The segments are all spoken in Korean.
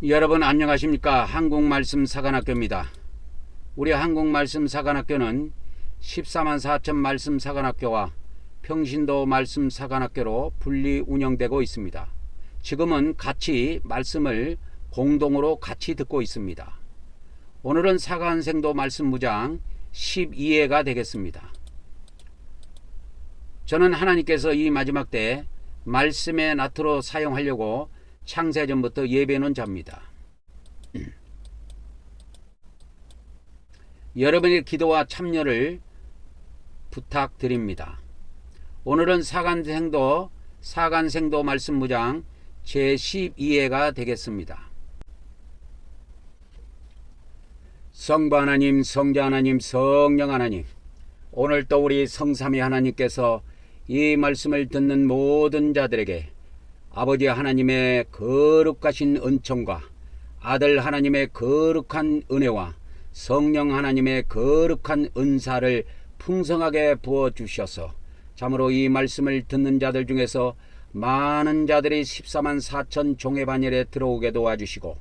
여러분 안녕하십니까? 한국말씀사관학교입니다. 우리 한국말씀사관학교는 14만 4천 말씀사관학교와 평신도 말씀사관학교로 분리 운영되고 있습니다. 지금은 같이 말씀을 공동으로 같이 듣고 있습니다. 오늘은 사관생도 말씀무장 12회가 되겠습니다. 저는 하나님께서 이 마지막 때 말씀의 나트로 사용하려고 창세전부터 예배는 자입니다. 여러분의 기도와 참여를 부탁드립니다. 오늘은 사관생도 말씀무장 제12회가 되겠습니다. 성부 하나님, 성자 하나님, 성령 하나님, 오늘 또 우리 성삼위 하나님께서 이 말씀을 듣는 모든 자들에게 아버지 하나님의 거룩하신 은총과 아들 하나님의 거룩한 은혜와 성령 하나님의 거룩한 은사를 풍성하게 부어주셔서 참으로 이 말씀을 듣는 자들 중에서 많은 자들이 14만 4천 종회반열에 들어오게 도와주시고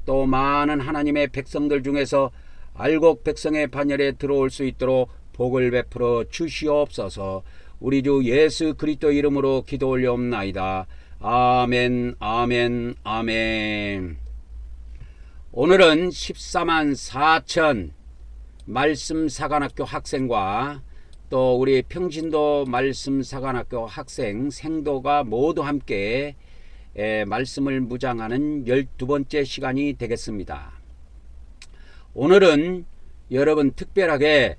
또 많은 하나님의 백성들 중에서 알곡 백성의 반열에 들어올 수 있도록 복을 베풀어 주시옵소서. 우리 주 예수 그리스도 이름으로 기도 올려옵나이다. 아멘, 아멘, 아멘. 오늘은 14만 4천 말씀사관학교 학생과 또 우리 평신도 말씀사관학교 학생 생도가 모두 함께 말씀을 무장하는 12번째 시간이 되겠습니다. 오늘은 여러분 특별하게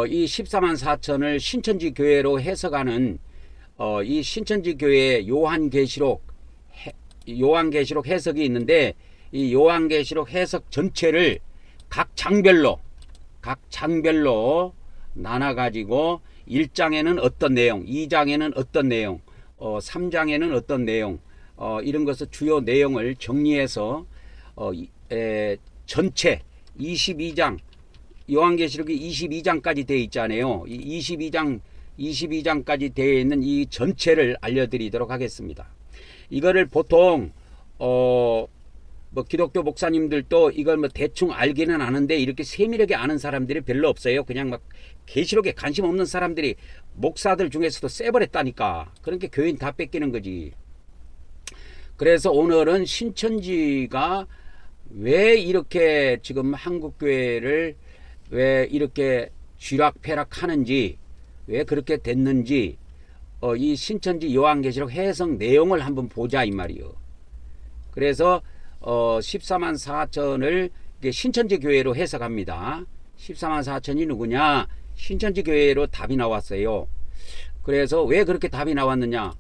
이 14만 4천을 신천지 교회로 해석하는 이 신천지 교회의 요한계시록 해석이 있는데 이 요한계시록 해석 전체를 각 장별로 나눠가지고 1장에는 어떤 내용, 2장에는 어떤 내용, 3장에는 어떤 내용, 이런 것을 주요 내용을 정리해서 전체 22장, 요한계시록이 22장까지 되어 있잖아요. 22장까지 되어 있는 이 전체를 알려드리도록 하겠습니다. 이거를 보통 기독교 목사님들도 이걸 대충 알기는 아는데 이렇게 세밀하게 아는 사람들이 별로 없어요. 그냥 막 계시록에 관심 없는 사람들이 목사들 중에서도 쎄버렸다니까. 그러니까 교인 다 뺏기는 거지. 그래서 오늘은 신천지가 왜 이렇게 지금 한국교회를 왜 이렇게 쥐락펴락하는지, 왜 그렇게 됐는지 이 신천지 요한계시록 해석 내용을 한번 보자 이 말이요. 그래서 14만 4천을 신천지 교회로 해석합니다. 14만 4천이 누구냐? 신천지 교회로 답이 나왔어요. 그래서 왜 그렇게 답이 나왔느냐?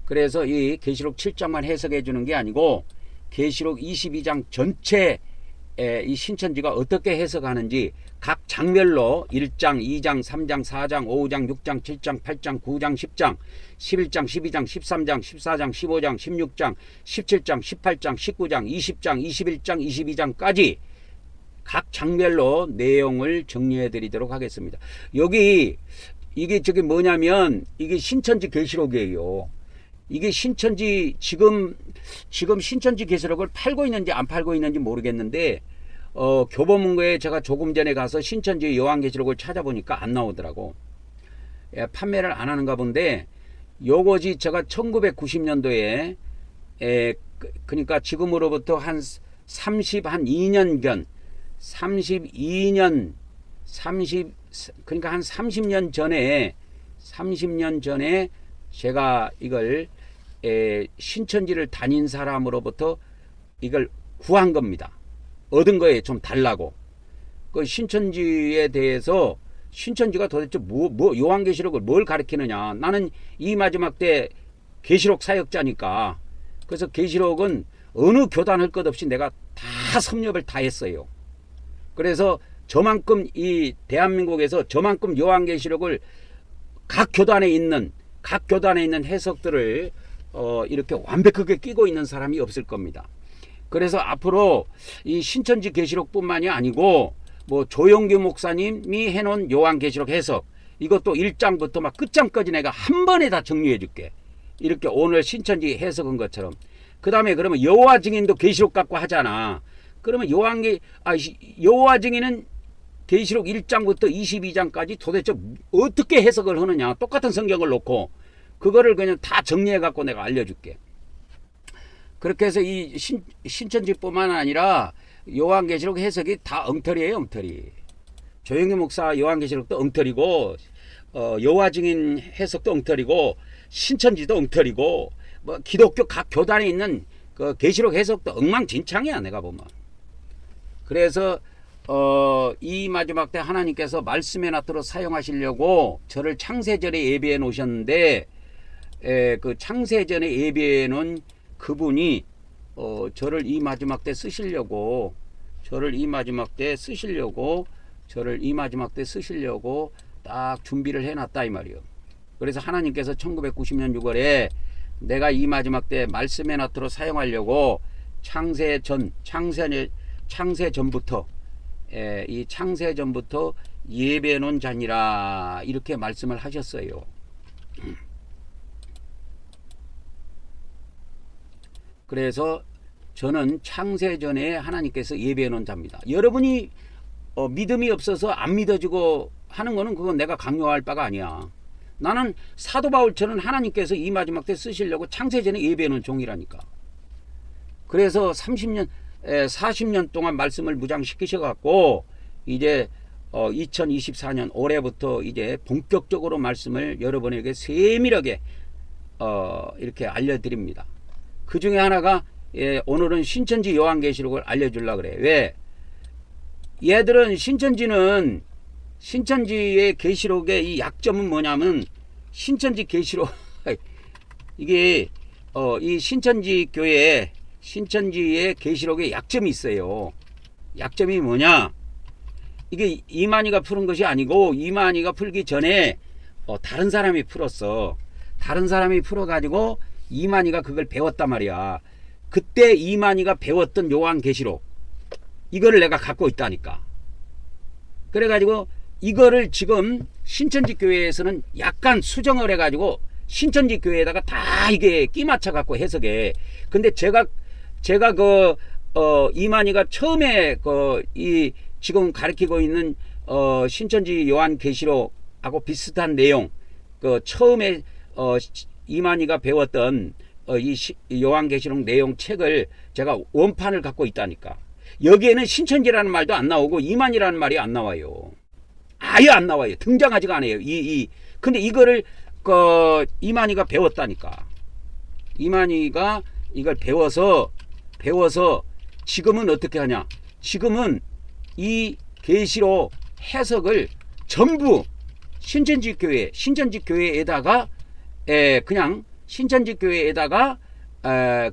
그래서 이 계시록 7장만 해석해 주는 게 아니고 계시록 22장 전체 이 신천지가 어떻게 해석하는지 각 장별로 1장, 2장, 3장, 4장, 5장, 6장, 7장, 8장, 9장, 10장, 11장, 12장, 13장, 14장, 15장, 16장, 17장, 18장, 19장, 20장, 21장, 22장까지 각 장별로 내용을 정리해 드리도록 하겠습니다. 이게 뭐냐면 이게 신천지 계시록이에요. 이게 신천지 지금 신천지 계시록을 팔고 있는지 안 팔고 있는지 모르겠는데 교보문고에 제가 조금 전에 가서 신천지 요한계시록을 찾아보니까 안 나오더라고. 판매를 안 하는가 본데 요것이 제가 1990년도에 그러니까 지금으로부터 한 2년 전 그러니까 한 30년 전에 제가 이걸 신천지를 다닌 사람으로부터 이걸 구한 겁니다. 얻은 거에 좀 달라고. 그 신천지에 대해서 신천지가 도대체 요한계시록을 뭘 가리키느냐. 나는 이 마지막 때 계시록 사역자니까. 그래서 계시록은 어느 교단 할 것 없이 내가 다 섭렵을 다 했어요. 그래서 저만큼 이 대한민국에서 저만큼 요한계시록을 각 교단에 있는 해석들을 이렇게 완벽하게 끼고 있는 사람이 없을 겁니다. 그래서 앞으로 이 신천지 계시록뿐만이 아니고 조영규 목사님이 해놓은 요한계시록 해석 이것도 1장부터 막 끝장까지 내가 한 번에 다 정리해 줄게. 이렇게 오늘 신천지 해석한 것처럼 그 다음에 그러면 여호와 증인도 계시록 갖고 하잖아. 그러면 여호와 증인은 계시록 1장부터 22장까지 도대체 어떻게 해석을 하느냐. 똑같은 성경을 놓고 그거를 그냥 다 정리해 갖고 내가 알려줄게. 그렇게 해서 이 신천지뿐만 아니라 요한계시록 해석이 다 엉터리예요, 엉터리. 조영기 목사 요한계시록도 엉터리고, 여호와 증인 해석도 엉터리고, 신천지도 엉터리고, 뭐 기독교 각 교단에 있는 그 계시록 해석도 엉망진창이야, 내가 보면. 그래서 이 마지막 때 하나님께서 말씀의 낫으로 사용하시려고 저를 창세전에 예비해 놓으셨는데, 그 창세전에 예비해 놓은 그분이 저를 이 마지막 때 쓰시려고 딱 준비를 해놨다 이 말이요. 그래서 하나님께서 1990년 6월에 내가 이 마지막 때 말씀의 낫으로 사용하려고 창세전부터 이 창세전부터 예배해 놓은 자니라 이렇게 말씀을 하셨어요. 그래서 저는 창세전에 하나님께서 예배해 놓은 자입니다. 여러분이 믿음이 없어서 안 믿어지고 하는 거는 그건 내가 강요할 바가 아니야. 나는 사도 바울처럼 하나님께서 이 마지막 때 쓰시려고 창세전에 예배해 놓은 종이라니까. 그래서 40년 동안 말씀을 무장시키셔갖고 이제 2024년 올해부터 이제 본격적으로 말씀을 여러분에게 세밀하게 이렇게 알려드립니다. 그 중에 하나가 오늘은 신천지 요한계시록을 알려주려고 그래. 왜? 얘들은 신천지의 계시록의 이 약점은 뭐냐면 신천지 계시록 이게 이 신천지의 계시록에 약점이 있어요. 약점이 뭐냐? 이게 이만희가 푸는 것이 아니고 이만희가 풀기 전에 다른 사람이 풀었어. 다른 사람이 풀어가지고 이만희가 그걸 배웠단 말이야. 그때 이만희가 배웠던 요한계시록 이거를 내가 갖고 있다니까. 그래가지고 이거를 지금 신천지 교회에서는 약간 수정을 해가지고 신천지 교회에다가 다 이게 끼 맞춰 갖고 해석해. 근데 제가 이만희가 처음에 이 지금 가르치고 있는 신천지 요한계시록하고 비슷한 내용 처음에 이만희가 배웠던 이 요한계시록 내용 책을 제가 원판을 갖고 있다니까. 여기에는 신천지라는 말도 안 나오고 이만희라는 말이 안 나와요. 아예 안 나와요. 등장하지가 않아요. 근데 이거를 이만희가 배웠다니까. 이만희가 이걸 배워서 지금은 어떻게 하냐? 지금은 이 계시록 해석을 전부 신천지 교회에다가 그냥 신천지 교회에다가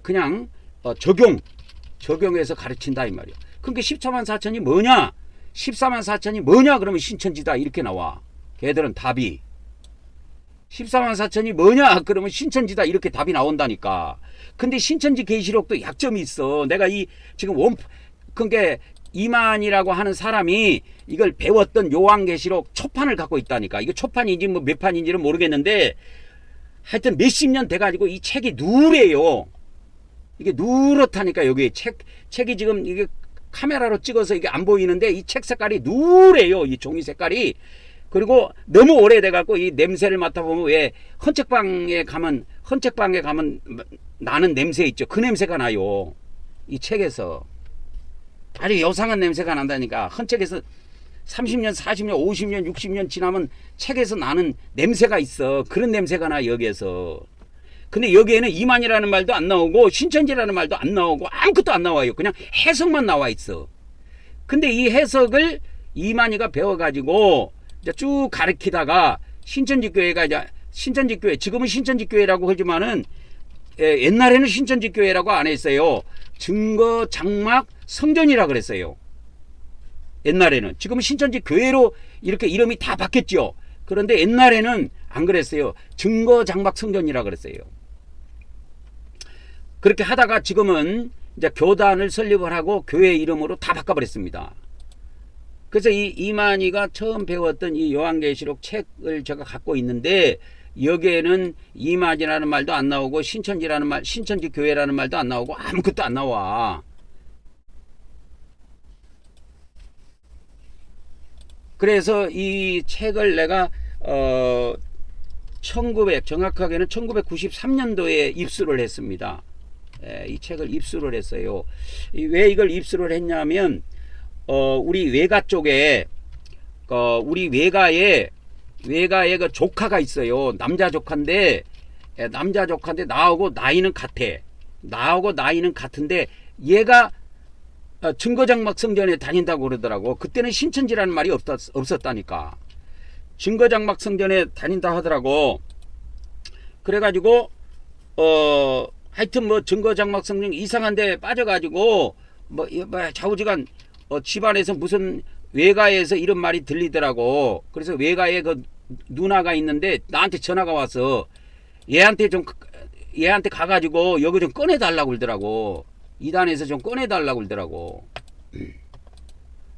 그냥 적용해서 가르친다 이 말이야. 그러니까 14만 4천이 뭐냐? 14만 4천이 뭐냐? 그러면 신천지다 이렇게 나와. 걔들은 답이 14만 4천이 뭐냐? 그러면 신천지다 이렇게 답이 나온다니까. 근데 신천지 계시록도 약점이 있어. 내가 지금 그러니까 이만이라고 하는 사람이 이걸 배웠던 요한계시록 초판을 갖고 있다니까. 이거 초판인지 뭐 몇 판인지는 모르겠는데 하여튼 몇십 년 돼가지고 이 책이 누래요. 이게 누렇다니까. 여기 책이 지금 이게 카메라로 찍어서 이게 안 보이는데 이 책 색깔이 누래요. 이 종이 색깔이. 그리고 너무 오래돼갖고 이 냄새를 맡아보면 왜 헌책방에 가면 나는 냄새 있죠. 그 냄새가 나요. 이 책에서. 아주 요상한 냄새가 난다니까. 헌책에서 30년, 40년, 50년, 60년 지나면 책에서 나는 냄새가 있어. 그런 냄새가 나 여기에서. 근데 여기에는 이만이라는 말도 안 나오고 신천지라는 말도 안 나오고 아무것도 안 나와요. 그냥 해석만 나와 있어. 근데 이 해석을 이만희가 배워가지고 이제 쭉 가르치다가 신천지교회가 이제 신천지교회, 지금은 신천지교회라고 하지만은 옛날에는 신천지교회라고 안 했어요. 증거 장막 성전이라 그랬어요. 옛날에는. 지금은 신천지교회로 이렇게 이름이 다 바뀌었죠. 그런데 옛날에는 안 그랬어요. 증거 장막 성전이라 그랬어요. 그렇게 하다가 지금은 이제 교단을 설립을 하고 교회 이름으로 다 바꿔버렸습니다. 그래서 이 이만희가 처음 배웠던 이 요한계시록 책을 제가 갖고 있는데 여기에는 이만이라는 말도 안 나오고 신천지라는 말, 신천지 교회라는 말도 안 나오고 아무것도 안 나와. 그래서 이 책을 내가 정확하게는 1993년도에 입수를 했습니다. 이 책을 입수를 했어요. 왜 이걸 입수를 했냐면 우리 외가 쪽에 우리 외가에 그 조카가 있어요. 남자 조카인데 나하고 나이는 같아. 나하고 나이는 같은데 얘가 증거장막 성전에 다닌다고 그러더라고. 그때는 신천지라는 말이 없었다니까. 증거장막 성전에 다닌다 하더라고. 그래가지고 하여튼 뭐 증거장막 성전 이상한 데 빠져가지고 뭐 좌우지간 집안에서 무슨 외가에서 이런 말이 들리더라고. 그래서 외가에 그 누나가 있는데 나한테 전화가 와서 얘한테 가가지고 여기 좀 꺼내달라고 그러더라고. 이단에서 좀 꺼내달라고 그러더라고.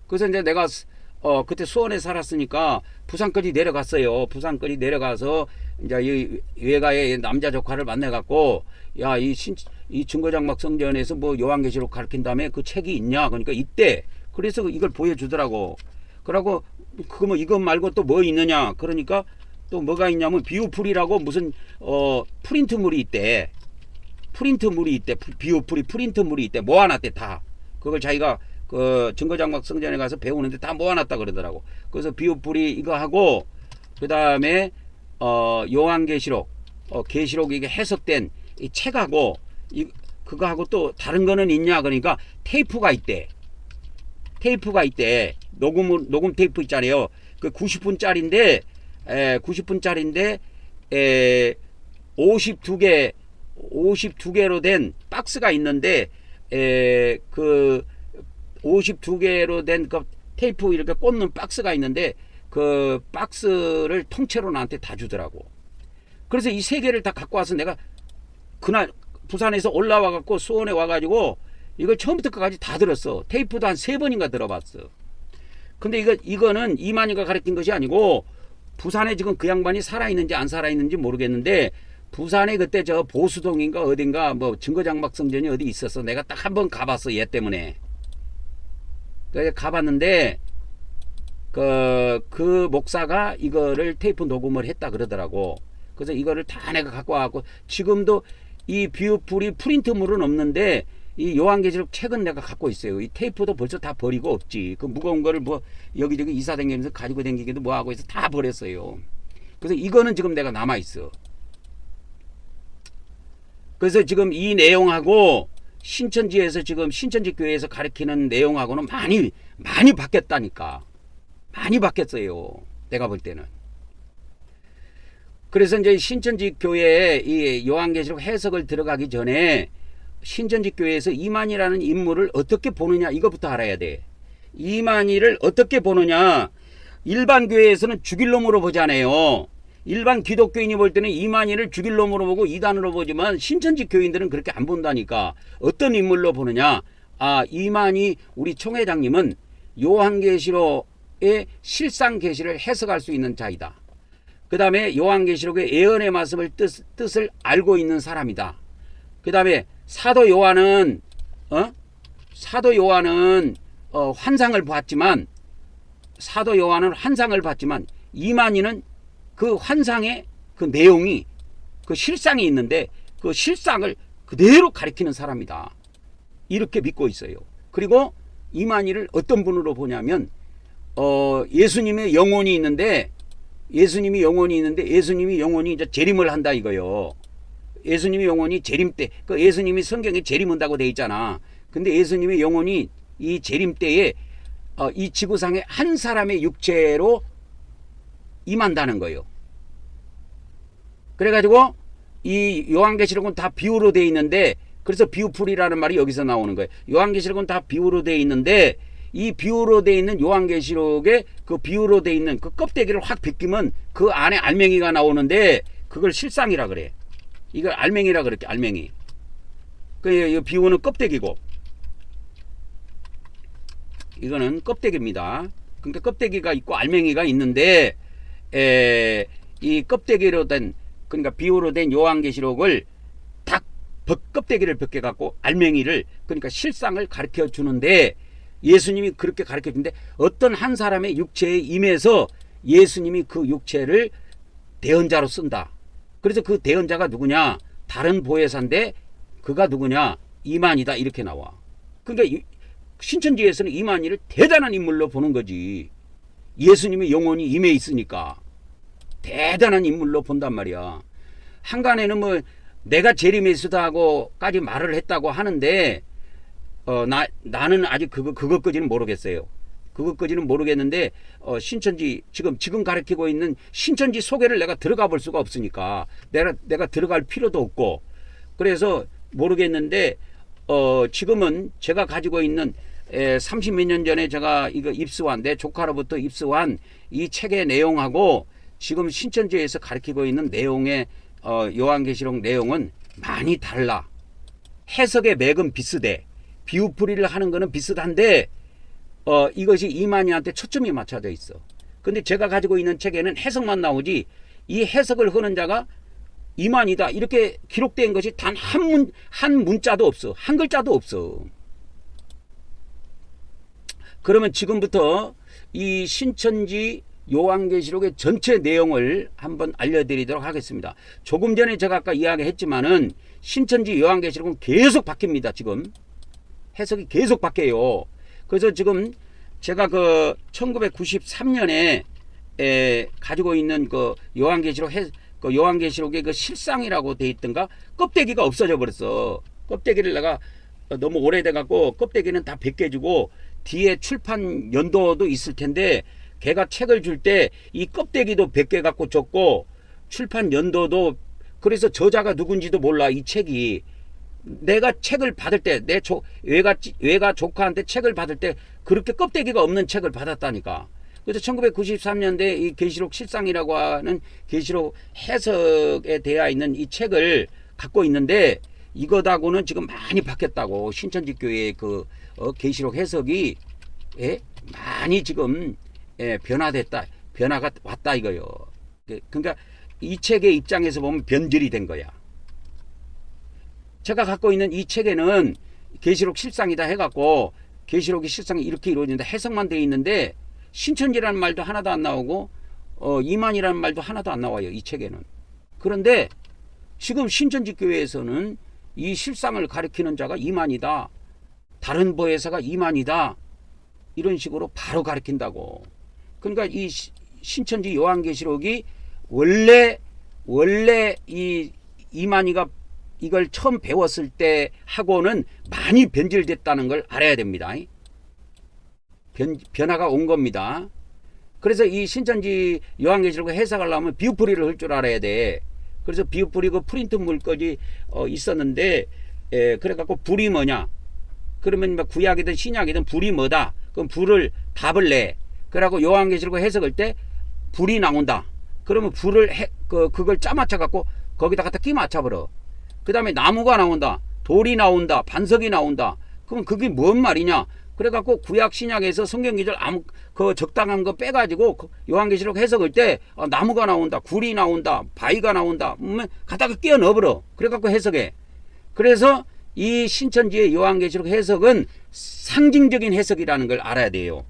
그래서 이제 내가 그때 수원에 살았으니까 부산까지 내려갔어요. 부산까지 내려가서 이제 이 외가의 남자 조카를 만나갖고 야, 이 증거장막 성전에서 뭐 요한계시록 가르친 다음에 그 책이 있냐? 그러니까 있대. 그래서 이걸 보여주더라고. 그러고 그거 뭐 이것 말고 또 뭐 있느냐? 그러니까 또 뭐가 있냐면 비우풀이라고 무슨 프린트물이 있대. 프린트물이 있대. 비우풀이 프린트물이 있대. 모아놨대 다. 그걸 자기가 그 증거장막 성전에 가서 배우는데 다 모아놨다 그러더라고. 그래서 비우풀이 이거 하고 그 다음에 요한계시록 계시록 이게 해석된 이 책하고 그거 하고 또 다른 거는 있냐? 그러니까 테이프가 있대. 테이프가 있대. 녹음 테이프 있잖아요. 그 90분짜리인데 90분짜리인데 52개로 된 박스가 있는데 그 52개로 된 그 테이프 이렇게 꽂는 박스가 있는데 그 박스를 통째로 나한테 다 주더라고. 그래서 이 세 개를 다 갖고 와서 내가 그날 부산에서 올라와 갖고 수원에 와 가지고 이걸 처음부터 끝까지 다 들었어. 테이프도 한 3번인가 들어봤어. 근데 이거는 이만희가 가르친 것이 아니고 부산에 지금 그 양반이 살아있는지 안 살아있는지 모르겠는데 부산에 그때 저 보수동인가 어딘가 뭐 증거장막 성전이 어디 있었어. 내가 딱 한 번 가봤어. 얘 때문에. 그래서 가봤는데 그 목사가 이거를 테이프 녹음을 했다 그러더라고. 그래서 이거를 다 내가 갖고 와갖고 지금도 이 비우풀이 프린트물은 없는데 이 요한계시록 책은 내가 갖고 있어요. 이 테이프도 벌써 다 버리고 없지. 그 무거운 거를 뭐 여기저기 이사 다니면서 가지고 다니기도 뭐 하고 해서 다 버렸어요. 그래서 이거는 지금 내가 남아 있어. 그래서 지금 이 내용하고 신천지에서 지금 신천지 교회에서 가르치는 내용하고는 많이 바뀌었다니까. 많이 바뀌었어요. 내가 볼 때는. 그래서 이제 신천지 교회에 이 요한계시록 해석을 들어가기 전에 신천지 교회에서 이만희라는 인물을 어떻게 보느냐 이거부터 알아야 돼. 이만희를 어떻게 보느냐. 일반 교회에서는 죽일 놈으로 보잖아요. 일반 기독교인이 볼 때는 이만희를 죽일 놈으로 보고 이단으로 보지만 신천지 교인들은 그렇게 안 본다니까. 어떤 인물로 보느냐. 이만희 우리 총회장님은 요한계시록의 실상 계시를 해석할 수 있는 자이다. 그 다음에 요한계시록의 예언의 말씀을 뜻을 알고 있는 사람이다. 그 다음에 사도 요한은 환상을 봤지만 이만희는 그 환상의 그 내용이 그 실상이 있는데 그 실상을 그대로 가리키는 사람이다. 이렇게 믿고 있어요. 그리고 이만희를 어떤 분으로 보냐면 예수님의 영혼이 있는데 예수님이 영혼이 이제 재림을 한다 이거요. 예수님의 영혼이 재림 때, 그 예수님이 성경에 재림한다고 돼 있잖아. 근데 예수님의 영혼이 이 재림 때에 이 지구상에 한 사람의 육체로 임한다는 거예요. 그래가지고 이 요한계시록은 다 비유로 돼 있는데 그래서 비유풀이라는 말이 여기서 나오는 거예요. 요한계시록은 다 비유로 돼 있는데 이 비유로 돼 있는 요한계시록에 그 비유로 돼 있는 그 껍데기를 확 벗기면 그 안에 알맹이가 나오는데 그걸 실상이라 그래. 이걸 알맹이라 그랬게. 알맹이. 그 비유는 껍데기고 이거는 껍데기입니다. 그러니까 껍데기가 있고 알맹이가 있는데 이 껍데기로 된 그러니까 비유로 된 요한계시록을 닭 껍데기를 벗겨 갖고 알맹이를, 그러니까 실상을 가르쳐 주는데, 예수님이 그렇게 가르쳐 주는데 어떤 한 사람의 육체에 임해서 예수님이 그 육체를 대언자로 쓴다. 그래서 그 대언자가 누구냐? 다른 보혜사인데 그가 누구냐? 이만희다, 이렇게 나와. 그러니까 신천지에서는 이만희를 대단한 인물로 보는 거지. 예수님의 영혼이 임해 있으니까 대단한 인물로 본단 말이야. 한간에는 뭐 내가 제리메시다고까지 말을 했다고 하는데 나는 아직 그것까지는 모르겠어요. 그것까지는 모르겠는데 신천지 지금 가르치고 있는 신천지 소개를 내가 들어가 볼 수가 없으니까 내가 들어갈 필요도 없고, 그래서 모르겠는데 지금은 제가 가지고 있는 30몇 년 전에 제가 이거 입수한, 내 조카로부터 입수한 이 책의 내용하고 지금 신천지에서 가르치고 있는 내용의 요한계시록 내용은 많이 달라. 해석의 맥은 비슷해. 비유풀이를 하는 거는 비슷한데 이것이 이만희한테 초점이 맞춰져 있어. 근데 제가 가지고 있는 책에는 해석만 나오지 이 해석을 하는 자가 이만희다 이렇게 기록된 것이 단 한 문자도 없어. 한 글자도 없어. 그러면 지금부터 이 신천지 요한계시록의 전체 내용을 한번 알려드리도록 하겠습니다. 조금 전에 제가 아까 이야기했지만은 신천지 요한계시록은 계속 바뀝니다. 지금 해석이 계속 바뀌어요. 그래서 지금 제가 그 1993년에 가지고 있는 그 요한계시록의 그 실상이라고 돼 있던가 껍데기가 없어져 버렸어. 껍데기를 내가 너무 오래돼 갖고 껍데기는 다 벗겨지고 뒤에 출판 연도도 있을 텐데 걔가 책을 줄 때 이 껍데기도 벗겨 갖고 줬고 출판 연도도, 그래서 저자가 누군지도 몰라. 이 책이 내가 책을 받을 때 내 외가 조카한테 책을 받을 때 그렇게 껍데기가 없는 책을 받았다니까. 그래서 1993년대 이 계시록 실상이라고 하는 계시록 해석에 되어 있는 이 책을 갖고 있는데 이거하고는 지금 많이 바뀌었다고. 신천지 교회의 그 계시록 해석이 많이 지금 변화가 왔다 이거요. 그러니까 이 책의 입장에서 보면 변질이 된 거야. 제가 갖고 있는 이 책에는 계시록 실상이다 해갖고 계시록의 실상이 이렇게 이루어진다 해석만 되어 있는데 신천지라는 말도 하나도 안 나오고 이만이라는 말도 하나도 안 나와요. 이 책에는. 그런데 지금 신천지 교회에서는 이 실상을 가리키는 자가 이만이다, 다른 보혜사가 이만이다, 이런 식으로 바로 가리킨다고. 그러니까 이 신천지 요한계시록이 원래 이 이만희가 이걸 처음 배웠을 때 하고는 많이 변질됐다는 걸 알아야 됩니다. 변화가 온 겁니다. 그래서 이 신천지 요한계시록을 해석하려면 비유풀이를 할 줄 알아야 돼. 그래서 비유풀이 그 프린트 물건이 있었는데 그래갖고 불이 뭐냐? 그러면 뭐 구약이든 신약이든 불이 뭐다? 그럼 불을 답을 내. 그러고 요한계시록을 해석할 때 불이 나온다. 그러면 불을 그걸 짜맞춰 갖고 거기다 갖다 끼 맞춰버려. 그 다음에 나무가 나온다, 돌이 나온다, 반석이 나온다. 그럼 그게 뭔 말이냐? 그래갖고 구약 신약에서 성경 기절 그 적당한 거 빼가지고 요한계시록 해석할 때 나무가 나온다, 굴이 나온다, 바위가 나온다, 갖다가 끼워 넣어버려. 그래갖고 해석해. 그래서 이 신천지의 요한계시록 해석은 상징적인 해석이라는 걸 알아야 돼요.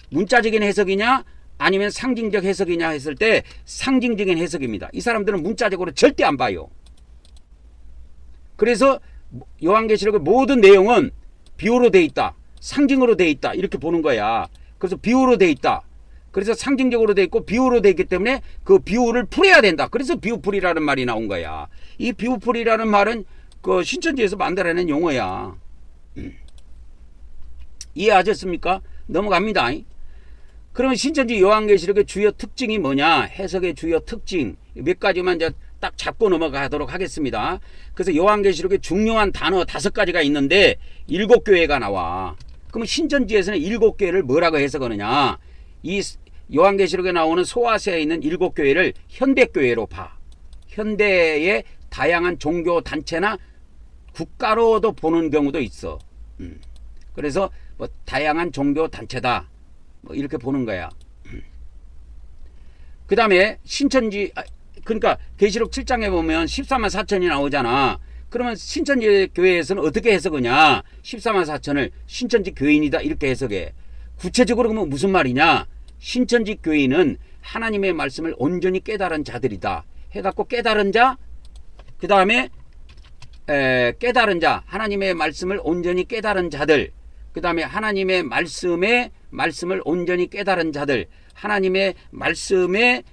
문자적인 해석이냐 아니면 상징적 해석이냐 했을 때 상징적인 해석입니다. 이 사람들은 문자적으로 절대 안 봐요. 그래서 요한계시록의 모든 내용은 비유로 돼 있다, 상징으로 돼 있다, 이렇게 보는 거야. 그래서 비유로 돼 있다, 그래서 상징적으로 돼 있고 비유로 돼 있기 때문에 그 비유를 풀어야 된다. 그래서 비유풀이라는 말이 나온 거야. 이 비유풀이라는 말은 그 신천지에서 만들어낸 용어야. 이해하셨습니까? 넘어갑니다. 그러면 신천지 요한계시록의 주요 특징이 뭐냐? 해석의 주요 특징 몇 가지만 이제 딱 잡고 넘어가도록 하겠습니다. 그래서 요한계시록에 중요한 단어 5가지가 있는데 7교회가 나와. 그러면 신천지에서는 7교회를 뭐라고 해석하느냐? 이 요한계시록에 나오는 소아시아에 있는 7교회를 현대교회로 봐. 현대의 다양한 종교 단체나 국가로도 보는 경우도 있어. 그래서 뭐 다양한 종교 단체다, 뭐 이렇게 보는 거야. 그 다음에 신천지 그러니까 계시록 7장에 보면 14만 4천이 나오잖아. 그러면 신천지 교회에서는 어떻게 해석하냐? 14만 4천을 신천지 교인이다 이렇게 해석해. 구체적으로 그러면 무슨 말이냐? 신천지 교인은 하나님의 말씀을 온전히 깨달은 자들이다 해갖고 깨달은 자, 그 다음에 깨달은 자, 하나님의 말씀을 온전히 깨달은 자들, 그 다음에 하나님의 말씀을 온전히 깨달은 자들, 하나님의 말씀의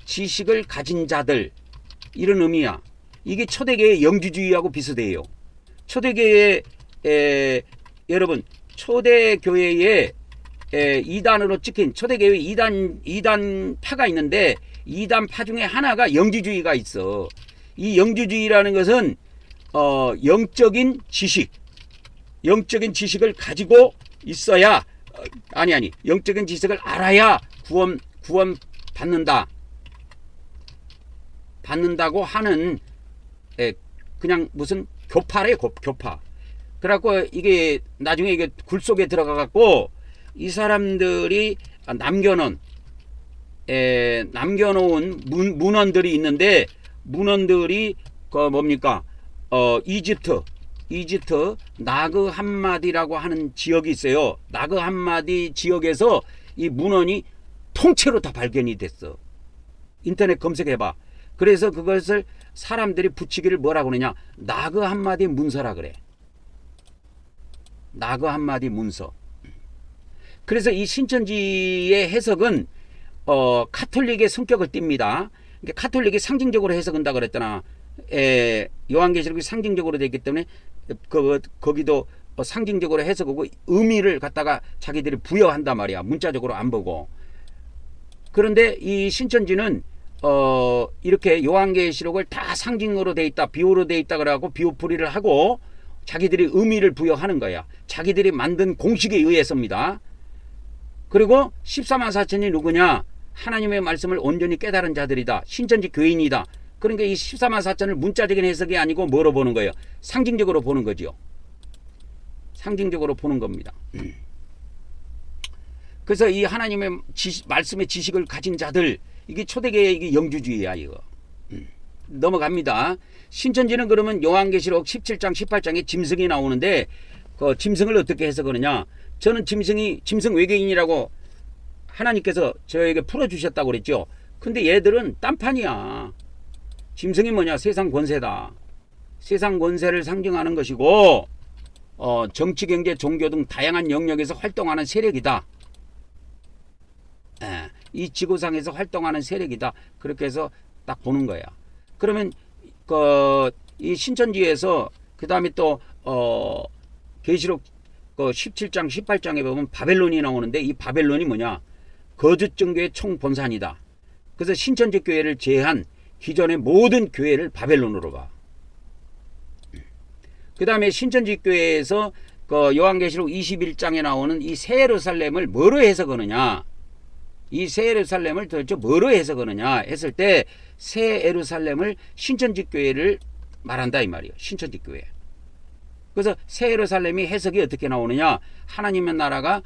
지식을 가진 자들, 이런 의미야. 이게 초대교회의 영주주의하고 비슷해요. 초대교회의 여러분, 초대교회의 2단으로 찍힌 초대교회 2단 파가 있는데 2단 파 중에 하나가 영주주의가 있어. 이 영주주의라는 것은 영적인 지식을 가지고 있어야 영적인 지식을 알아야 구원 받는다고 하는 그냥 무슨 교파래, 교파. 그래갖고 이게 나중에 이게 굴 속에 들어가 갖고 이 사람들이 남겨놓은 문헌들이 있는데, 문헌들이 뭡니까? 이집트 나그 함마디라고 하는 지역이 있어요. 나그 함마디 지역에서 이 문헌이 통째로 다 발견이 됐어. 인터넷 검색해봐. 그래서 그것을 사람들이 붙이기를 뭐라고 그러냐? 나그 함마디 문서라 그래. 나그 함마디 문서. 그래서 이 신천지의 해석은 카톨릭의 성격을 띱니다. 그러니까 카톨릭이 상징적으로 해석한다 그랬잖아. 요한계시록이 상징적으로 되기 때문에 거기도 상징적으로 해석하고 의미를 갖다가 자기들이 부여한단 말이야. 문자적으로 안 보고. 그런데 이 신천지는 이렇게 요한계시록을 다 상징으로 돼 있다, 비유로 돼 있다 그래갖고 비유풀이를 하고 자기들이 의미를 부여하는 거야. 자기들이 만든 공식에 의해서입니다. 그리고 14만 4천이 누구냐? 하나님의 말씀을 온전히 깨달은 자들이다. 신천지 교인이다. 그러니까 이 14만 4천을 문자적인 해석이 아니고 뭐로 보는 거예요? 상징적으로 보는 거지요. 상징적으로 보는 겁니다. 그래서 이 하나님의 말씀의 지식을 가진 자들, 이게 초대교회의 이게 영주주의야, 이거. 넘어갑니다. 신천지는 그러면 요한계시록 17장, 18장에 짐승이 나오는데, 그 짐승을 어떻게 해석하느냐? 저는 짐승 외계인이라고 하나님께서 저에게 풀어주셨다고 그랬죠. 근데 얘들은 딴판이야. 짐승이 뭐냐? 세상 권세다. 세상 권세를 상징하는 것이고, 정치, 경제, 종교 등 다양한 영역에서 활동하는 세력이다. 이 지구상에서 활동하는 세력이다. 그렇게 해서 딱 보는 거야. 그러면 이 신천지에서 그 다음에 또 계시록 17장 18장에 보면 바벨론이 나오는데, 이 바벨론이 뭐냐? 거짓 종교의 총본산이다. 그래서 신천지 교회를 제한 기존의 모든 교회를 바벨론으로 봐. 그 다음에 신천지 교회에서 요한계시록 21장에 나오는 이 새 예루살렘을 뭐로 해석하느냐? 이 새 예루살렘을 도대체 뭐로 해석하느냐 했을 때, 새 예루살렘을 신천지 교회를 말한다 이 말이에요. 신천지 교회. 그래서 새 예루살렘이 해석이 어떻게 나오느냐? 하나님의 나라가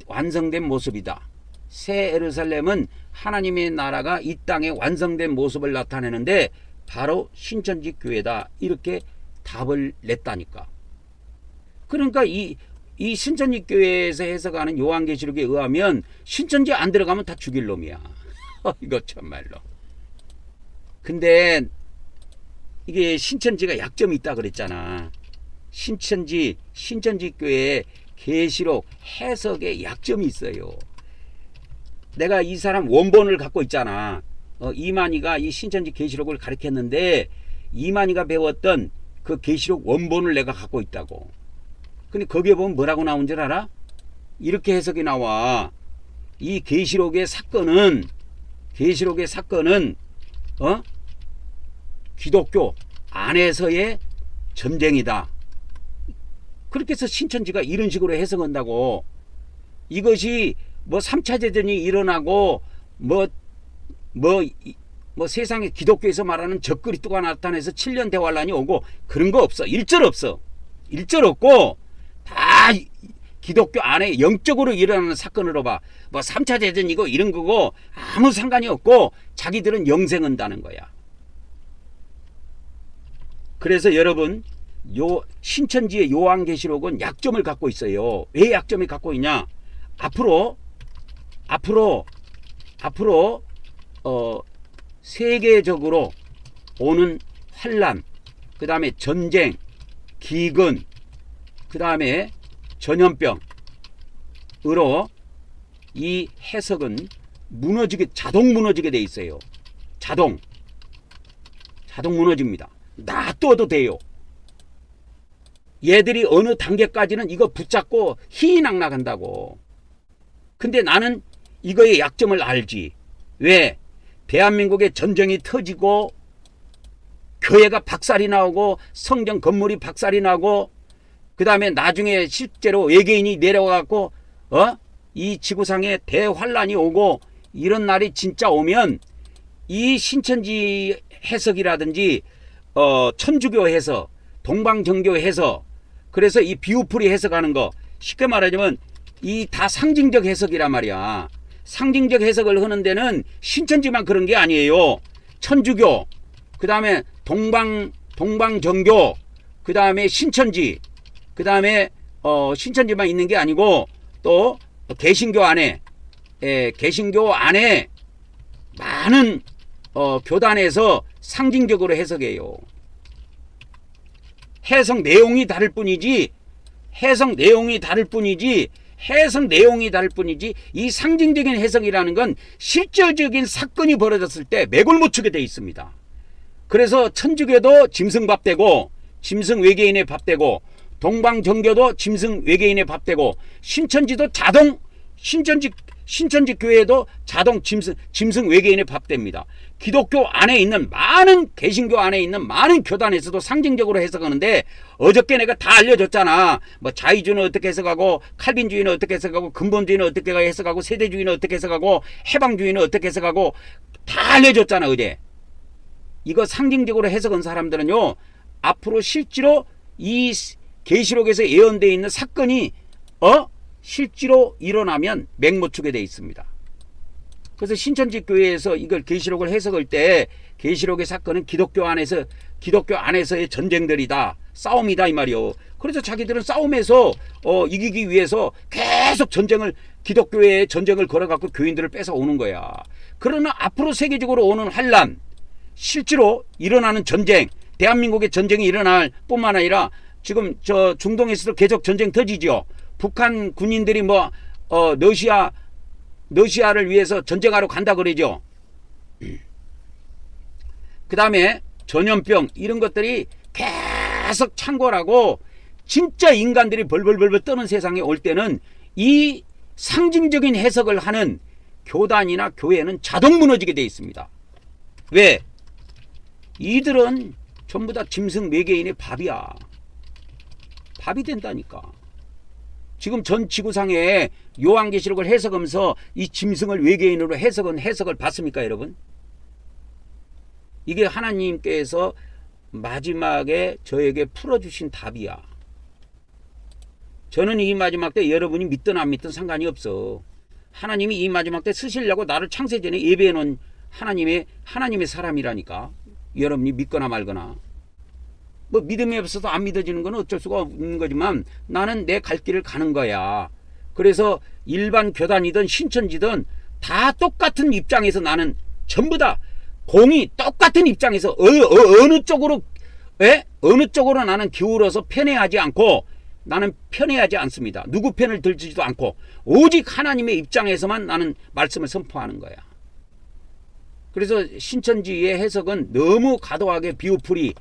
완성된 모습이다. 새 예루살렘은 하나님의 나라가 이 땅에 완성된 모습을 나타내는데 바로 신천지 교회다. 이렇게 답을 냈다니까. 그러니까 이 신천지 교회에서 해석하는 요한계시록에 의하면 신천지 안 들어가면 다 죽일 놈이야. 이거 참말로. 근데 이게 신천지가 약점이 있다 그랬잖아. 신천지 교회의 계시록 해석에 약점이 있어요. 내가 이 사람 원본을 갖고 있잖아. 이만희가 이 신천지 계시록을 가르쳤는데 이만희가 배웠던 그 계시록 원본을 내가 갖고 있다고. 근데 거기에 보면 뭐라고 나온 줄 알아? 이렇게 해석이 나와. 이 계시록의 사건은 기독교 안에서의 전쟁이다. 그렇게 해서 신천지가 이런 식으로 해석한다고. 이것이 뭐 3차 대전이 일어나고 뭐 세상에 기독교에서 말하는 적그리스도가 나타나서 7년 대환란이 오고 그런 거 없어. 일절 없어. 일절 없고 다 기독교 안에 영적으로 일어나는 사건으로 봐. 뭐 3차 대전이고 이런 거고 아무 상관이 없고 자기들은 영생한다는 거야. 그래서 여러분 요 신천지의 요한계시록은 약점을 갖고 있어요. 왜 약점을 갖고 있냐? 앞으로 세계적으로 오는 환란, 그 다음에 전쟁, 기근, 그 다음에 전염병으로 이 해석은 자동 무너지게 돼 있어요. 자동 무너집니다. 놔둬도 돼요. 얘들이 어느 단계까지는 이거 붙잡고 희희낙낙한다고. 근데 나는 이거의 약점을 알지. 왜? 대한민국의 전쟁이 터지고 교회가 박살이 나오고 성전 건물이 박살이 나고 그 다음에 나중에 실제로 외계인이 내려와갖고 이 지구상에 대환란이 오고 이런 날이 진짜 오면 이 신천지 해석이라든지 천주교 해석, 동방정교 해석, 그래서 이 비우풀이 해석하는 거 쉽게 말하자면 이 다 상징적 해석이란 말이야. 상징적 해석을 하는 데는 신천지만 그런 게 아니에요. 천주교, 그 다음에 동방정교, 그 다음에 신천지, 그 다음에 신천지만 있는 게 아니고 또 개신교 안에 많은 교단에서 상징적으로 해석해요. 해석 내용이 다를 뿐이지 이 상징적인 해석이라는 건 실질적인 사건이 벌어졌을 때 맥을 못 추게 돼 있습니다. 그래서 천주교도 짐승 밥 되고 짐승 외계인의 밥 되고 동방정교도 짐승 외계인의 밥 되고 신천지도 자동 신천지 교회도 자동 짐승 외계인의 밥 됩니다. 기독교 안에 있는 개신교 안에 있는 많은 교단에서도 상징적으로 해석하는데 어저께 내가 다 알려줬잖아. 뭐 자의주의는 어떻게 해석하고 칼빈주의는 어떻게 해석하고 근본주의는 어떻게 해석하고 세대주의는 어떻게 해석하고 해방주의는 어떻게 해석하고 다 알려줬잖아 어제. 이거 상징적으로 해석한 사람들은요 앞으로 실제로 이 계시록에서 예언되어 있는 사건이 실제로 일어나면 맥못 추게 돼 있습니다. 그래서 신천지 교회에서 이걸 계시록을 해석할 때 계시록의 사건은 기독교 안에서의 전쟁들이다, 싸움이다 이 말이요. 그래서 자기들은 싸움에서 이기기 위해서 계속 기독교의 전쟁을 걸어갖고 교인들을 뺏어 오는 거야. 그러나 앞으로 세계적으로 오는 환란, 실제로 일어나는 전쟁, 대한민국의 전쟁이 일어날 뿐만 아니라 지금 저 중동에서도 계속 전쟁 터지죠. 북한 군인들이 러시아를 위해서 전쟁하러 간다 그러죠. 그 다음에 전염병 이런 것들이 계속 창궐하고 진짜 인간들이 벌벌벌벌 떠는 세상에 올 때는 이 상징적인 해석을 하는 교단이나 교회는 자동 무너지게 돼 있습니다. 왜? 이들은 전부 다 짐승 외계인의 밥이야. 밥이 된다니까. 지금 전 지구상에 요한계시록을 해석하면서 이 짐승을 외계인으로 해석을 봤습니까 여러분? 이게 하나님께서 마지막에 저에게 풀어주신 답이야. 저는 이 마지막 때 여러분이 믿든 안 믿든 상관이 없어. 하나님이 이 마지막 때 쓰시려고 나를 창세전에 예배해 놓은 하나님의 사람이라니까. 여러분이 믿거나 말거나. 뭐 믿음이 없어서 안 믿어지는 건 어쩔 수가 없는 거지만 나는 내 갈 길을 가는 거야. 그래서 일반 교단이든 신천지든 다 똑같은 입장에서 나는 전부 다 공이 똑같은 입장에서 어느 쪽으로 나는 기울어서 편애하지 않고 나는 편애하지 않습니다. 누구 편을 들지도 않고 오직 하나님의 입장에서만 나는 말씀을 선포하는 거야. 그래서 신천지의 해석은 너무 과도하게 비우풀이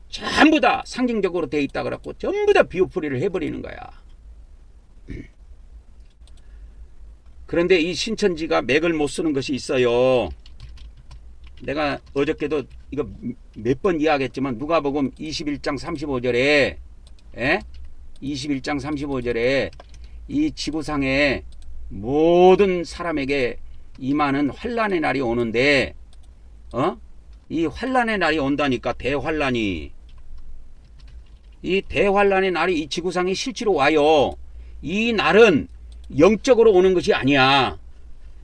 전부 다 상징적으로 돼 있다 그래갖고 전부 다 비우풀이를 해버리는 거야. 그런데 이 신천지가 맥을 못 쓰는 것이 있어요. 내가 어저께도 이거 몇 번 이야기했지만 누가복음 21장 35절에 21장 35절에 이 지구상의 모든 사람에게 임하는 환란의 날이 오는데 이 환란의 날이 온다니까. 대환란이 이 대환란의 날이 이 지구상에 실제로 와요. 이 날은 영적으로 오는 것이 아니야.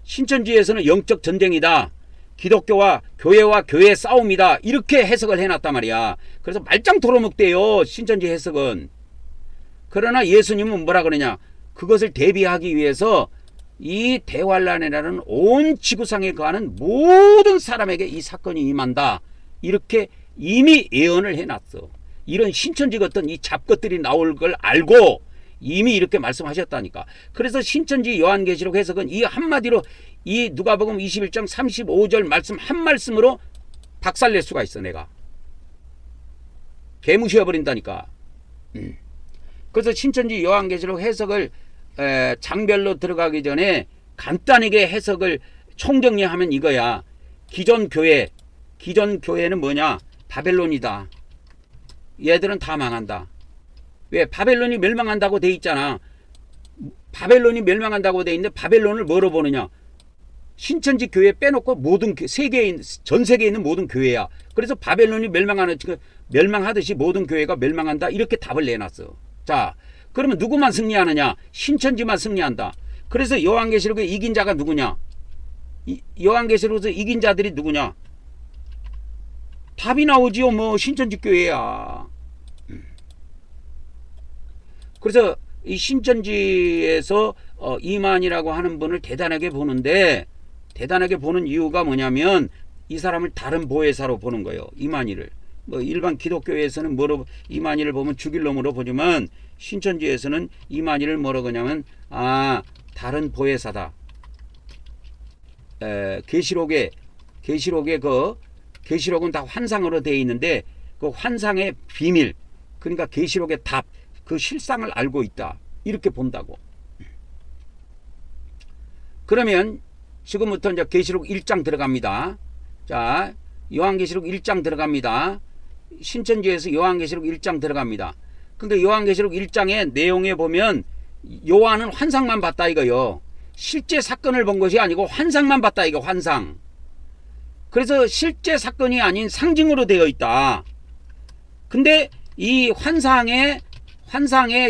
신천지에서는 영적 전쟁이다. 기독교와 교회의 싸움이다. 이렇게 해석을 해놨단 말이야. 그래서 말짱 돌아먹대요. 신천지 해석은. 그러나 예수님은 뭐라 그러냐. 그것을 대비하기 위해서 이 대환란이라는 온 지구상에 거하는 모든 사람에게 이 사건이 임한다. 이렇게 이미 예언을 해놨어. 이런 신천지 같은 이 잡것들이 나올 걸 알고 이미 이렇게 말씀하셨다니까. 그래서 신천지 요한계시록 해석은 이 한마디로 이 누가복음 21장 35절 말씀 한 말씀으로 박살낼 수가 있어. 내가 개무시해버린다니까. 그래서 신천지 요한계시록 해석을 장별로 들어가기 전에 간단하게 해석을 총정리하면 이거야. 기존 교회는 뭐냐? 바벨론이다. 얘들은 다 망한다. 왜? 바벨론이 멸망한다고 돼 있잖아. 바벨론이 멸망한다고 돼 있는데 바벨론을 뭐로 보느냐? 신천지 교회 빼놓고 모든 전 세계에 있는 모든 교회야. 그래서 바벨론이 멸망하듯이 모든 교회가 멸망한다. 이렇게 답을 내놨어. 자, 그러면 누구만 승리하느냐? 신천지만 승리한다. 그래서 요한계시록에 이긴 자가 누구냐? 요한계시록에서 이긴 자들이 누구냐? 답이 나오지요. 뭐 신천지 교회야. 그래서 이 신천지에서 이만이라고 하는 분을 대단하게 보는데, 대단하게 보는 이유가 뭐냐면 이 사람을 다른 보혜사로 보는 거예요. 이만희를. 뭐 일반 기독교에서는 뭐로 이만희를 보면 죽일 놈으로 보지만 신천지에서는 이만희를 뭐로 그냐면 다른 보혜사다. 계시록에 계시록은 다 환상으로 되어 있는데 그 환상의 비밀, 그러니까 계시록의 답, 그 실상을 알고 있다. 이렇게 본다고. 그러면 지금부터 이제 계시록 1장 들어갑니다. 자, 요한계시록 1장 들어갑니다. 신천지에서 요한계시록 1장 들어갑니다. 근데 요한계시록 1장의 내용에 보면 요한은 환상만 봤다 이거요. 실제 사건을 본 것이 아니고 환상만 봤다 이거, 환상. 그래서 실제 사건이 아닌 상징으로 되어 있다. 근데 이 환상에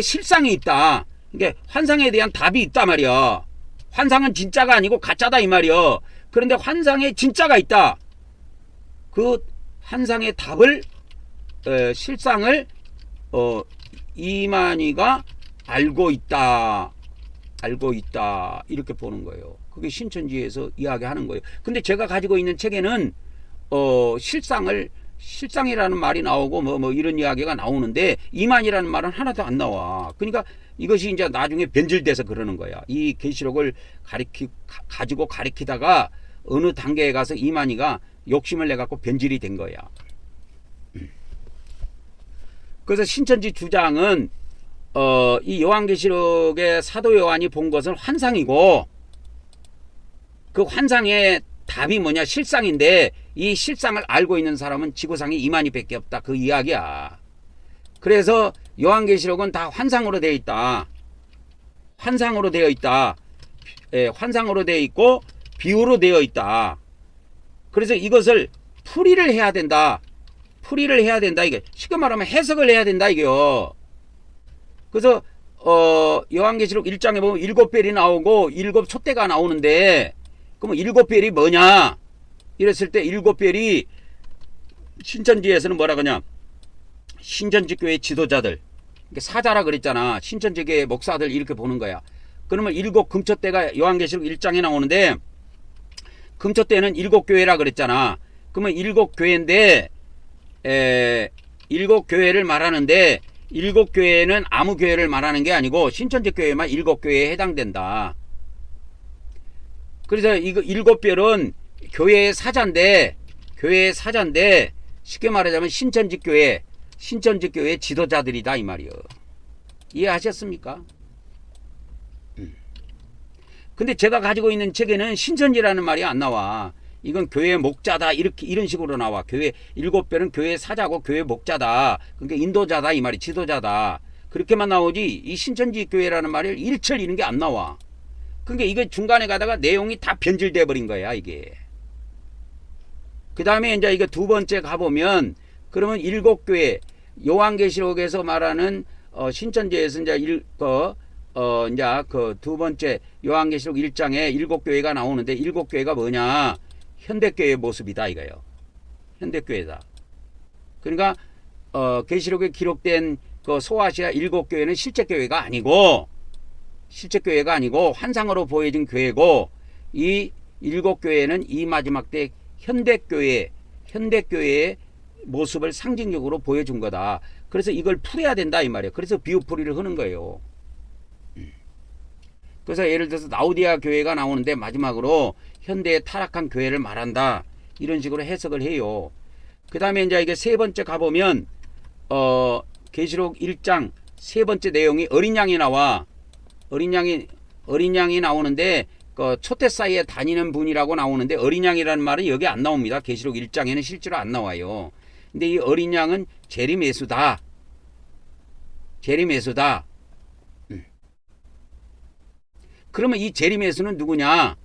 실상이 있다. 그러니까 환상에 대한 답이 있단 말이야. 환상은 진짜가 아니고 가짜다 이 말이야. 그런데 환상에 진짜가 있다. 그 환상의 답을 실상을 이만희가 알고 있다. 이렇게 보는 거예요. 그게 신천지에서 이야기하는 거예요. 근데 제가 가지고 있는 책에는 실상이라는 말이 나오고 뭐 이런 이야기가 나오는데 이만이라는 말은 하나도 안 나와. 그러니까 이것이 이제 나중에 변질돼서 그러는 거야. 이 계시록을 가지고 가리키다가 어느 단계에 가서 이만희가 욕심을 내 갖고 변질이 된 거야. 그래서 신천지 주장은 이 요한계시록의 사도 요한이 본 것은 환상이고 그 환상의 답이 뭐냐? 실상인데 이 실상을 알고 있는 사람은 지구상에 이만희밖에 없다. 그 이야기야. 그래서 요한계시록은 다 환상으로 되어 있다. 환상으로 되어 있다. 환상으로 되어 있고 비유로 되어 있다. 그래서 이것을 풀이를 해야 된다. 이게 쉽게 말하면 해석을 해야 된다 이게요. 그래서 요한계시록 1장에 보면 7별이 나오고 7촛대가 나오는데 그러면 7별이 뭐냐? 이랬을 때 7별이 신천지에서는 뭐라 그러냐? 신천지 교회 지도자들, 사자라 그랬잖아. 신천지 교회 목사들 이렇게 보는 거야. 그러면 7 금촛대가 요한계시록 1장에 나오는데 금촛대는 7교회라 그랬잖아. 그러면 7교회인데 7교회를 말하는데 7교회는 아무 교회를 말하는 게 아니고 신천지 교회만 7교회에 해당된다. 그래서 이거 7별은 교회의 사자인데 쉽게 말하자면 신천지 교회 지도자들이다 이 말이요. 이해하셨습니까? 근데 제가 가지고 있는 책에는 신천지라는 말이 안 나와. 이건 교회 목자다 이런 식으로 나와. 교회 7별은 교회 사자고 교회 목자다. 그러니까 인도자다 이 말이, 지도자다. 그렇게만 나오지 이 신천지 교회라는 말을 일철 이런 게 안 나와. 그러니까 이거 중간에 가다가 내용이 다 변질돼 버린 거야 이게. 그 다음에 이제 이거 두 번째 가보면 그러면 7교회 요한계시록에서 말하는 신천지에서 이제 이제 그 두 번째 요한계시록 1장에 7교회가 나오는데 7교회가 뭐냐? 현대교회의 모습이다 이거예요. 현대교회다. 그러니까 계시록에 기록된 그 소아시아 7교회는 실제 교회가 아니고 환상으로 보여진 교회고, 이 7교회는 이 마지막 때 현대교회의 모습을 상징적으로 보여준 거다. 그래서 이걸 풀어야 된다 이 말이에요. 그래서 비유풀이를 하는 거예요. 그래서 예를 들어서 라우디아 교회가 나오는데 마지막으로 현대의 타락한 교회를 말한다, 이런 식으로 해석을 해요. 그 다음에 이제 이게 세 번째 가보면 계시록 1장 세 번째 내용이 어린 양이 나와. 어린 양이 나오는데 그 초대 사이에 다니는 분이라고 나오는데, 어린 양이라는 말은 여기 안 나옵니다. 계시록 1장에는 실제로 안 나와요. 근데 이 어린 양은 제리메수다. 그러면 이 제리메수는 누구냐?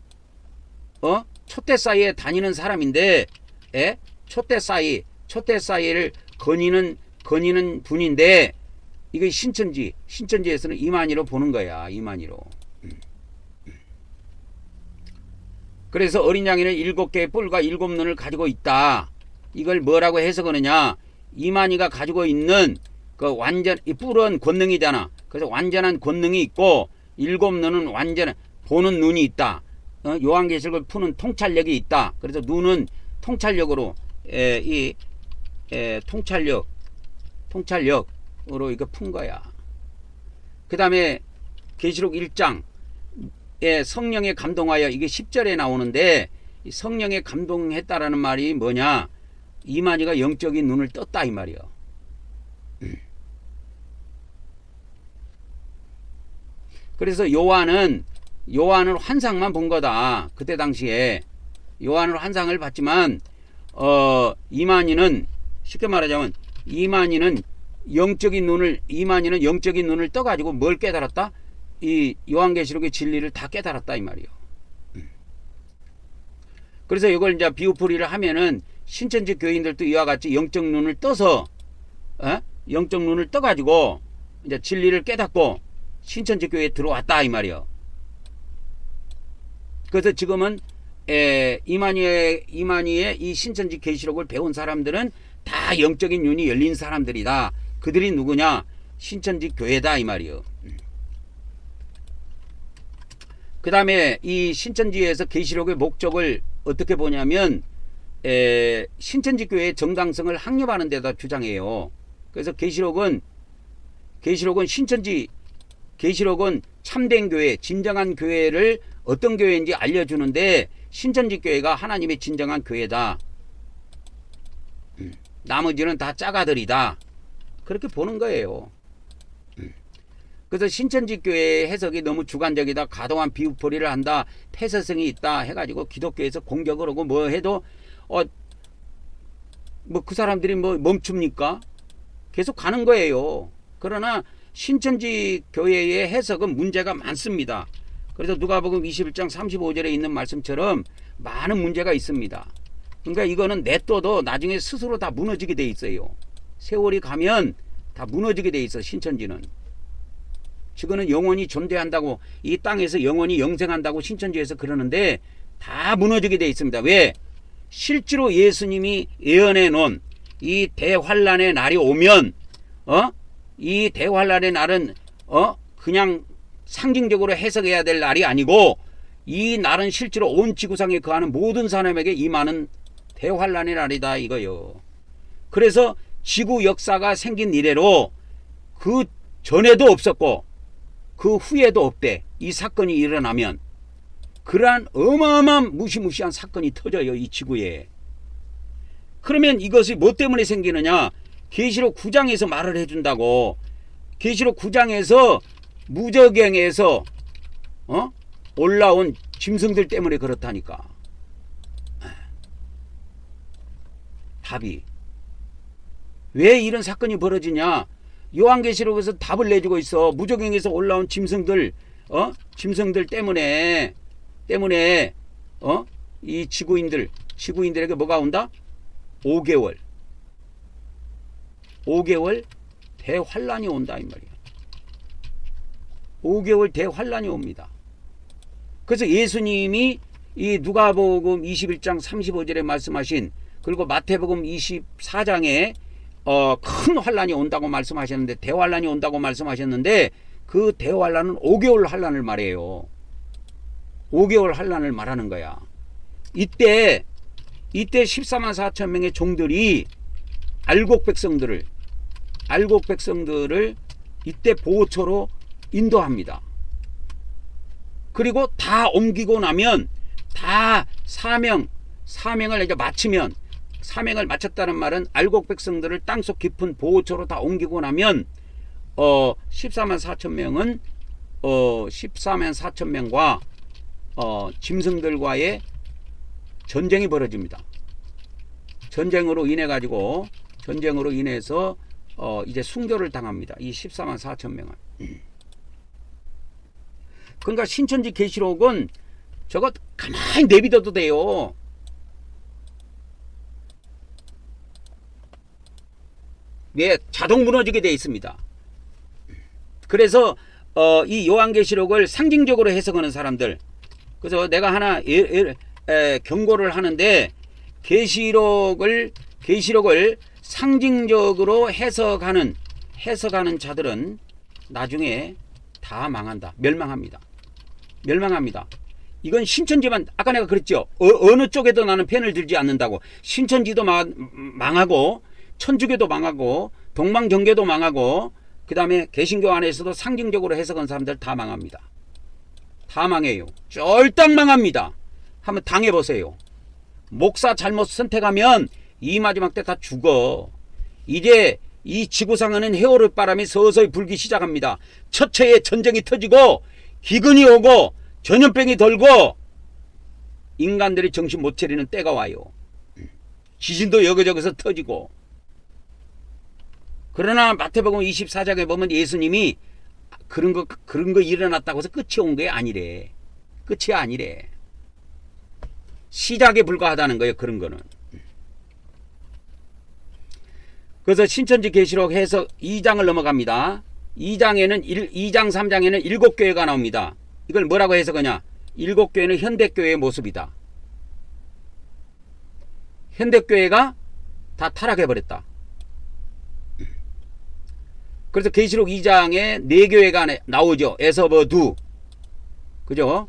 초대 사이에 다니는 사람인데, 초대 사이를 거니는 분인데, 이게 신천지에서는 이만희로 보는 거야. 이만희로. 그래서 어린 양이는 7개의 뿔과 7눈을 가지고 있다. 이걸 뭐라고 해석하느냐? 이만희가 가지고 있는 그 이 뿔은 권능이잖아. 그래서 완전한 권능이 있고, 7눈은 완전한 보는 눈이 있다. 요한계시록을 푸는 통찰력이 있다. 그래서 눈은 통찰력으로 통찰력으로 이거 푼 거야. 그 다음에 계시록 1장 성령에 감동하여, 이게 10절에 나오는데, 성령에 감동했다라는 말이 뭐냐? 이만희가 영적인 눈을 떴다 이 말이요. 그래서 요한은 환상만 본 거다. 그때 당시에 요한은 환상을 봤지만 이만희는, 쉽게 말하자면 이만희는 영적인 눈을 떠가지고 뭘 깨달았다? 이 요한계시록의 진리를 다 깨달았다 이 말이요. 그래서 이걸 이제 비유풀이를 하면은 신천지 교인들도 이와 같이 영적 눈을 떠서 가지고 이제 진리를 깨닫고 신천지 교회에 들어왔다 이 말이요. 그래서 지금은 이만희의 이 신천지 계시록을 배운 사람들은 다 영적인 눈이 열린 사람들이다. 그들이 누구냐? 신천지 교회다 이 말이요. 그 다음에 이 신천지에서 계시록의 목적을 어떻게 보냐면, 신천지 교회의 정당성을 확립하는 데다 주장해요. 그래서 계시록은 참된 교회, 진정한 교회를 어떤 교회인지 알려주는데, 신천지 교회가 하나님의 진정한 교회다. 나머지는 다 짜가들이다. 그렇게 보는 거예요. 그래서 신천지 교회의 해석이 너무 주관적이다, 과도한 비유풀이를 한다, 폐쇄성이 있다 해가지고 기독교에서 공격을 하고 뭐 해도 뭐 그 사람들이 뭐 멈춥니까? 계속 가는 거예요. 그러나 신천지 교회의 해석은 문제가 많습니다. 그래서 누가복음 21장 35절에 있는 말씀처럼 많은 문제가 있습니다. 그러니까 이거는 냅둬도 나중에 스스로 다 무너지게 돼 있어요. 세월이 가면 다 무너지게 돼 있어. 신천지는 지금은 영원히 존재한다고, 이 땅에서 영원히 영생한다고 신천지에서 그러는데 다 무너지게 돼 있습니다. 왜? 실제로 예수님이 예언해 놓은 이 대환란의 날이 오면 이 대환란의 날은 그냥 상징적으로 해석해야 될 날이 아니고, 이 날은 실제로 온 지구상에 거하는 모든 사람에게 임하는 대환란의 날이다 이거요. 그래서 지구 역사가 생긴 이래로 그 전에도 없었고 그 후에도 없대. 이 사건이 일어나면 그러한 어마어마한 무시무시한 사건이 터져요 이 지구에. 그러면 이것이 뭐 때문에 생기느냐? 계시록 9장에서 말을 해준다고. 계시록 9장에서 무저갱에서 올라온 짐승들 때문에 그렇다니까. 답이 왜 이런 사건이 벌어지냐? 요한계시록에서 답을 내주고 있어. 무저갱에서 올라온 짐승들 때문에 이 지구인들에게 뭐가 온다? 5개월 대환란이 온다 이 말이야. 5개월 대환란이 옵니다. 그래서 예수님이 이 누가복음 21장 35절에 말씀하신, 그리고 마태복음 24장에 큰 환란이 온다고 말씀하셨는데, 대환란이 온다고 말씀하셨는데, 그 대환란은 5개월 환란을 말해요. 5개월 환란을 말하는 거야. 이때 14만 4천 명의 종들이 알곡 백성들을 이때 보호처로 인도합니다. 그리고 다 옮기고 나면, 다 사명을 이제 마치면, 사명을 마쳤다는 말은 알곡 백성들을 땅속 깊은 보호처로 다 옮기고 나면 14만 4천 명은 14만 4천 명과 짐승들과의 전쟁이 벌어집니다. 전쟁으로 인해서 이제 순교를 당합니다. 이 14만 4천 명은. 그러니까 신천지 계시록은 저거 가만히 내비둬도 돼요. 왜? 자동 무너지게 되어 있습니다. 그래서 이 요한계시록을 상징적으로 해석하는 사람들, 그래서 내가 하나 경고를 하는데, 계시록을 상징적으로 해석하는 자들은 나중에 다 망한다. 멸망합니다. 이건 신천지만, 아까 내가 그랬죠. 어느 쪽에도 나는 편을 들지 않는다고. 신천지도 망하고, 천주교도 망하고, 동방정교도 망하고, 그 다음에 개신교 안에서도 상징적으로 해석한 사람들 다 망합니다. 다 망해요. 쫄딱 망합니다. 한번 당해보세요. 목사 잘못 선택하면 이 마지막 때 다 죽어. 이제 이 지구상에는 헤어를 바람이 서서히 불기 시작합니다. 처처에 전쟁이 터지고, 기근이 오고, 전염병이 돌고, 인간들이 정신 못 차리는 때가 와요. 지진도 여기저기서 터지고. 그러나 마태복음 24장에 보면 예수님이 그런 거 일어났다고 해서 끝이 온 게 아니래. 끝이 아니래. 시작에 불과하다는 거예요. 그런 거는. 그래서 신천지 계시록 해석 2장을 넘어갑니다. 2장 3장에는 7교회가 나옵니다. 이걸 뭐라고 해석하냐? 7교회는 현대교회의 모습이다. 현대교회가 다 타락해버렸다. 그래서 계시록 2장에 4교회가 나오죠. 에서버두. 그죠?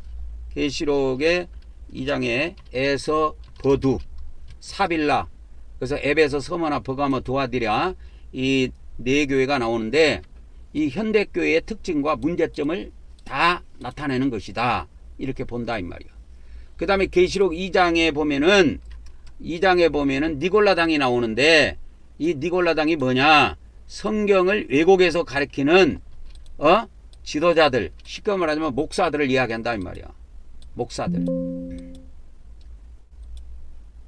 계시록의 2장에 에서버두, 사빌라, 그래서 에베소, 서머나, 버가모, 두아디라, 이 4교회가 나오는데, 이 현대교회의 특징과 문제점을 다 나타내는 것이다. 이렇게 본다 이 말이야. 그 다음에 계시록 2장에 보면은 니골라당이 나오는데, 이 니골라당이 뭐냐? 성경을 왜곡해서 가르치는 지도자들, 쉽게 말하자면 목사들을 이야기한다 이 말이야. 목사들.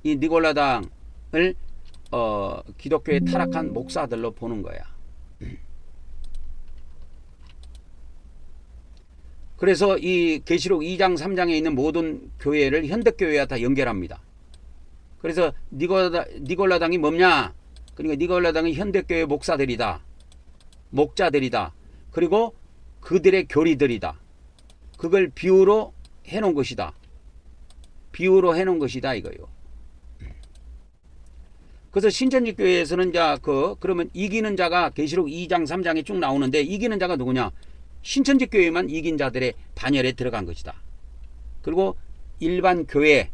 이 니골라당을 기독교에 타락한 목사들로 보는 거야. 그래서 이 계시록 2장 3장에 있는 모든 교회를 현대교회와 다 연결합니다. 그래서 니골라당이 뭐냐? 그러니까 니골라당은 현대교회 목사들이다. 목자들이다. 그리고 그들의 교리들이다. 그걸 비유로 해놓은 것이다. 이거요. 그래서 신천지 교회에서는 그러면 이기는 자가 계시록 2장 3장에 쭉 나오는데, 이기는 자가 누구냐? 신천지 교회만 이긴 자들의 반열에 들어간 것이다. 그리고 일반 교회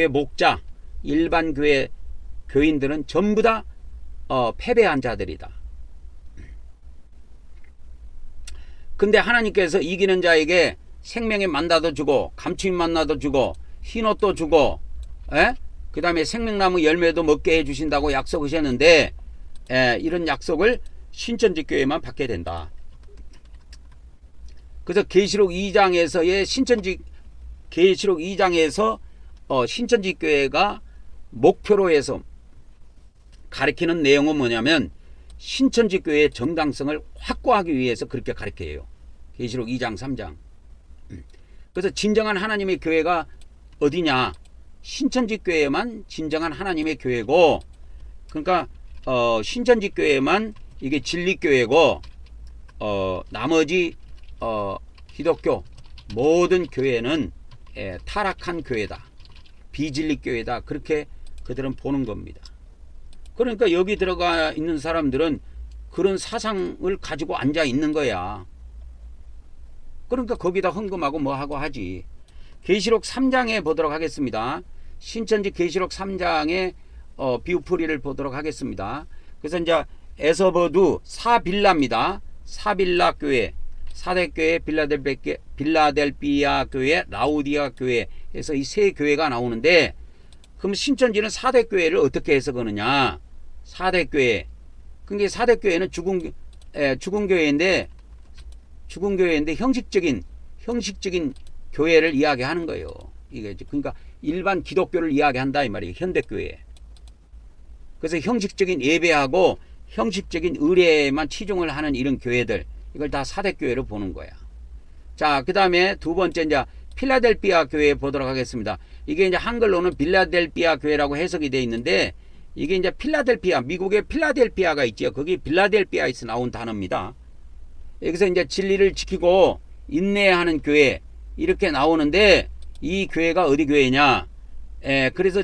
목자, 일반 교회 교인들은 전부 다 패배한 자들이다. 근데 하나님께서 이기는 자에게 생명의 만나도 주고, 감추인 만나도 주고, 흰옷도 주고, 그 다음에 생명나무 열매도 먹게 해주신다고 약속하셨는데, 이런 약속을 신천지교회만 받게 된다. 그래서 계시록 2장에서의 계시록 2장에서 신천지교회가 목표로 해서 가르치는 내용은 뭐냐면, 신천지교회의 정당성을 확고하기 위해서 그렇게 가르쳐요. 계시록 2장 3장. 그래서 진정한 하나님의 교회가 어디냐? 신천지교회만 진정한 하나님의 교회고, 그러니까 신천지교회만 이게 진리교회고, 나머지 기독교 모든 교회는 타락한 교회다, 비진리 교회다, 그렇게 그들은 보는 겁니다. 그러니까 여기 들어가 있는 사람들은 그런 사상을 가지고 앉아 있는 거야. 그러니까 거기다 헌금하고 뭐하고 하지. 계시록 3장에 보도록 하겠습니다. 신천지 계시록 3장의 비유풀이를 보도록 하겠습니다. 그래서 이제 에서버두 사빌라입니다. 사빌라 교회, 사대교회, 빌라델비아 교회, 라우디아 교회 해서 이 세 교회가 나오는데, 그럼 신천지는 사대교회를 어떻게 해석하느냐. 사대교회, 그게 사대교회는 죽은 교회인데 형식적인 교회를 이야기하는 거예요. 이게 그러니까 일반 기독교를 이야기한다 이 말이에요. 현대교회. 그래서 형식적인 예배하고 형식적인 의례에만 치중을 하는 이런 교회들, 이걸 다 사대교회로 보는 거야. 자, 그 다음에 두 번째 이제 필라델피아 교회 보도록 하겠습니다. 이게 이제 한글로는 빌라델피아 교회라고 해석이 되어 있는데, 이게 이제 필라델피아, 미국의 필라델피아가 있죠. 거기 빌라델피아에서 나온 단어입니다. 여기서 이제 진리를 지키고 인내하는 교회 이렇게 나오는데, 이 교회가 어디 교회냐? 그래서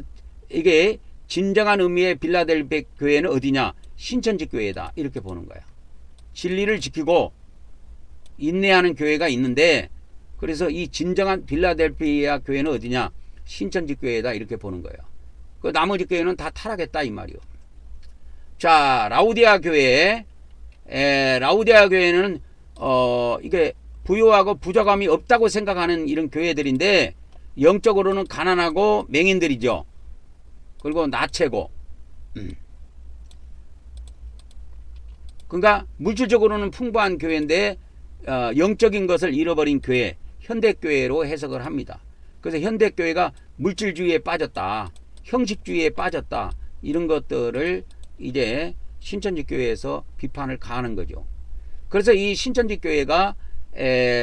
이게 진정한 의미의 빌라델피아 교회는 어디냐? 신천지 교회다, 이렇게 보는 거야. 진리를 지키고 인내하는 교회가 있는데, 그래서 이 진정한 빌라델피아 교회는 어디냐? 신천지 교회다, 이렇게 보는 거예요. 그 나머지 교회는 다 타락했다 이 말이요. 자, 라우디아 교회, 라우디아 교회는 이게 부유하고 부족함이 없다고 생각하는 이런 교회들인데, 영적으로는 가난하고 맹인들이죠. 그리고 나체고, 그러니까 물질적으로는 풍부한 교회인데 영적인 것을 잃어버린 교회, 현대교회로 해석을 합니다. 그래서 현대교회가 물질주의에 빠졌다, 형식주의에 빠졌다, 이런 것들을 이제 신천지 교회에서 비판을 가하는 거죠. 그래서 이 신천지 교회가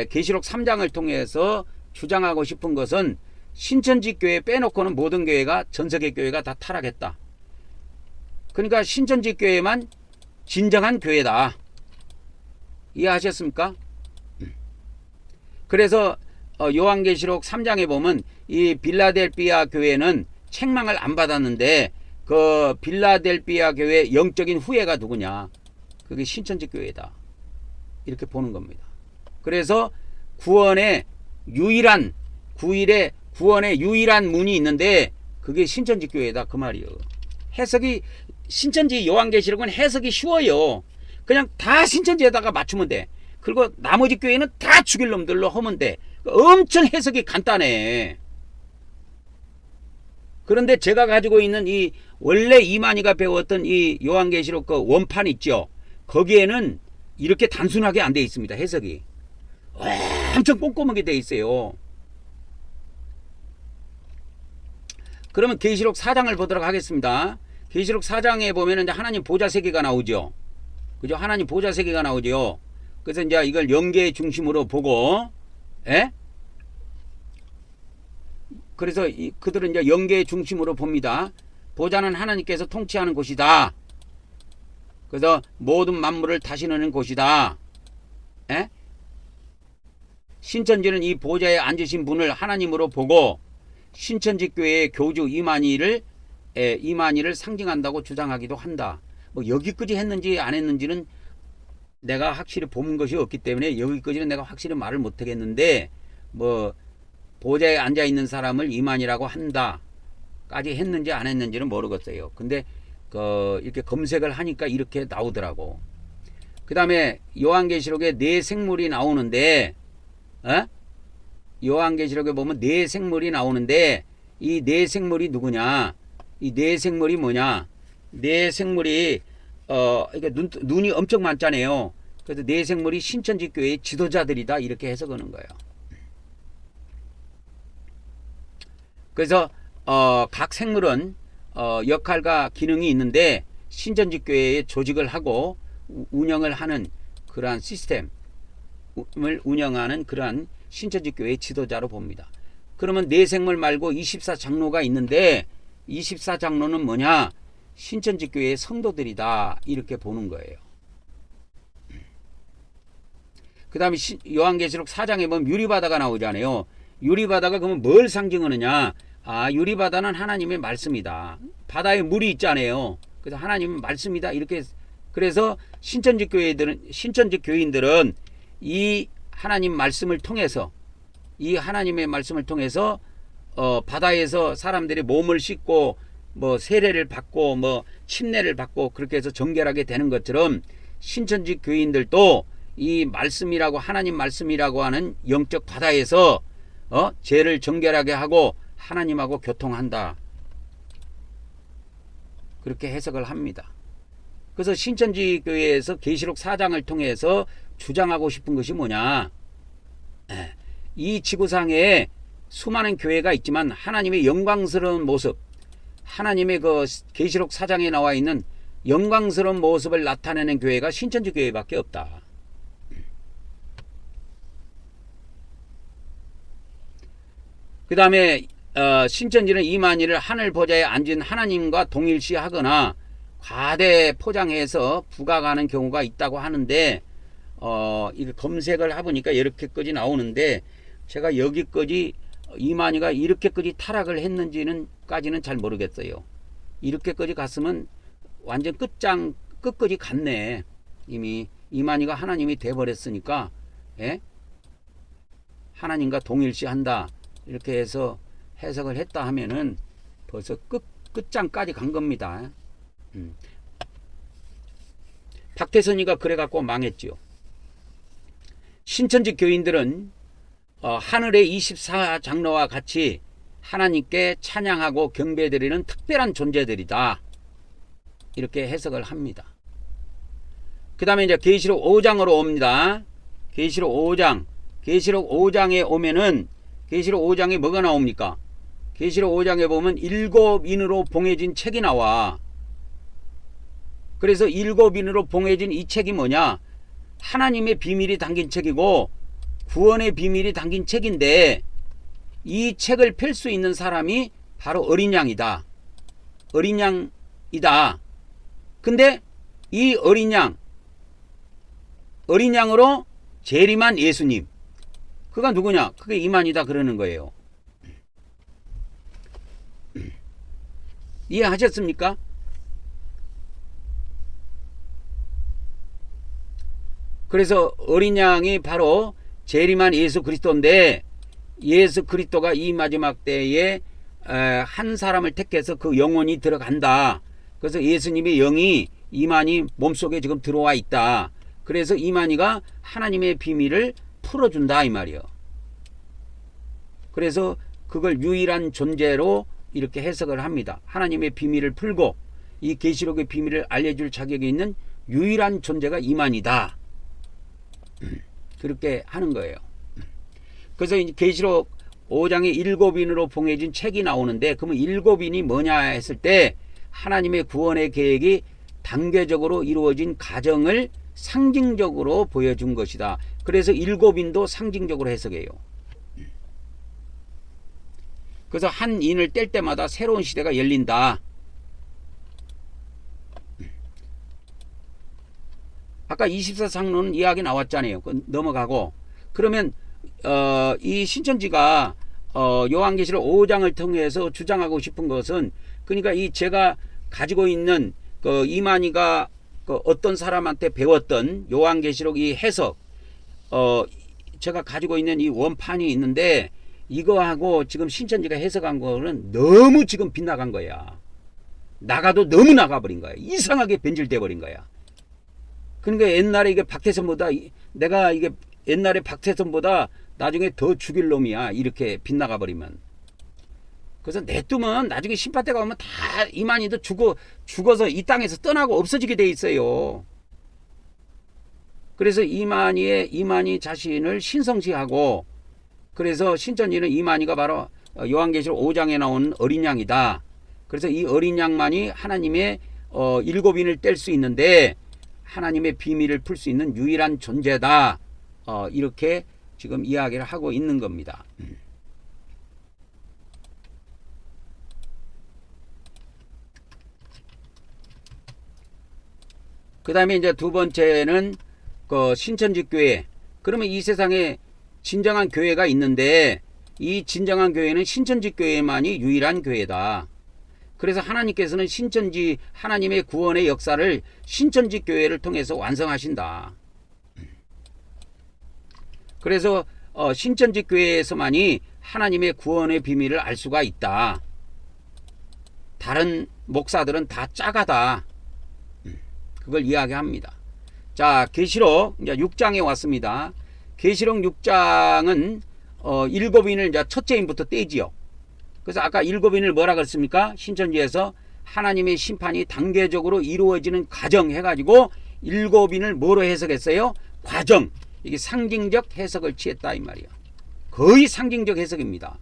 계시록 3장을 통해서 주장하고 싶은 것은, 신천지 교회 빼놓고는 모든 교회가, 전세계 교회가 다 타락했다. 그러니까 신천지 교회만 진정한 교회다. 이해하셨습니까? 그래서 요한계시록 3장에 보면 이 빌라델피아 교회는 책망을 안 받았는데, 그 빌라델피아 교회 영적인 후예가 누구냐? 그게 신천지 교회다, 이렇게 보는 겁니다. 그래서 구원의 유일한 문이 있는데, 그게 신천지 교회다, 그 말이요. 해석이, 신천지 요한계시록은 해석이 쉬워요. 그냥 다 신천지에다가 맞추면 돼. 그리고 나머지 교회는 다 죽일 놈들로 하면 돼. 엄청 해석이 간단해. 그런데 제가 가지고 있는 이 원래 이만희가 배웠던 이 요한계시록 그 원판 있죠. 거기에는 이렇게 단순하게 안 돼 있습니다. 해석이 엄청 꼼꼼하게 돼 있어요. 그러면 계시록 4장을 보도록 하겠습니다. 계시록 4장에 보면은 이제 하나님 보좌 세계가 나오죠. 그죠? 하나님 보좌 세계가 나오죠. 그래서 이제 이걸 영계 중심으로 보고, 그래서 그들은 이제 영계 중심으로 봅니다. 보좌는 하나님께서 통치하는 곳이다. 그래서 모든 만물을 다스리는 곳이다. 신천지는 이 보좌에 앉으신 분을 하나님으로 보고, 신천지 교회의 교주 이만희를 상징한다고 주장하기도 한다. 뭐 여기까지 했는지 안 했는지는 내가 확실히 본 것이 없기 때문에 여기까지는 내가 확실히 말을 못 하겠는데, 뭐 보좌에 앉아 있는 사람을 이만희라고 한다까지 했는지 안 했는지는 모르겠어요. 근데 이렇게 검색을 하니까 이렇게 나오더라고. 그 다음에 요한계시록에 네 생물이 나오는데, 요한계시록에 보면 네 생물이 나오는데, 이 네 생물이 누구냐? 이 네 생물이 뭐냐? 네 생물이 이게 눈이 엄청 많잖아요. 그래서 네 생물이 신천지 교회의 지도자들이다, 이렇게 해석하는 거예요. 그래서 각 생물은 역할과 기능이 있는데, 신천지 교회의 조직을 하고 운영을 하는 그러한 시스템을 운영하는 그러한 신천지 교회의 지도자로 봅니다. 그러면 네 생물 말고 24장로가 있는데, 24장로는 뭐냐? 신천지 교회의 성도들이다, 이렇게 보는 거예요. 그 다음에 요한계시록 4장에 보면 유리바다가 나오잖아요. 유리바다가 그러면 뭘 상징하느냐? 아, 유리바다는 하나님의 말씀이다. 바다에 물이 있잖아요. 그래서 하나님은 말씀이다. 이렇게. 그래서 신천지 교인들은 이 하나님 말씀을 통해서, 이 하나님의 말씀을 통해서 바다에서 사람들이 몸을 씻고 뭐 세례를 받고 뭐 침례를 받고 그렇게 해서 정결하게 되는 것처럼 신천지 교인들도 이 말씀이라고, 하나님 말씀이라고 하는 영적 바다에서 죄를 정결하게 하고 하나님하고 교통한다. 그렇게 해석을 합니다. 그래서 신천지 교회에서 계시록 4장을 통해서 주장하고 싶은 것이 뭐냐? 이 지구상에 수많은 교회가 있지만 하나님의 영광스러운 모습, 하나님의 그 계시록 4장에 나와 있는 영광스러운 모습을 나타내는 교회가 신천지 교회밖에 없다. 그 다음에 신천지는 이만희를 하늘 보좌에 앉은 하나님과 동일시하거나 과대 포장해서 부각하는 경우가 있다고 하는데 이거 검색을 해보니까 이렇게까지 나오는데, 제가 여기까지 이만희가 이렇게까지 타락을 했는지는까지는 잘 모르겠어요. 이렇게까지 갔으면 완전 끝까지 갔네. 이미 이만희가 하나님이 돼버렸으니까, 예? 하나님과 동일시한다 이렇게 해서 해석을 했다 하면은 벌써 끝장까지 간 겁니다. 박태선이가 그래갖고 망했지요. 신천지 교인들은 하늘의 24장로와 같이 하나님께 찬양하고 경배드리는 특별한 존재들이다. 이렇게 해석을 합니다. 그 다음에 이제 계시록 5장으로 옵니다. 계시록 5장. 계시록 5장에 오면은 계시록 5장에 뭐가 나옵니까? 계시록 5장에 보면 7인으로 봉해진 책이 나와. 그래서 7인으로 봉해진 이 책이 뭐냐? 하나님의 비밀이 담긴 책이고 구원의 비밀이 담긴 책인데, 이 책을 펼 수 있는 사람이 바로 어린 양이다. 어린 양이다. 근데 이 어린 양으로 재림한 예수님, 그가 누구냐? 그게 이만희다 그러는 거예요. 이해하셨습니까? 그래서 어린 양이 바로 재림한 예수 그리스도인데, 예수 그리스도가 이 마지막 때에 한 사람을 택해서 그 영혼이 들어간다. 그래서 예수님의 영이 이만희 몸속에 지금 들어와 있다. 그래서 이만희가 하나님의 비밀을 풀어준다 이 말이요. 그래서 그걸 유일한 존재로 이렇게 해석을 합니다. 하나님의 비밀을 풀고 이 계시록의 비밀을 알려줄 자격이 있는 유일한 존재가 이만희다. 그렇게 하는 거예요. 그래서 계시록 5장에 7인으로 봉해진 책이 나오는데, 그러면 7인이 뭐냐 했을 때 하나님의 구원의 계획이 단계적으로 이루어진 과정을 상징적으로 보여준 것이다. 그래서 7인도 상징적으로 해석해요. 그래서 한 인을 뗄 때마다 새로운 시대가 열린다. 아까 24장로는 이야기 나왔잖아요. 넘어가고. 그러면 이 신천지가 요한계시록 5장을 통해서 주장하고 싶은 것은, 그러니까 이 제가 가지고 있는 그 이만희가 그 어떤 사람한테 배웠던 요한계시록 이 해석, 제가 가지고 있는 이 원판이 있는데, 이거하고 지금 신천지가 해석한 거는 너무 지금 빗나간 거야. 나가도 너무 나가버린 거야. 이상하게 변질돼 버린 거야. 그러니까 옛날에 이게 박태선보다, 내가 이게 옛날에 박태선보다 나중에 더 죽일 놈이야. 이렇게 빗나가 버리면. 그래서 내두면 나중에 심판 때가 오면 다 이만희도 죽어서 이 땅에서 떠나고 없어지게 돼 있어요. 그래서 이만희 자신을 신성시하고, 그래서 신천지는 이만희가 바로 요한계시록 5장에 나오는 어린 양이다. 그래서 이 어린 양만이 하나님의 7인을 뗄 수 있는데 하나님의 비밀을 풀 수 있는 유일한 존재다. 이렇게 지금 이야기를 하고 있는 겁니다. 그 다음에 이제 두 번째는 그 신천지 교회, 그러면 이 세상에 진정한 교회가 있는데 이 진정한 교회는 신천지 교회만이 유일한 교회다. 그래서 하나님께서는 신천지 하나님의 구원의 역사를 신천지 교회를 통해서 완성하신다. 그래서 신천지 교회에서만이 하나님의 구원의 비밀을 알 수가 있다. 다른 목사들은 다 짜가다. 그걸 이야기합니다. 자, 계시록 이제 6장에 왔습니다. 계시록 6장은 일곱인을 이제 첫째인부터 떼지요. 그래서 아까 일곱인을 뭐라 그랬습니까? 신천지에서 하나님의 심판이 단계적으로 이루어지는 과정 해가지고 일곱인을 뭐로 해석했어요? 과정. 이게 상징적 해석을 취했다 이 말이야. 거의 상징적 해석입니다.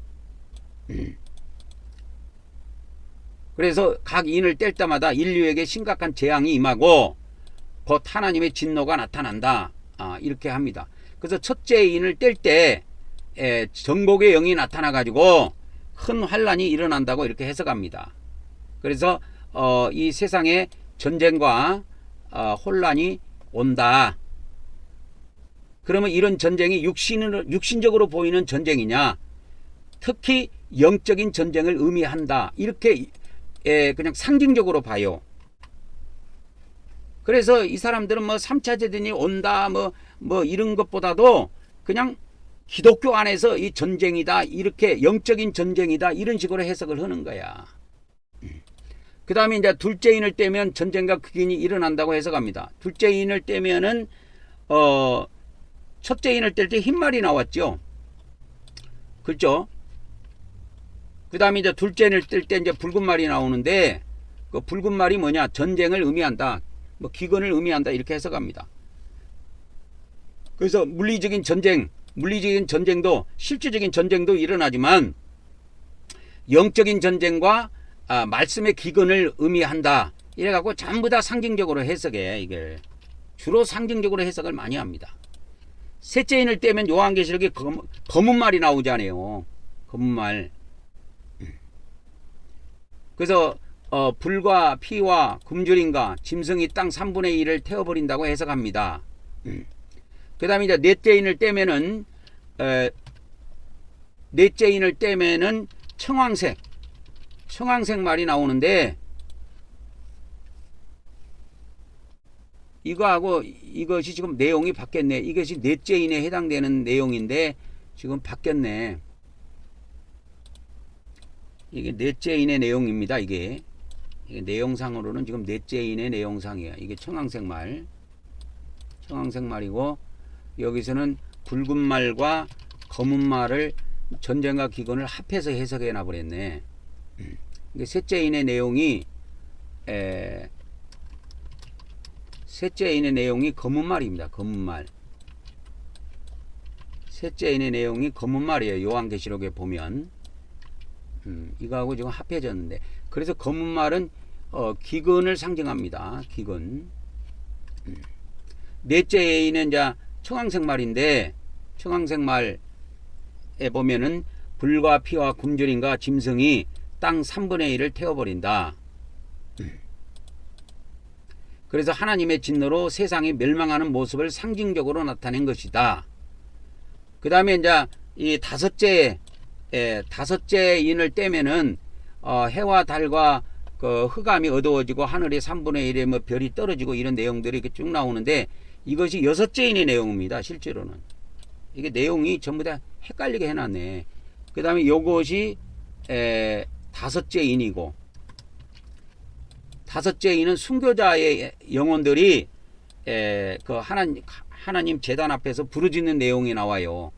그래서 각 인을 뗄 때마다 인류에게 심각한 재앙이 임하고 곧 하나님의 진노가 나타난다. 이렇게 합니다. 그래서 첫째 인을 뗄 때 정복의 영이 나타나 가지고 큰 환란이 일어난다고 이렇게 해석합니다. 그래서 이 세상에 전쟁과 혼란이 온다. 그러면 이런 전쟁이 육신적으로 보이는 전쟁이냐? 특히 영적인 전쟁을 의미한다. 이렇게 그냥 상징적으로 봐요. 그래서 이 사람들은 뭐 3차 재전이 온다 뭐 이런 것보다도 그냥 기독교 안에서 이 전쟁이다, 이렇게 영적인 전쟁이다, 이런 식으로 해석을 하는 거야. 그 다음에 이제 둘째 인을 떼면 전쟁과 극인이 일어난다고 해석합니다. 둘째 인을 떼면은 첫째 인을 뗄 때 흰말이 나왔죠. 그렇죠? 그 다음에 이제 둘째 인을 뗄 때 이제 붉은 말이 나오는데 그 붉은 말이 뭐냐? 전쟁을 의미한다, 뭐 기근을 의미한다, 이렇게 해석합니다. 그래서 물리적인 전쟁도 실질적인 전쟁도 일어나지만 영적인 전쟁과 말씀의 기근을 의미한다. 이래갖고 전부 다 상징적으로 해석해. 이게 주로 상징적으로 해석을 많이 합니다. 셋째 인을 떼면 요한계시록에 검은 말이 나오잖아요. 검은 말. 그래서 불과 피와 굶주림과 짐승이 땅 3분의 1을 태워버린다고 해석합니다. 그 다음에 이제 넷째 인을 떼면은 청황색 말이 나오는데 이거하고 이것이 지금 내용이 바뀌었네. 이것이 넷째 인에 해당되는 내용인데 지금 바뀌었네. 이게 넷째 인의 내용입니다. 이게 내용상으로는 지금 넷째 인의 내용상이에요. 이게 청황색 말이고 여기서는 붉은 말과 검은 말을 전쟁과 기근을 합해서 해석해 놔버렸네. 셋째 인의 내용이 검은 말입니다. 검은 말. 셋째 인의 내용이 검은 말이에요. 요한계시록에 보면 이거하고 지금 합해졌는데, 그래서 검은 말은 기근을 상징합니다. 기근. 넷째 인은 이제 청황색 말인데, 청황색 말에 보면은 불과 피와 굶주림과 짐승이 땅 3분의 1을 태워버린다. 그래서 하나님의 진노로 세상이 멸망하는 모습을 상징적으로 나타낸 것이다. 그 다음에 이제 이 다섯째 인을 떼면은 해와 달과 그 흑암이 어두워지고 하늘의 3분의 1의 뭐 별이 떨어지고 이런 내용들이 이렇게 쭉 나오는데 이것이 여섯째 인의 내용입니다. 실제로는 이게 내용이 전부 다 헷갈리게 해놨네. 그 다음에 요것이 다섯째 인이고, 다섯째 인은 순교자의 영혼들이 그 하나님 제단 앞에서 부르짖는 내용이 나와요.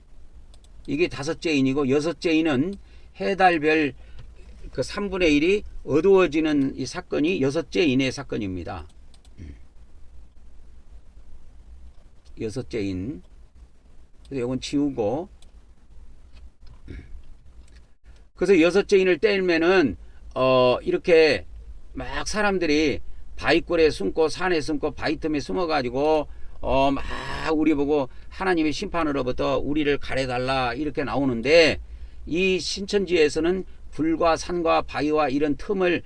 이게 다섯째 인이고, 여섯째 인은 해달별 그 3분의 1이 어두워지는 이 사건이 여섯째 인의 사건입니다. 여섯째 인. 그래서 이건 지우고, 그래서 여섯째 인을 떼면은 이렇게 막 사람들이 바위굴에 숨고 산에 숨고 바위 틈에 숨어가지고 막 우리 보고 하나님의 심판으로부터 우리를 가려달라 이렇게 나오는데, 이 신천지에서는 불과 산과 바위와 이런 틈을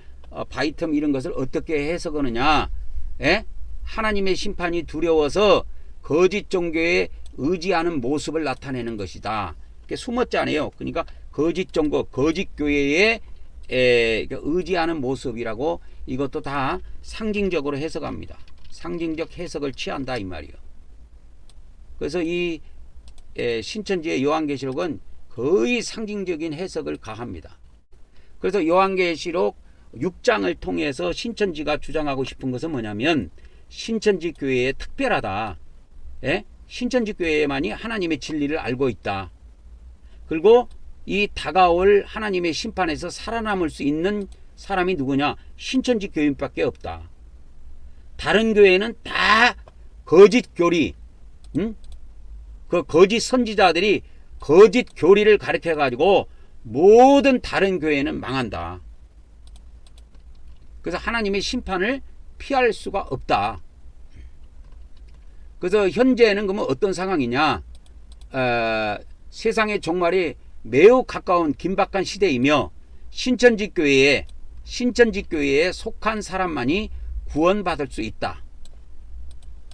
바위 틈 이런 것을 어떻게 해석하느냐? 하나님의 심판이 두려워서 거짓 종교에 의지하는 모습을 나타내는 것이다. 이렇게 숨었잖아요. 그러니까 거짓 종교, 거짓 교회에 의지하는 모습이라고 이것도 다 상징적으로 해석합니다. 상징적 해석을 취한다 이 말이에요. 그래서 이 신천지의 요한계시록은 거의 상징적인 해석을 가합니다. 그래서 요한계시록 6장을 통해서 신천지가 주장하고 싶은 것은 뭐냐면 신천지 교회에 특별하다. 예? 신천지 교회만이 하나님의 진리를 알고 있다. 그리고 이 다가올 하나님의 심판에서 살아남을 수 있는 사람이 누구냐? 신천지 교인밖에 없다. 다른 교회는 다 거짓 교리, 그 거짓 선지자들이 거짓 교리를 가르쳐 가지고 모든 다른 교회는 망한다. 그래서 하나님의 심판을 피할 수가 없다. 그래서 현재는 그러면 어떤 상황이냐? 세상의 종말이 매우 가까운 긴박한 시대이며 신천지 교회에 속한 사람만이 구원받을 수 있다.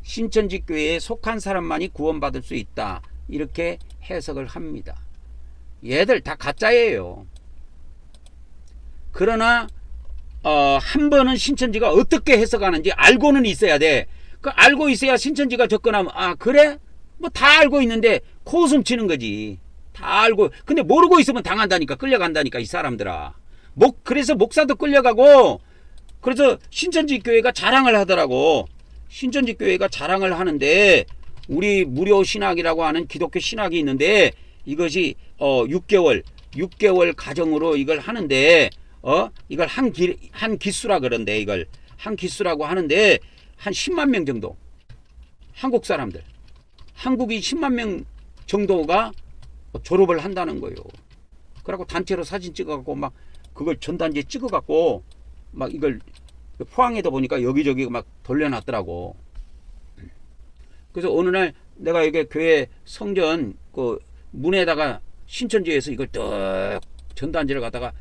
신천지 교회에 속한 사람만이 구원받을 수 있다. 이렇게 해석을 합니다. 얘들 다 가짜예요. 그러나 한 번은 신천지가 어떻게 해석하는지 알고는 있어야 돼. 그 알고 있어야 신천지가 접근하면 아 그래? 뭐 다 알고 있는데 코웃음 치는 거지. 다 알고 근데 모르고 있으면 당한다니까. 끌려간다니까 이 사람들아. 그래서 목사도 끌려가고 그래서 신천지 교회가 자랑을 하더라고. 신천지 교회가 자랑을 하는데 우리 무료 신학이라고 하는 기독교 신학이 있는데 이것이 6개월 가정으로 이걸 하는데 이걸 한 기수라 그런데 이걸 한 기수라고 하는데 한 10만 명 정도 한국 사람들 한국이 10만 명 정도가 졸업을 한다는 거예요. 그래갖고 단체로 사진 찍어갖고 막 그걸 전단지에 찍어갖고 막 이걸 포항에다 보니까 여기저기 막 돌려놨더라고. 그래서 어느 날 내가 이게 교회 성전 그 문에다가 신천지에서 이걸 딱 전단지를 갖다가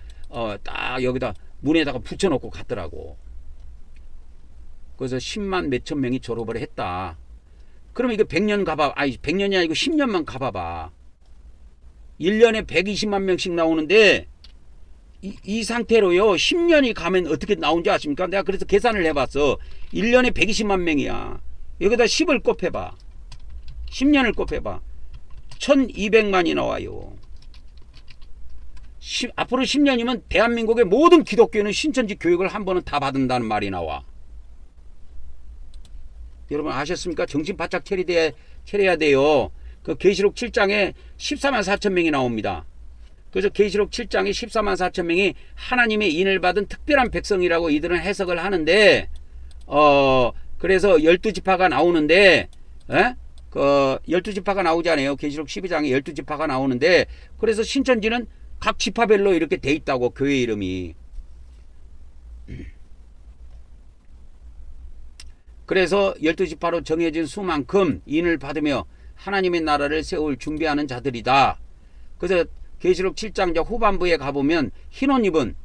딱 여기다 문에다가 붙여놓고 갔더라고. 그래서 10만 몇천 명이 졸업을 했다. 그러면 이거 100년 가봐. 아니 100년이 아니고 10년만 가봐봐. 1년에 120만 명씩 나오는데 이 상태로요 10년이 가면 어떻게 나온지 아십니까? 내가 그래서 계산을 해봤어. 1년에 120만 명이야. 여기다 10을 곱해봐. 10년을 곱해봐. 1200만이 나와요. 앞으로 10년이면 대한민국의 모든 기독교는 신천지 교육을 한 번은 다 받는다는 말이 나와. 여러분 아셨습니까? 정신 바짝 차려야 돼요. 그 계시록 7장에 14만 4천 명이 나옵니다. 그래서 계시록 7장에 14만 4천 명이 하나님의 인을 받은 특별한 백성이라고 이들은 해석을 하는데 그래서 12지파가 나오는데 그 12지파가 나오잖아요. 계시록 12장에 12지파가 나오는데 그래서 신천지는 각 지파별로 이렇게 돼 있다고 교회 이름이. 그래서 12지파로 정해진 수만큼 인을 받으며 하나님의 나라를 세울 준비하는 자들이다. 그래서 계시록 7장 후반부에 가보면 흰옷 입은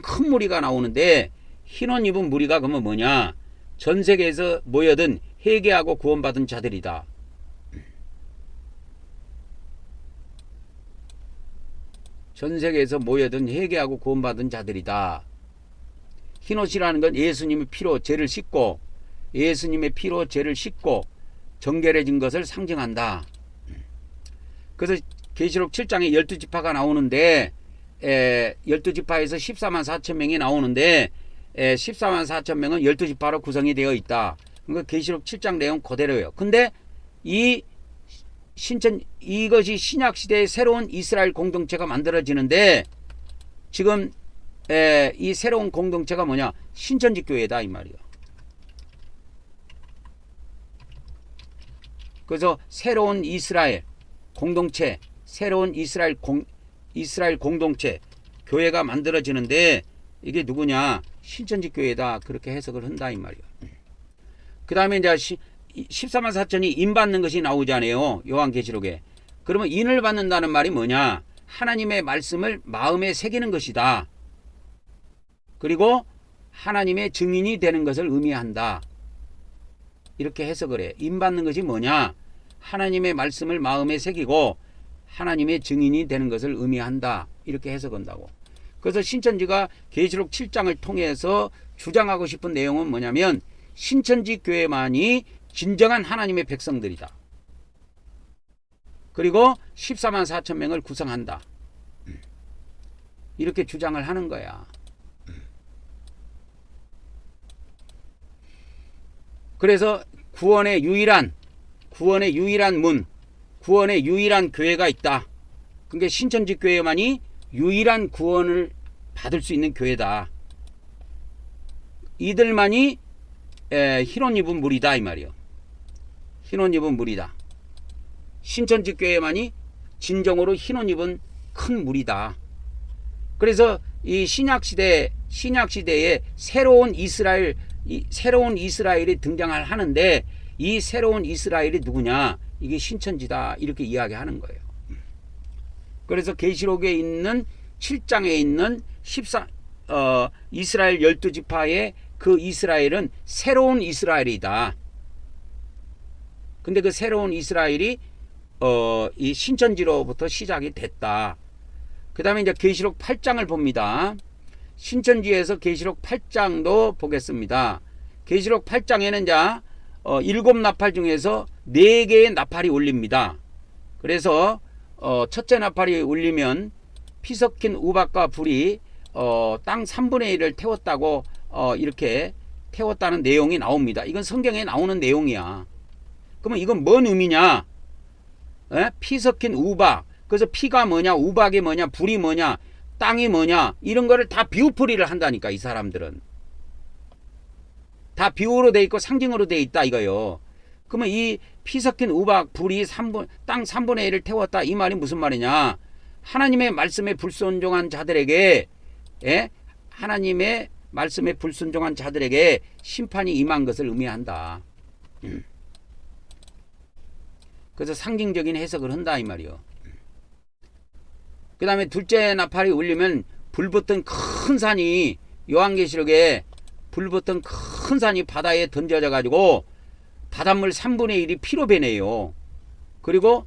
큰 무리가 나오는데 흰옷 입은 무리가 그러면 뭐냐? 전 세계에서 모여든 회개하고 구원받은 자들이다. 전 세계에서 모여든 회개하고 구원받은 자들이다. 흰옷이라는 건 예수님의 피로 죄를 씻고 정결해진 것을 상징한다. 그래서 계시록 7장에 12지파가 나오는데 12지파에서 14만 4천 명이 나오는데 14만 4천 명은 12지파로 구성이 되어 있다. 그러니까 계시록 7장 내용 그대로예요. 근데 이것이 신약 시대의 새로운 이스라엘 공동체가 만들어지는데 지금 이 새로운 공동체가 뭐냐? 신천지 교회다 이 말이에요. 그래서 새로운 이스라엘 공동체, 새로운 이스라엘 공동체 교회가 만들어지는데 이게 누구냐? 신천지 교회다. 그렇게 해석을 한다 이 말이에요. 그 다음에 이제 14만 4천이 인 받는 것이 나오잖아요. 요한계시록에. 그러면 인을 받는다는 말이 뭐냐? 하나님의 말씀을 마음에 새기는 것이다. 그리고 하나님의 증인이 되는 것을 의미한다. 이렇게 해석을 해. 인 받는 것이 뭐냐? 하나님의 말씀을 마음에 새기고 하나님의 증인이 되는 것을 의미한다. 이렇게 해석한다고. 그래서 신천지가 계시록 7장을 통해서 주장하고 싶은 내용은 뭐냐면 신천지 교회만이 진정한 하나님의 백성들이다. 그리고 14만 4천 명을 구성한다. 이렇게 주장을 하는 거야. 그래서 구원의 유일한 문, 구원의 유일한 교회가 있다. 그러니까 신천지 교회만이 유일한 구원을 받을 수 있는 교회다. 이들만이 흰옷 입은 무리다 이 말이요. 흰옷 입은 무리다. 신천지 교회만이 진정으로 흰옷 입은 큰 무리다. 그래서 이 신약 시대에 새로운 이스라엘이 등장을 하는데 이 새로운 이스라엘이 누구냐? 이게 신천지다. 이렇게 이야기하는 거예요. 그래서 계시록에 있는 7장에 있는 이스라엘 12지파의 그 이스라엘은 새로운 이스라엘이다. 근데 그 새로운 이스라엘이 이 신천지로부터 시작이 됐다. 그 다음에 이제 계시록 8장을 봅니다. 신천지에서 계시록 8장도 보겠습니다. 계시록 8장에는 이제 7나팔 중에서 4개의 나팔이 울립니다. 그래서 첫째 나팔이 울리면 피 섞인 우박과 불이 땅 3분의 1을 태웠다고 이렇게 태웠다는 내용이 나옵니다. 이건 성경에 나오는 내용이야. 그러면 이건 뭔 의미냐? 피 섞인 우박. 그래서 피가 뭐냐, 우박이 뭐냐, 불이 뭐냐, 땅이 뭐냐, 이런 거를 다 비유풀이를 한다니까. 이 사람들은 다 비유로 돼 있고 상징으로 돼 있다 이거요. 그러면 이 피 섞인 우박, 불이 땅 3분의 1을 태웠다. 이 말이 무슨 말이냐? 하나님의 말씀에 불순종한 자들에게, 하나님의 말씀에 불순종한 자들에게 심판이 임한 것을 의미한다. 그래서 상징적인 해석을 한다 이 말이요. 그 다음에 둘째 나팔이 울리면 불붙은 큰 산이, 요한계시록에 불붙은 큰 산이 바다에 던져져 가지고 바닷물 3분의 1이 피로 변해요. 그리고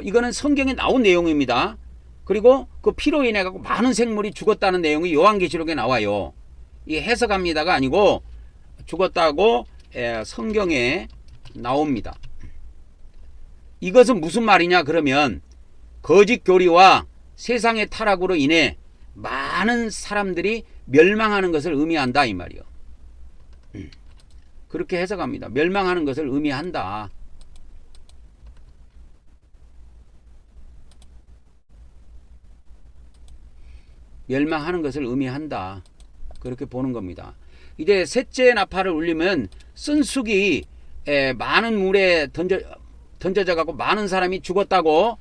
이거는 성경에 나온 내용입니다. 그리고 그 피로 인해 갖고 많은 생물이 죽었다는 내용이 요한계시록에 나와요. 이 해석합니다가 아니고 죽었다고 성경에 나옵니다. 이것은 무슨 말이냐 그러면 거짓 교리와 세상의 타락으로 인해 많은 사람들이 멸망하는 것을 의미한다 이 말이요. 그렇게 해석합니다. 멸망하는 것을 의미한다. 멸망하는 것을 의미한다. 그렇게 보는 겁니다. 이제 셋째 나팔을 울리면 쓴쑥이 많은 물에 던져져 갖고 많은 사람이 죽었다고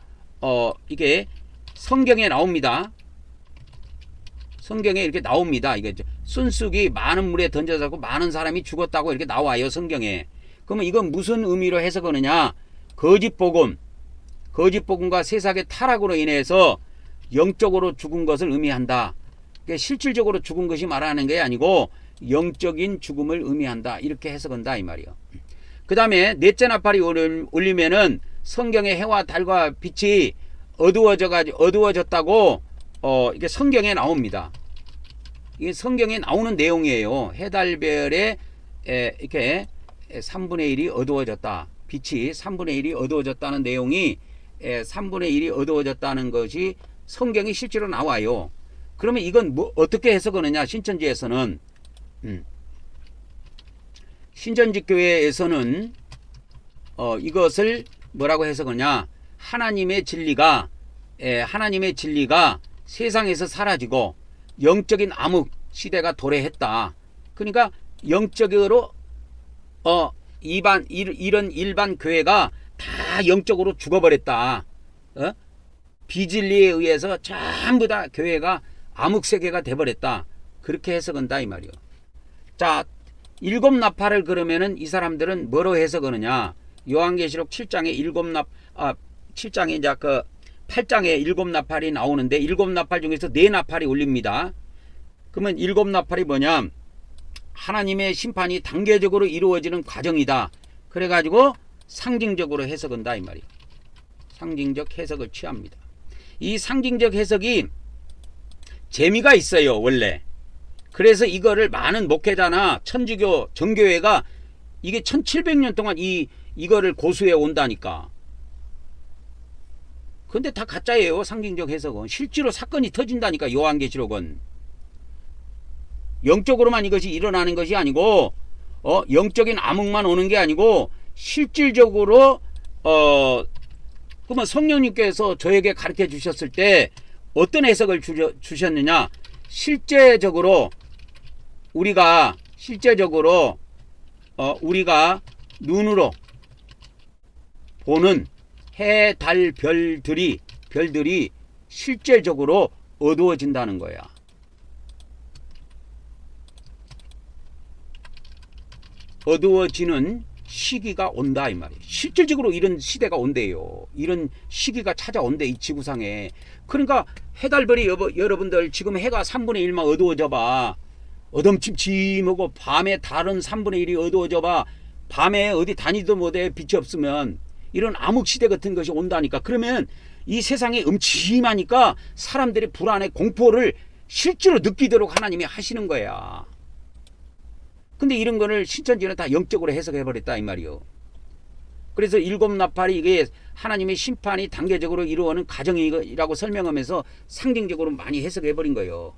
이게 성경에 나옵니다. 성경에 이렇게 나옵니다. 이게 순쑥이 많은 물에 던져져서 많은 사람이 죽었다고 이렇게 나와요 성경에. 그러면 이건 무슨 의미로 해석하느냐? 거짓복음과 세상의 타락으로 인해서 영적으로 죽은 것을 의미한다. 그러니까 실질적으로 죽은 것이 말하는 게 아니고 영적인 죽음을 의미한다. 이렇게 해석한다 이 말이요. 그 다음에 넷째 나팔이 울리면은 성경의 해와 달과 빛이 어두워졌다고 이게 성경에 나옵니다. 이게 성경에 나오는 내용이에요. 해달별에 이렇게 3분의 1이 어두워졌다. 빛이 3분의 1이 어두워졌다는 내용이 3분의 1이 어두워졌다는 것이 성경이 실제로 나와요. 그러면 이건 뭐 어떻게 해석하느냐? 신천지에서는 신천지 교회에서는 이것을 뭐라고 해석하냐? 하나님의 진리가 세상에서 사라지고 영적인 암흑 시대가 도래했다. 그러니까 영적으로 이런 일반 교회가 다 영적으로 죽어버렸다. 비진리에 의해서 전부 다 교회가 암흑 세계가 돼버렸다. 그렇게 해석한다 이 말이요. 자, 7나팔을 그러면은 이 사람들은 뭐로 해석하느냐? 요한계시록 7장에 7장에 이제 그 8장에 7나팔이 나오는데 7나팔 중에서 4나팔이 울립니다. 그러면 7나팔이 뭐냐? 하나님의 심판이 단계적으로 이루어지는 과정이다. 그래가지고 상징적으로 해석한다 이 말이에요. 상징적 해석을 취합니다. 이 상징적 해석이 재미가 있어요 원래. 그래서 이거를 많은 목회자나 천주교 정교회가 이게 1700년 동안 이거를 고수해 온다니까. 근데 다 가짜예요. 상징적 해석은. 실제로 사건이 터진다니까. 요한계시록은 영적으로만 이것이 일어나는 것이 아니고 영적인 암흑만 오는 게 아니고 실질적으로 그러면 성령님께서 저에게 가르쳐 주셨을 때 어떤 해석을 주셨느냐. 실제적으로 우리가 눈으로 보는 해, 달, 별들이 실제적으로 어두워진다는 거야. 어두워지는 시기가 온다 이 말이에요. 실질적으로 이런 시대가 온대요. 이런 시기가 찾아온대 이 지구상에. 그러니까 해달별이 여러분들 지금 해가 3분의 1만 어두워져 봐. 어둠침침하고 밤에 다른 3분의 1이 어두워져 봐. 밤에 어디 다니도 못해 빛이 없으면. 이런 암흑시대 같은 것이 온다니까. 그러면 이 세상이 음침하니까 사람들이 불안해 공포를 실제로 느끼도록 하나님이 하시는 거야. 근데 이런 거를 신천지는 다 영적으로 해석해버렸다 이 말이요. 그래서 일곱 나팔이 이게 하나님의 심판이 단계적으로 이루어오는 과정이라고 설명하면서 상징적으로 많이 해석해버린 거예요.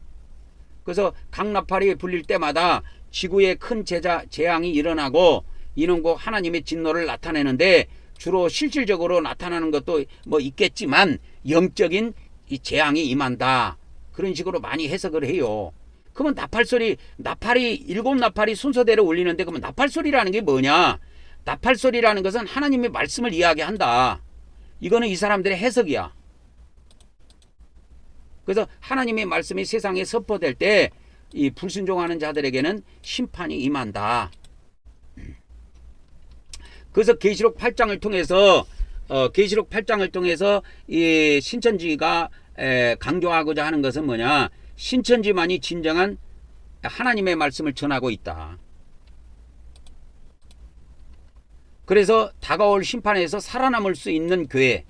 그래서 각 나팔이 불릴 때마다 지구에 큰 재앙이 일어나고 이놈과 하나님의 진노를 나타내는데 주로 실질적으로 나타나는 것도 뭐 있겠지만 영적인 이 재앙이 임한다. 그런 식으로 많이 해석을 해요. 그러면 나팔이 일곱 나팔이 순서대로 울리는데 그러면 나팔소리라는 게 뭐냐? 나팔소리라는 것은 하나님의 말씀을 이야기한다. 이거는 이 사람들의 해석이야. 그래서 하나님의 말씀이 세상에 선포될 때 이 불순종하는 자들에게는 심판이 임한다. 그래서 계시록 8장을 통해서 이 신천지가 강조하고자 하는 것은 뭐냐? 신천지만이 진정한 하나님의 말씀을 전하고 있다. 그래서 다가올 심판에서 살아남을 수 있는 교회,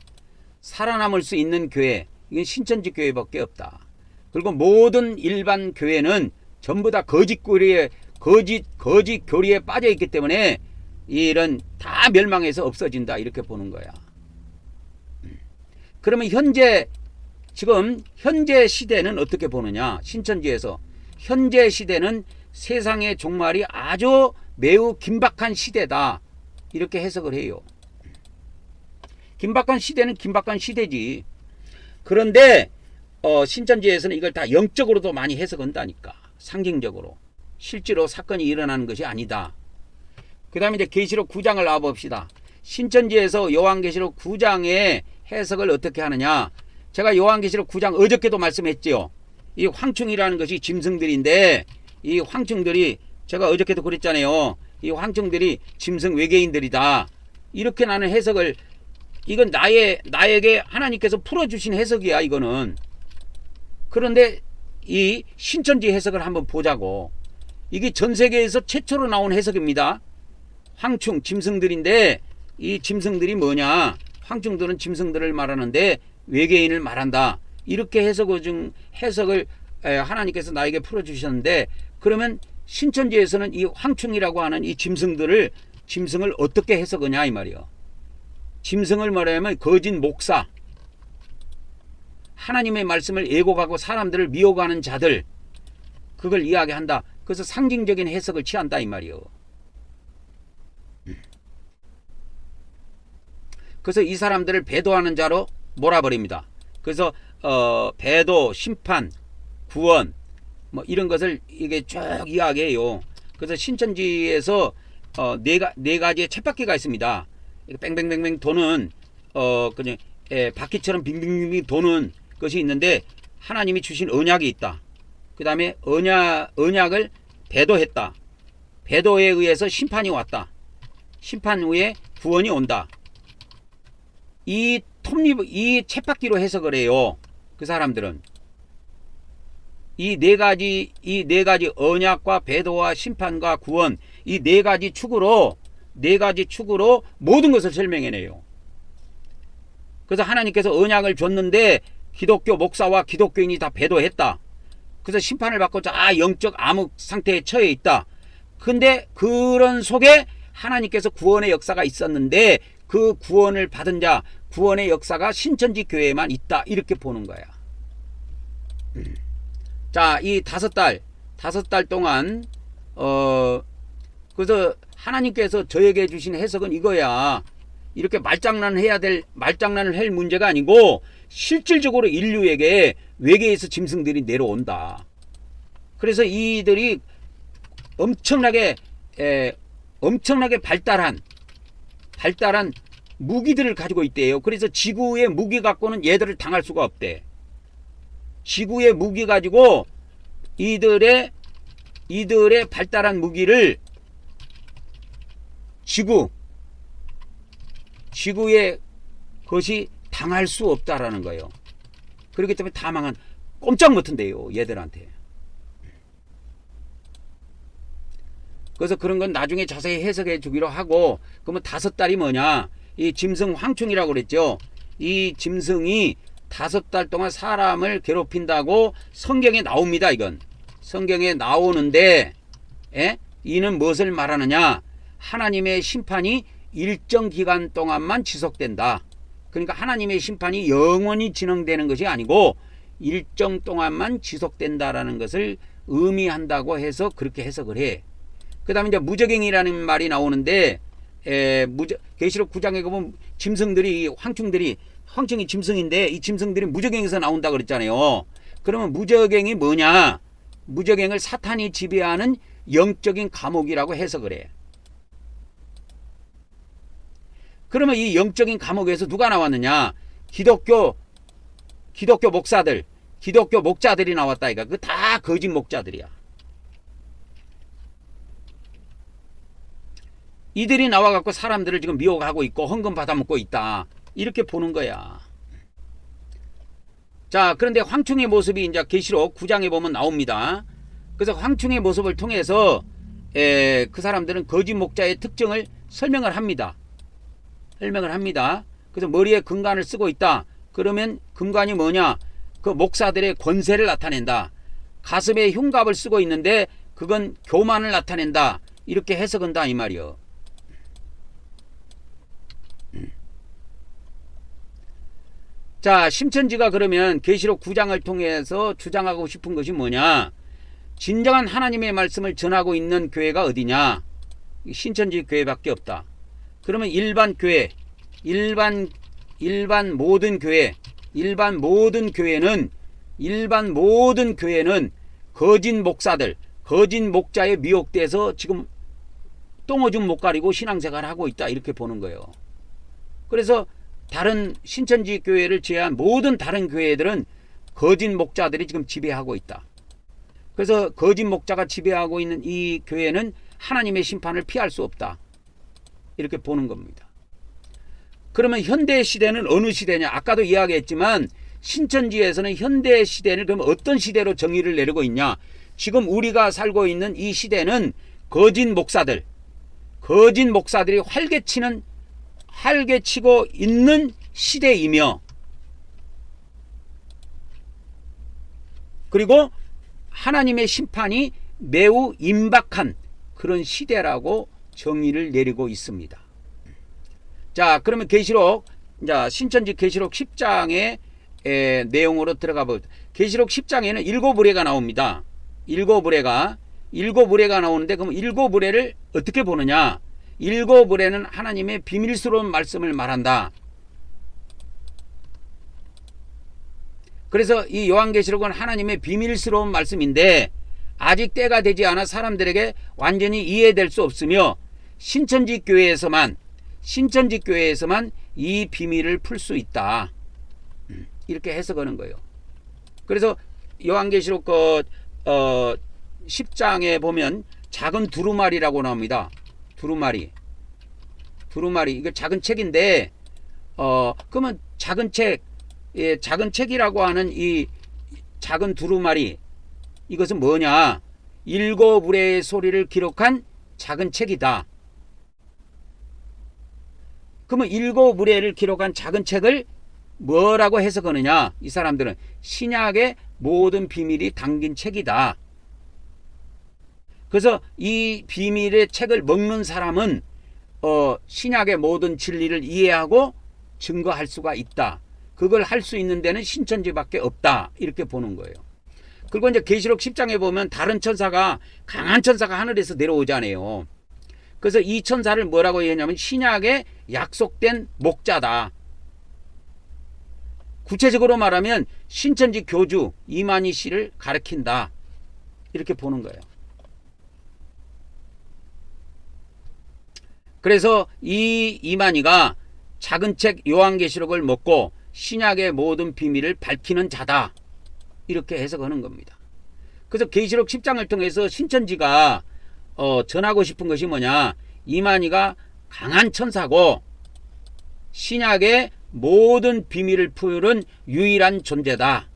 이건 신천지 교회밖에 없다. 그리고 모든 일반 교회는 전부 다 거짓 교리에 빠져 있기 때문에 이런 다 멸망해서 없어진다 이렇게 보는 거야. 그러면 현재 시대는 어떻게 보느냐? 신천지에서 현재 시대는 세상의 종말이 아주 매우 긴박한 시대다 이렇게 해석을 해요. 긴박한 시대는 긴박한 시대지. 그런데 신천지에서는 이걸 다 영적으로도 많이 해석한다니까. 상징적으로. 실제로 사건이 일어나는 것이 아니다. 그 다음에 이제 계시록 9장을 나와봅시다. 신천지에서 요한계시록 9장의 해석을 어떻게 하느냐. 제가 요한계시록 9장 어저께도 말씀했지요. 이 황충이라는 것이 짐승들인데 이 황충들이 제가 어저께도 그랬잖아요. 이 황충들이 짐승 외계인들이다. 이렇게 나는 해석을 이건 나에게 하나님께서 풀어주신 해석이야 이거는. 그런데 이 신천지 해석을 한번 보자고. 이게 전 세계에서 최초로 나온 해석입니다. 황충 짐승들인데 이 짐승들이 뭐냐? 황충들은 짐승들을 말하는데 외계인을 말한다. 이렇게 해석을 하나님께서 나에게 풀어주셨는데 그러면 신천지에서는 이 황충이라고 하는 이 짐승을 어떻게 해석하냐 이 말이요. 짐승을 말하면 거짓 목사, 하나님의 말씀을 애곡하고 사람들을 미혹하는 자들, 그걸 이야기한다. 그래서 상징적인 해석을 취한다 이 말이요. 그래서 이 사람들을 배도하는 자로 몰아버립니다. 그래서 배도, 심판, 구원 뭐 이런 것을 이게 쭉 이야기해요. 그래서 신천지에서 네 가지의 쳇바퀴가 있습니다. 뺑뺑뺑뺑 도는 그냥 바퀴처럼 빙빙빙 도는 것이 있는데 하나님이 주신 언약이 있다. 그 다음에 언약을 배도했다. 배도에 의해서 심판이 왔다. 심판 후에 구원이 온다. 이 쳇바퀴로 해석을 해요. 그 사람들은 이 네 가지 언약과 배도와 심판과 구원 이 네 가지 축으로 네 가지 축으로 모든 것을 설명해내요. 그래서 하나님께서 언약을 줬는데 기독교 목사와 기독교인이 다 배도했다. 그래서 심판을 받고자 영적 암흑 상태에 처해 있다. 근데 그런 속에 하나님께서 구원의 역사가 있었는데 그 구원을 받은 자, 구원의 역사가 신천지 교회에만 있다. 이렇게 보는 거야. 자, 이 5달 동안 그래서 하나님께서 저에게 주신 해석은 이거야. 이렇게 말장난을 할 문제가 아니고 실질적으로 인류에게 외계에서 짐승들이 내려온다. 그래서 이들이 엄청나게 발달한 무기들을 가지고 있대요. 그래서 지구의 무기 갖고는 얘들을 당할 수가 없대. 지구의 무기 가지고 이들의 발달한 무기를 지구의 것이 당할 수 없다라는 거예요. 그렇기 때문에 다 망한, 꼼짝 못한대요, 얘들한테. 그래서 그런 건 나중에 자세히 해석해 주기로 하고, 그러면 5달이 뭐냐? 이 짐승 황충이라고 그랬죠. 이 짐승이 5달 동안 사람을 괴롭힌다고 성경에 나옵니다. 이건 성경에 나오는데, 이는 무엇을 말하느냐? 하나님의 심판이 일정 기간 동안만 지속된다. 그러니까 하나님의 심판이 영원히 진행되는 것이 아니고 일정 동안만 지속된다라는 것을 의미한다고 해서 그렇게 해석을 해. 그 다음에 이제 무저갱이라는 말이 나오는데, 계시록 9장에 보면 짐승들이, 황충이 짐승인데 이 짐승들이 무저갱에서 나온다 그랬잖아요. 그러면 무저갱이 뭐냐? 무저갱을 사탄이 지배하는 영적인 감옥이라고 해석을 해. 그러면 이 영적인 감옥에서 누가 나왔느냐? 기독교 목사들, 기독교 목자들이 나왔다. 이거 그 다 거짓 목자들이야. 이들이 나와갖고 사람들을 지금 미혹하고 있고 헌금 받아먹고 있다. 이렇게 보는 거야. 자, 그런데 황충의 모습이 이제 계시록 9장에 보면 나옵니다. 그래서 황충의 모습을 통해서 그 사람들은 거짓 목자의 특징을 설명을 합니다. 그래서 머리에 금관을 쓰고 있다. 그러면 금관이 뭐냐? 그 목사들의 권세를 나타낸다. 가슴에 흉갑을 쓰고 있는데 그건 교만을 나타낸다. 이렇게 해석한다 이 말이요. 자, 신천지가 그러면 계시록 9장을 통해서 주장하고 싶은 것이 뭐냐? 진정한 하나님의 말씀을 전하고 있는 교회가 어디냐? 신천지 교회밖에 없다. 그러면 일반 모든 교회는 거짓 목사들, 거짓 목자에 미혹돼서 지금 똥오줌 못 가리고 신앙생활을 하고 있다. 이렇게 보는 거예요. 그래서 다른 신천지 교회를 제외한 모든 다른 교회들은 거짓 목자들이 지금 지배하고 있다. 그래서 거짓 목자가 지배하고 있는 이 교회는 하나님의 심판을 피할 수 없다. 이렇게 보는 겁니다. 그러면 현대 시대는 어느 시대냐? 아까도 이야기했지만 신천지에서는 현대 시대를 그럼 어떤 시대로 정의를 내리고 있냐? 지금 우리가 살고 있는 이 시대는 거짓 목사들이 활개치고 있는 시대이며, 그리고 하나님의 심판이 매우 임박한 그런 시대라고 정의를 내리고 있습니다. 자, 그러면 계시록, 신천지 계시록 10장의 내용으로 들어가 보겠습니다. 계시록 10장에는 7의뢰가 나옵니다. 7의뢰가 나오는데, 그럼 7의뢰를 어떻게 보느냐? 7의뢰는 하나님의 비밀스러운 말씀을 말한다. 그래서 이 요한계시록은 하나님의 비밀스러운 말씀인데 아직 때가 되지 않아 사람들에게 완전히 이해될 수 없으며 신천지 교회에서만 이 비밀을 풀 수 있다. 이렇게 해석하는 거예요. 그래서 요한계시록 10장에 보면 작은 두루마리라고 나옵니다. 두루마리. 이거 작은 책인데, 그러면 작은 책이라고 하는 이 작은 두루마리, 이것은 뭐냐? 7의뢰의 소리를 기록한 작은 책이다. 그러면 일곱 의례를 기록한 작은 책을 뭐라고 해석하느냐? 이 사람들은 신약의 모든 비밀이 담긴 책이다. 그래서 이 비밀의 책을 먹는 사람은 신약의 모든 진리를 이해하고 증거할 수가 있다. 그걸 할 수 있는 데는 신천지밖에 없다. 이렇게 보는 거예요. 그리고 이제 계시록 10장에 보면 다른 천사가, 강한 천사가 하늘에서 내려오잖아요. 그래서 이 천사를 뭐라고 얘기하냐면 신약의 약속된 목자다. 구체적으로 말하면 신천지 교주 이만희 씨를 가리킨다. 이렇게 보는 거예요. 그래서 이 이만희가 작은 책 요한계시록을 먹고 신약의 모든 비밀을 밝히는 자다. 이렇게 해석하는 겁니다. 그래서 계시록 10장을 통해서 신천지가 전하고 싶은 것이 뭐냐? 이만희가 강한 천사고 신약의 모든 비밀을 푸는 유일한 존재다.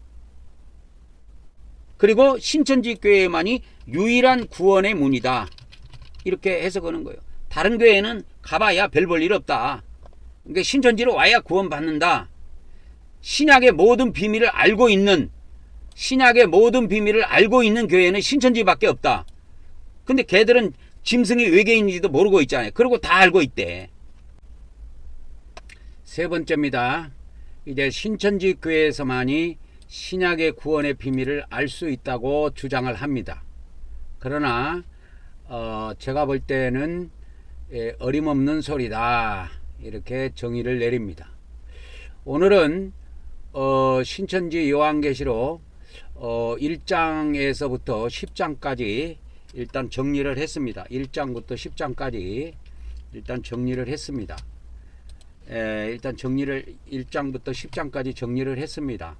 그리고 신천지 교회만이 유일한 구원의 문이다. 이렇게 해석하는 거예요. 다른 교회는 가봐야 별 볼 일 없다. 그러니까 신천지로 와야 구원받는다. 신약의 모든 비밀을 알고 있는 교회는 신천지밖에 없다. 근데 걔들은 짐승이 외계인인지도 모르고 있잖아요. 그리고 다 알고 있대. 세 번째입니다. 이제 신천지 교회에서만이 신약의 구원의 비밀을 알 수 있다고 주장을 합니다. 그러나 제가 볼 때는 어림없는 소리다. 이렇게 정의를 내립니다. 오늘은 신천지 요한계시록 1장에서부터 10장까지 일단 정리를 했습니다. 1장부터 10장까지 일단 정리를 했습니다. 일단 1장부터 10장까지 정리를 했습니다.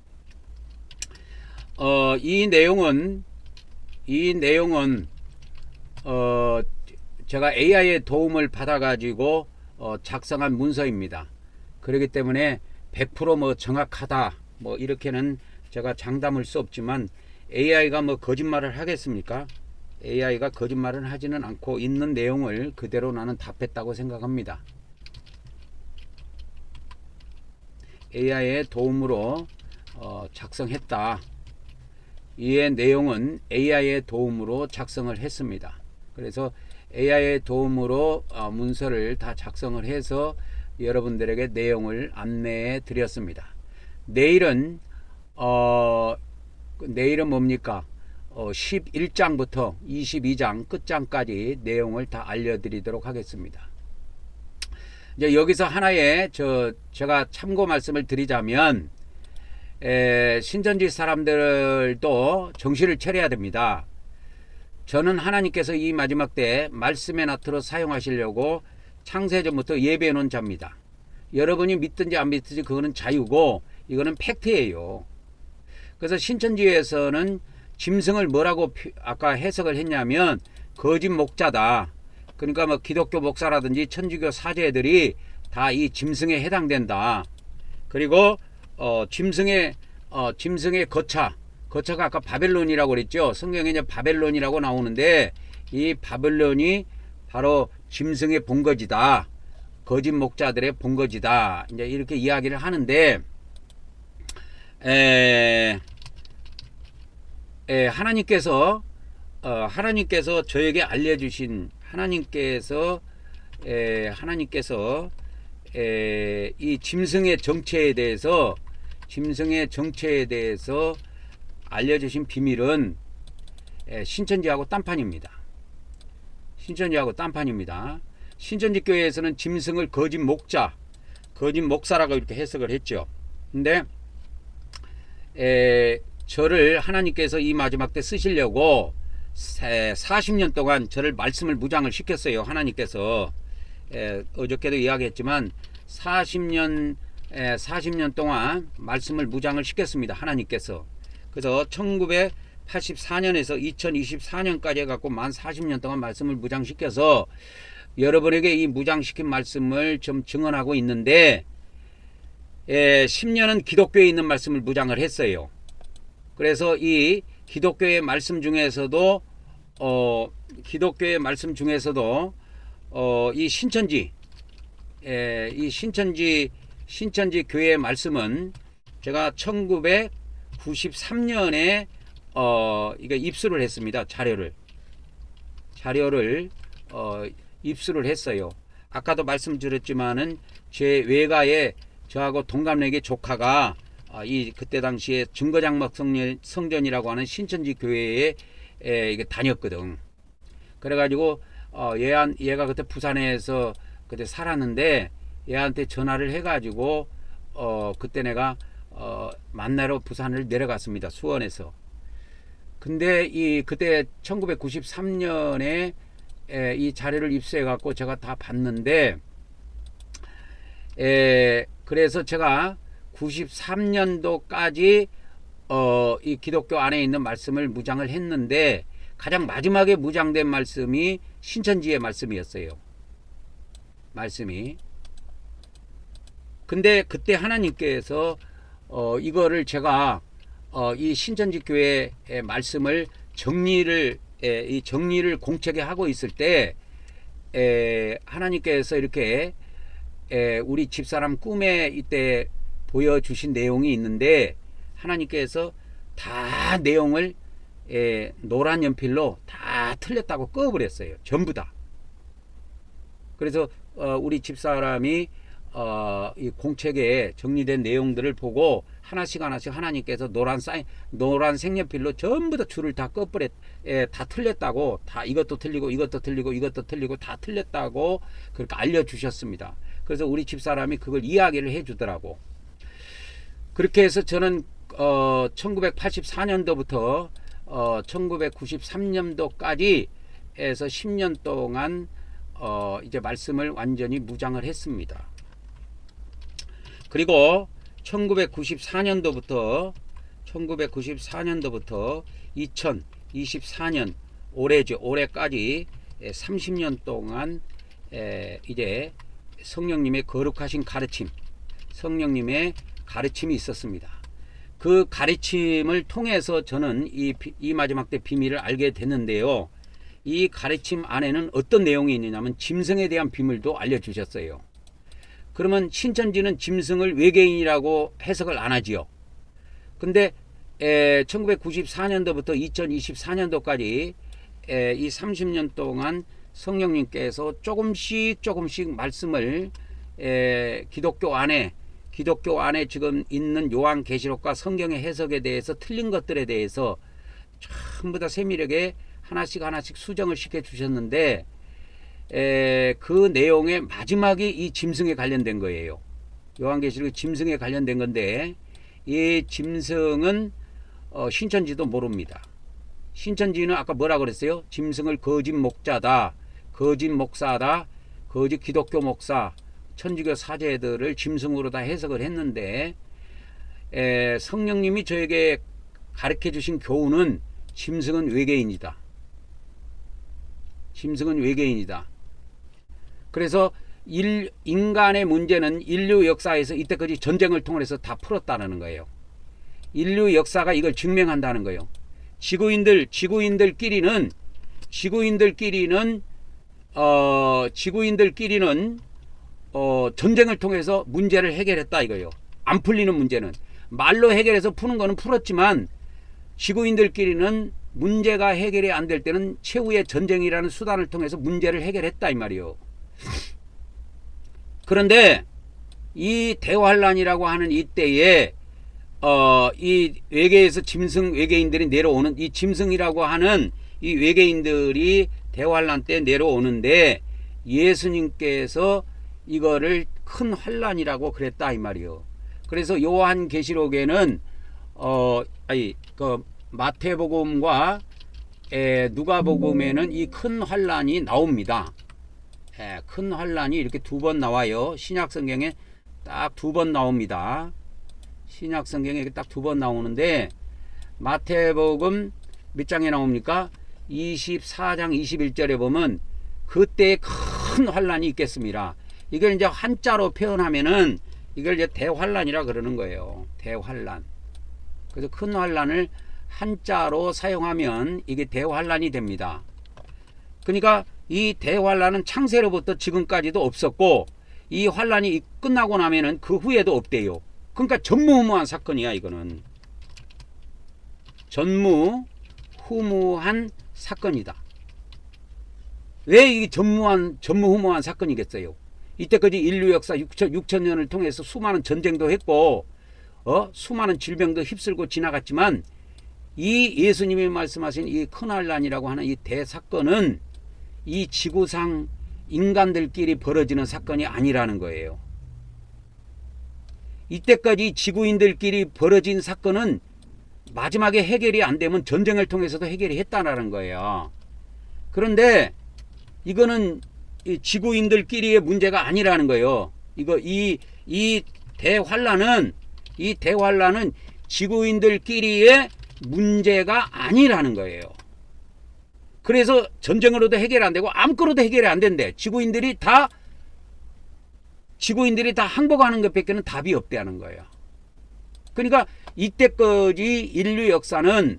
이 내용은 제가 AI의 도움을 받아가지고 작성한 문서입니다. 그렇기 때문에 100% 뭐 정확하다 뭐 이렇게는 제가 장담할 수 없지만 AI가 뭐 거짓말을 하겠습니까? AI가 거짓말은 하지는 않고 있는 내용을 그대로 나는 답했다고 생각합니다. AI의 도움으로 작성했다. 이의 내용은 AI의 도움으로 작성을 했습니다. 그래서 AI의 도움으로 문서를 다 작성을 해서 여러분들에게 내용을 안내해 드렸습니다. 내일은 뭡니까? 11장부터 22장 끝장까지 내용을 다 알려드리도록 하겠습니다. 이제 여기서 하나의 제가 참고 말씀을 드리자면 신천지 사람들도 정신을 차려야 됩니다. 저는 하나님께서 이 마지막 때 말씀의 나트로 사용하시려고 창세전부터 예배해 놓은 자입니다. 여러분이 믿든지 안 믿든지 그거는 자유고 이거는 팩트예요. 그래서 신천지에서는 짐승을 뭐라고 아까 해석을 했냐면 거짓 목자다. 그러니까 뭐 기독교 목사라든지 천주교 사제들이 다 이 짐승에 해당된다. 그리고 짐승의 거처가 아까 바벨론이라고 그랬죠. 성경에 이제 바벨론이라고 나오는데 이 바벨론이 바로 짐승의 본거지다. 거짓 목자들의 본거지다. 이제 이렇게 이야기를 하는데 하나님께서 저에게 알려주신 하나님께서 이 짐승의 정체에 대해서 알려주신 비밀은 신천지하고 딴판입니다. 신천지 교회에서는 짐승을 거짓 목사라고 이렇게 해석을 했죠. 근데 저를 하나님께서 이 마지막 때 쓰시려고 40년 동안 저를 말씀을 무장을 시켰어요. 하나님께서 어저께도 이야기했지만 40년 동안 말씀을 무장을 시켰습니다. 하나님께서. 그래서 1984년에서 2024년까지 해갖고 만 40년 동안 말씀을 무장시켜서 여러분에게 이 무장시킨 말씀을 좀 증언하고 있는데 10년은 기독교에 있는 말씀을 무장을 했어요. 그래서 이 기독교의 말씀 중에서도 이 신천지 이 신천지 교회의 말씀은 제가 1993년에 이거 입수를 했습니다. 자료를 입수를 했어요. 아까도 말씀드렸지만은 제 외가에 저하고 동갑내기 조카가 그때 당시에 증거장막 성전이라고 하는 신천지 교회에 이게 다녔거든. 그래가지고 얘가 그때 부산에서 그때 살았는데 얘한테 전화를 해가지고 그때 내가 만나러 부산을 내려갔습니다. 수원에서. 근데 그때 1993년에 이 자료를 입수해 갖고 제가 다 봤는데 그래서 제가 93년도까지 이 기독교 안에 있는 말씀을 무장을 했는데 가장 마지막에 무장된 말씀이 신천지의 말씀이었어요. 말씀이. 근데 그때 하나님께서 이거를 제가 이 신천지 교회의 말씀을 정리를 공책에 하고 있을 때 하나님께서 이렇게 우리 집사람 꿈에 이때 보여주신 내용이 있는데 하나님께서 다 내용을 노란 연필로 다 틀렸다고 꺼버렸어요. 전부 다. 그래서 우리 집사람이 이 공책에 정리된 내용들을 보고 하나씩 하나님께서 노란 색연필로 전부 다 줄을 다 꺼버렸, 다 틀렸다고, 다 이것도 틀리고 이것도 다 틀렸다고 그렇게 알려주셨습니다. 그래서 우리 집사람이 그걸 이야기를 해주더라고. 그렇게 해서 저는 1984년도부터 1993년도까지 해서 10년 동안 이제 말씀을 완전히 무장을 했습니다. 그리고 1994년도부터 2024년 올해까지 30년 동안 이제 성령님의 거룩하신 가르침, 성령님의 가르침이 있었습니다. 그 가르침을 통해서 저는 이 마지막 때 비밀을 알게 됐는데요. 이 가르침 안에는 어떤 내용이 있느냐면 짐승에 대한 비밀도 알려주셨어요. 그러면 신천지는 짐승을 외계인이라고 해석을 안 하지요. 근데 1994년도부터 2024년도까지 이 30년 동안 성령님께서 조금씩 말씀을 기독교 안에 지금 있는 요한계시록과 성경의 해석에 대해서 틀린 것들에 대해서 전부 다 세밀하게 하나씩 수정을 시켜 주셨는데 그 내용의 마지막이 이 짐승에 관련된 거예요. 요한계시록이 짐승에 관련된 건데 이 짐승은 신천지도 모릅니다. 신천지는 아까 뭐라 그랬어요? 짐승을 거짓 목자다, 거짓 목사다, 거짓 기독교 목사, 천주교 사제들을 짐승으로 다 해석을 했는데 성령님이 저에게 가르쳐 주신 교훈은 짐승은 외계인이다. 짐승은 외계인이다. 그래서 인간의 문제는 인류 역사에서 이때까지 전쟁을 통해서 다 풀었다는 거예요. 인류 역사가 이걸 증명한다는 거예요. 지구인들끼리는 전쟁을 통해서 문제를 해결했다 이거예요. 안 풀리는 문제는 말로 해결해서 푸는 거는 풀었지만 지구인들끼리는 문제가 해결이 안 될 때는 최후의 전쟁이라는 수단을 통해서 문제를 해결했다 이 말이에요. 그런데 이 대환란이라고 하는 이때에 이 외계에서 짐승 외계인들이 내려오는 이 짐승이라고 하는 이 외계인들이 대환란 때 내려오는데 예수님께서 이거를 큰 환란이라고 그랬다 이 말이요. 그래서 요한계시록에는 마태복음과 누가복음에는 이 큰 환란이 나옵니다. 큰 환란이 이렇게 2번 나와요. 신약성경에 딱 2번 나옵니다. 신약성경에 딱 2번 나오는데 마태복음 몇 장에 나옵니까? 24장 21절에 보면 그때 큰 환란이 있겠습니다. 이걸 이제 한자로 표현하면은 이걸 이제 대환란이라 그러는 거예요. 대환란. 그래서 큰 환란을 한자로 사용하면 이게 대환란이 됩니다. 그러니까 이 대환란은 창세로부터 지금까지도 없었고 이 환란이 끝나고 나면은 그 후에도 없대요. 그러니까 전무후무한 사건이야. 이거는 전무후무한 사건이다. 왜 이게 전무후무한 사건이겠어요? 이때까지 인류 역사 6천 년을 통해서 수많은 전쟁도 했고 수많은 질병도 휩쓸고 지나갔지만 이 예수님이 말씀하신 이 큰 환란이라고 하는 이 대사건은 이 지구상 인간들끼리 벌어지는 사건이 아니라는 거예요. 이때까지 지구인들끼리 벌어진 사건은 마지막에 해결이 안 되면 전쟁을 통해서도 해결이 했다는 거예요. 그런데 이거는 이 지구인들끼리의 문제가 아니라는 거예요. 이 대환란은 지구인들끼리의 문제가 아니라는 거예요. 그래서 전쟁으로도 해결 안 되고 아무거로도 해결이 안 된대. 지구인들이 다 항복하는 것밖에는 답이 없다는 거예요. 그러니까 이때까지 인류 역사는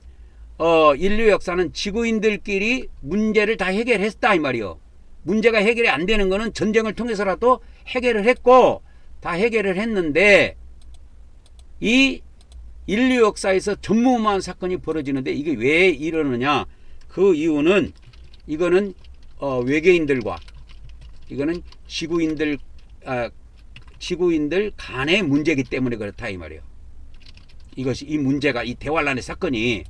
지구인들끼리 문제를 다 해결했다 이 말이요. 문제가 해결이 안 되는 거는 전쟁을 통해서라도 해결을 했고 다 해결을 했는데 이 인류 역사에서 전무후무한 사건이 벌어지는데 이게 왜 이러느냐? 그 이유는 이거는 외계인들과 이거는 지구인들 간의 문제이기 때문에 그렇다 이 말이에요. 이 문제가 이 대환란의 사건이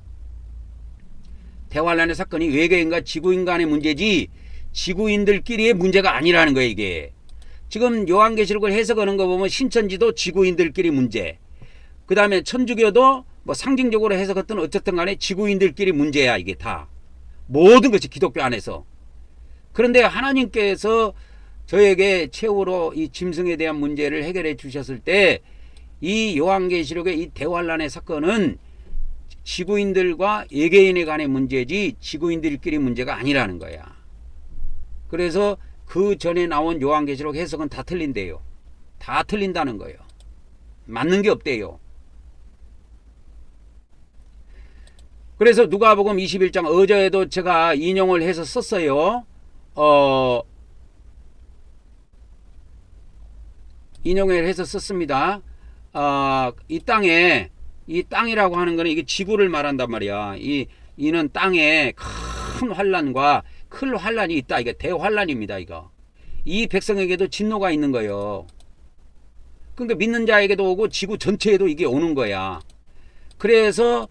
외계인과 지구인 간의 문제지 지구인들끼리의 문제가 아니라는 거예요. 이게 지금 요한계시록을 해석하는 거 보면 신천지도 지구인들끼리 문제, 그 다음에 천주교도 뭐 상징적으로 해석했던 어쨌든 간에 지구인들끼리 문제야. 이게 다 모든 것이 기독교 안에서. 그런데 하나님께서 저에게 최후로 이 짐승에 대한 문제를 해결해 주셨을 때 이 요한계시록의 이 대환란의 사건은 지구인들과 외계인에 관의 문제지 지구인들끼리 문제가 아니라는 거야. 그래서 그 전에 나온 요한계시록 해석은 다 틀린대요. 다 틀린다는 거예요. 맞는 게 없대요. 그래서 누가복음 21장 어제도 제가 인용을 해서 썼어요. 인용을 해서 썼습니다. 이 땅이라고 하는 거는 이게 지구를 말한단 말이야. 이는 땅에 큰 환란이 있다. 이게 대환란입니다. 이 백성에게도 진노가 있는 거예요. 그러니까 믿는 자에게도 오고 지구 전체에도 이게 오는 거야. 그래서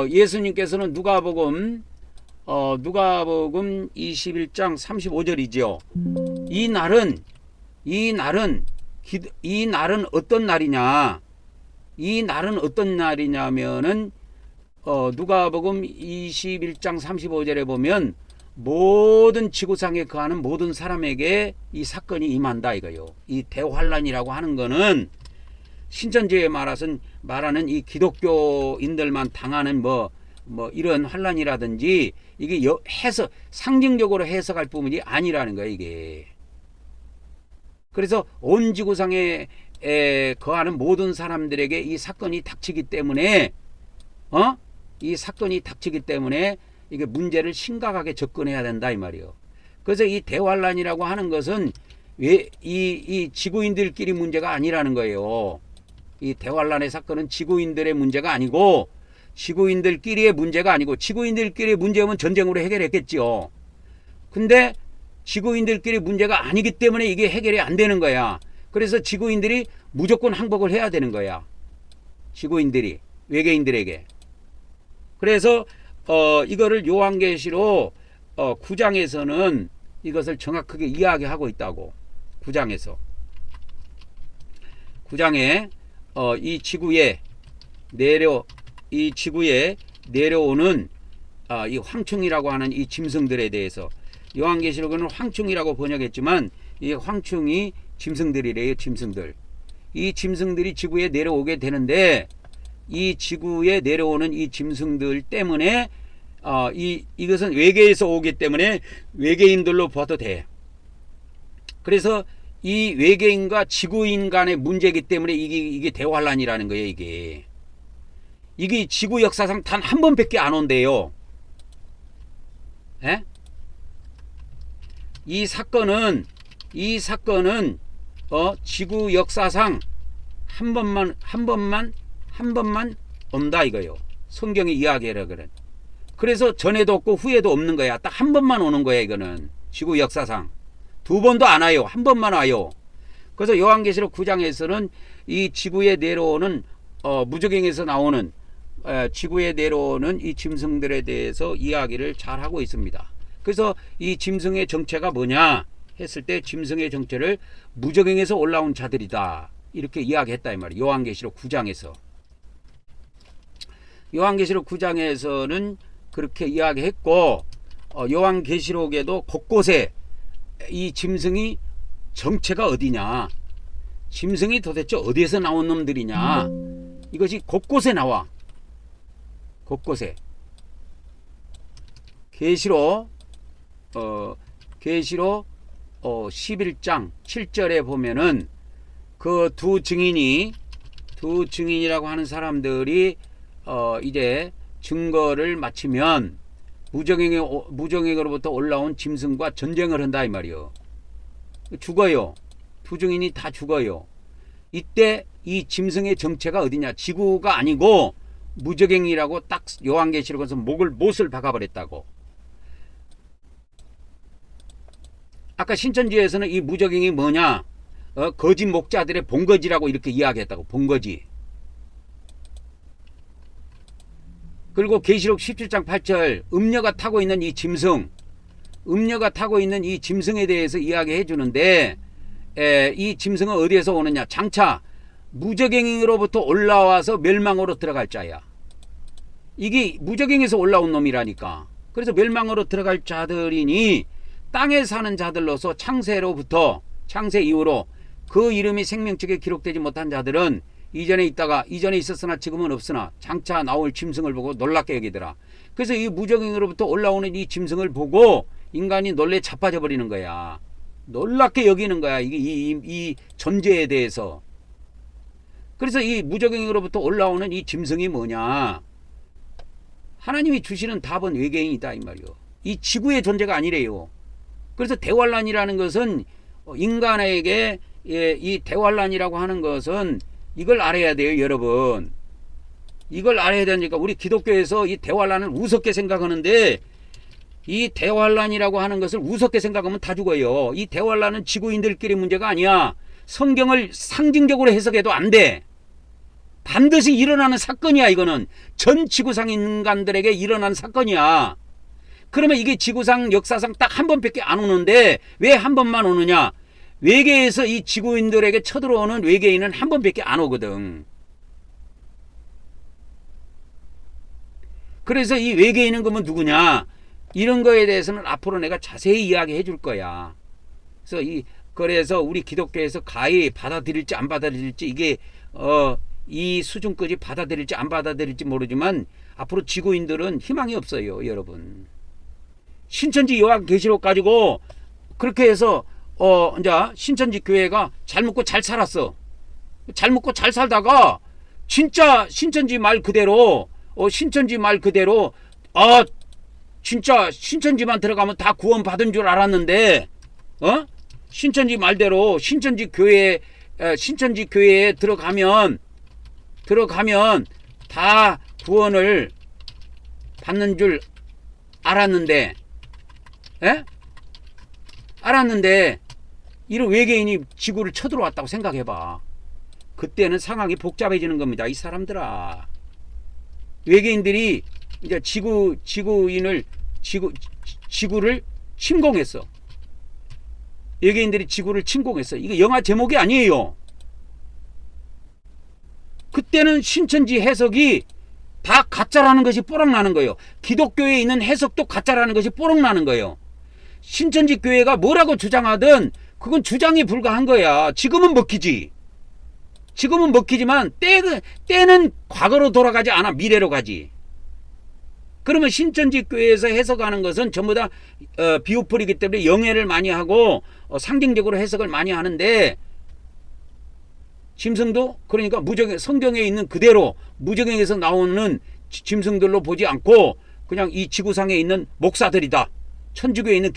예수님께서는 누가복음 21장 35절이죠. 이 날은 어떤 날이냐? 이 날은 어떤 날이냐면은 누가복음 21장 35절에 보면 모든 지구상에 거하는 모든 사람에게 이 사건이 임한다 이거요. 이 대환란이라고 하는 거는 신천지에 말하는 이 기독교인들만 당하는 뭐 이런 환란이라든지 이게 상징적으로 해석할 부분이 아니라는 거예요, 이게. 그래서 온 지구상에 거하는 모든 사람들에게 이 사건이 닥치기 때문에 이게 문제를 심각하게 접근해야 된다 이 말이에요. 그래서 이 대환란이라고 하는 것은 왜 이 지구인들끼리 문제가 아니라는 거예요. 이 대환란의 사건은 지구인들의 문제가 아니고 지구인들끼리의 문제가 아니고 지구인들끼리의 문제면 전쟁으로 해결했겠지요. 근데 지구인들끼리 문제가 아니기 때문에 이게 해결이 안 되는 거야. 그래서 지구인들이 무조건 항복을 해야 되는 거야. 지구인들이 외계인들에게. 그래서 이거를 요한계시록 9장에서는 이것을 정확하게 이야기하고 있다고. 9장에 이 지구에 내려오는 이 황충이라고 하는 이 짐승들에 대해서 요한계시록은 황충이라고 번역했지만 이 황충이 짐승들이래요. 짐승들. 이 짐승들이 지구에 내려오게 되는데 이 지구에 내려오는 이 짐승들 때문에 이것은 외계에서 오기 때문에 외계인들로 봐도 돼. 그래서 이 외계인과 지구인 간의 문제이기 때문에 이게 대환란이라는 거예요. 이게 지구 역사상 단 한 번밖에 안 온대요. 이 사건은 지구 역사상 한 번만 온다 이거요. 성경이 이야기하라 그래. 그래서 전에도 없고 후에도 없는 거야. 딱 한 번만 오는 거야 이거는. 지구 역사상. 두 번도 안 와요. 한 번만 와요. 그래서 요한계시록 9장에서는 이 지구에 내려오는 무저갱에서 나오는 지구에 내려오는 이 짐승들에 대해서 이야기를 잘 하고 있습니다. 그래서 이 짐승의 정체가 뭐냐 했을 때 짐승의 정체를 무저갱에서 올라온 자들이다 이렇게 이야기했다 이 말이에요. 요한계시록 9장에서. 요한계시록 9장에서는 그렇게 이야기했고 요한계시록에도 곳곳에 이 짐승이 정체가 어디냐, 짐승이 도대체 어디에서 나온 놈들이냐, 이것이 곳곳에 나와. 곳곳에. 계시록 11장 7절에 보면은 그 두 증인이라고 하는 사람들이 이제 증거를 마치면 무정행으로부터 올라온 짐승과 전쟁을 한다 이 말이요. 죽어요. 두 증인이 다 죽어요. 이때 이 짐승의 정체가 어디냐, 지구가 아니고 무저갱이라고 딱 요한계시록에서 못을 박아버렸다고. 아까 신천지에서는 이 무저갱이 뭐냐, 거짓 목자들의 본거지라고 이렇게 이야기했다고. 본거지. 그리고 계시록 17장 8절 음녀가 타고 있는 이 짐승, 음녀가 타고 있는 이 짐승에 대해서 이야기해 주는데, 이 짐승은 어디에서 오느냐, 장차 무저갱이로부터 올라와서 멸망으로 들어갈 자야. 이게 무저갱에서 올라온 놈이라니까. 그래서 멸망으로 들어갈 자들이니 땅에 사는 자들로서 창세 이후로 그 이름이 생명책에 기록되지 못한 자들은 이전에 있었으나 지금은 없으나 장차 나올 짐승을 보고 놀랍게 여기더라. 그래서 이 무저갱이로부터 올라오는 이 짐승을 보고 인간이 놀래 자빠져 버리는 거야. 놀랍게 여기는 거야. 이게 이 존재에 대해서. 그래서 이 무저갱이로부터 올라오는 이 짐승이 뭐냐? 하나님이 주시는 답은 외계인이다 이 말이요. 이 지구의 존재가 아니래요. 그래서 대환란이라는 것은 인간에게 이 대환란이라고 하는 것은 이걸 알아야 돼요, 여러분. 이걸 알아야 되니까 우리 기독교에서 이 대환란을 우습게 생각하는데, 이 대환란이라고 하는 것을 우습게 생각하면 다 죽어요. 이 대환란은 지구인들끼리 문제가 아니야. 성경을 상징적으로 해석해도 안 돼. 반드시 일어나는 사건이야. 이거는 전 지구상 인간들에게 일어난 사건이야. 그러면 이게 지구상 역사상 딱 한 번밖에 안 오는데 왜 한 번만 오느냐? 외계에서 이 지구인들에게 쳐들어오는 외계인은 한 번밖에 안 오거든. 그래서 이 외계인은 그러면 누구냐? 이런 거에 대해서는 앞으로 내가 자세히 이야기해 줄 거야. 그래서 우리 기독교에서 가히 받아들일지 안 받아들일지, 이게 이 수준까지 받아들일지 안 받아들일지 모르지만 앞으로 지구인들은 희망이 없어요, 여러분. 신천지 요한계시록 가지고 그렇게 해서 이제 신천지 교회가 잘 먹고 잘 살았어. 잘 먹고 잘 살다가 진짜 신천지 말 그대로 진짜 신천지만 들어가면 다 구원 받은 줄 알았는데, 신천지 말대로 신천지 교회에 들어가면 다 구원을 받는 줄 알았는데, 이런 외계인이 지구를 쳐들어왔다고 생각해봐. 그때는 상황이 복잡해지는 겁니다, 이 사람들아. 외계인들이 이제 지구를 침공했어. 외계인들이 지구를 침공했어. 이거 영화 제목이 아니에요. 그때는 신천지 해석이 다 가짜라는 것이 뽀록 나는 거예요. 기독교에 있는 해석도 가짜라는 것이 뽀록 나는 거예요. 신천지 교회가 뭐라고 주장하든 그건 주장이 불가한 거야. 지금은 먹히지만 때는 과거로 돌아가지 않아. 미래로 가지. 그러면 신천지 교회에서 해석하는 것은 전부 다 비유풀이기 때문에 영해를 많이 하고 상징적으로 해석을 많이 하는데, 짐승도 그러니까 성경에 있는 그대로 무저갱에서 나오는 짐승들로 보지 않고 그냥 이 지구상에 있는 목사들이다, 천주교에 있는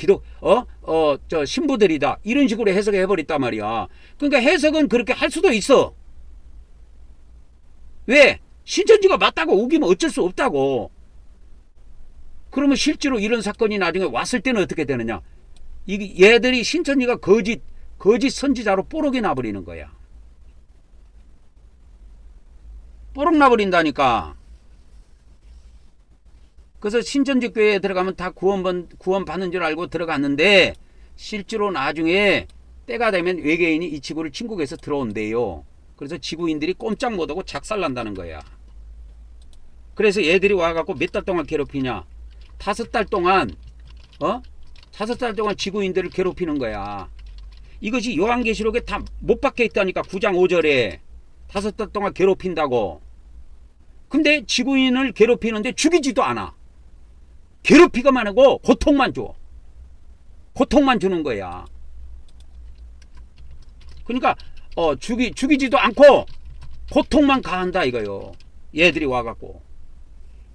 저 신부들이다. 이런 식으로 해석을 해버렸단 말이야. 그러니까 해석은 그렇게 할 수도 있어. 왜? 신천지가 맞다고 우기면 어쩔 수 없다고. 그러면 실제로 이런 사건이 나중에 왔을 때는 어떻게 되느냐? 얘들이 신천지가 거짓 선지자로 뽀록이 나버리는 거야. 뽀록 나버린다니까. 그래서 신천지 교회에 들어가면 다 구원 받는 줄 알고 들어갔는데 실제로 나중에 때가 되면 외계인이 이 지구를 침국해서 들어온대요. 그래서 지구인들이 꼼짝 못하고 작살난다는 거야. 그래서 얘들이 와갖고 몇 달 동안 괴롭히냐? 5달 동안 5달 동안 지구인들을 괴롭히는 거야. 이것이 요한계시록에 다 못 박혀 있다니까. 9장 5절에 5달 동안 괴롭힌다고. 근데 지구인을 괴롭히는데 죽이지도 않아. 괴롭히기만 하고 고통만 줘. 고통만 주는 거야. 그러니까 죽이지도 않고 고통만 가한다 이거요. 얘들이 와갖고.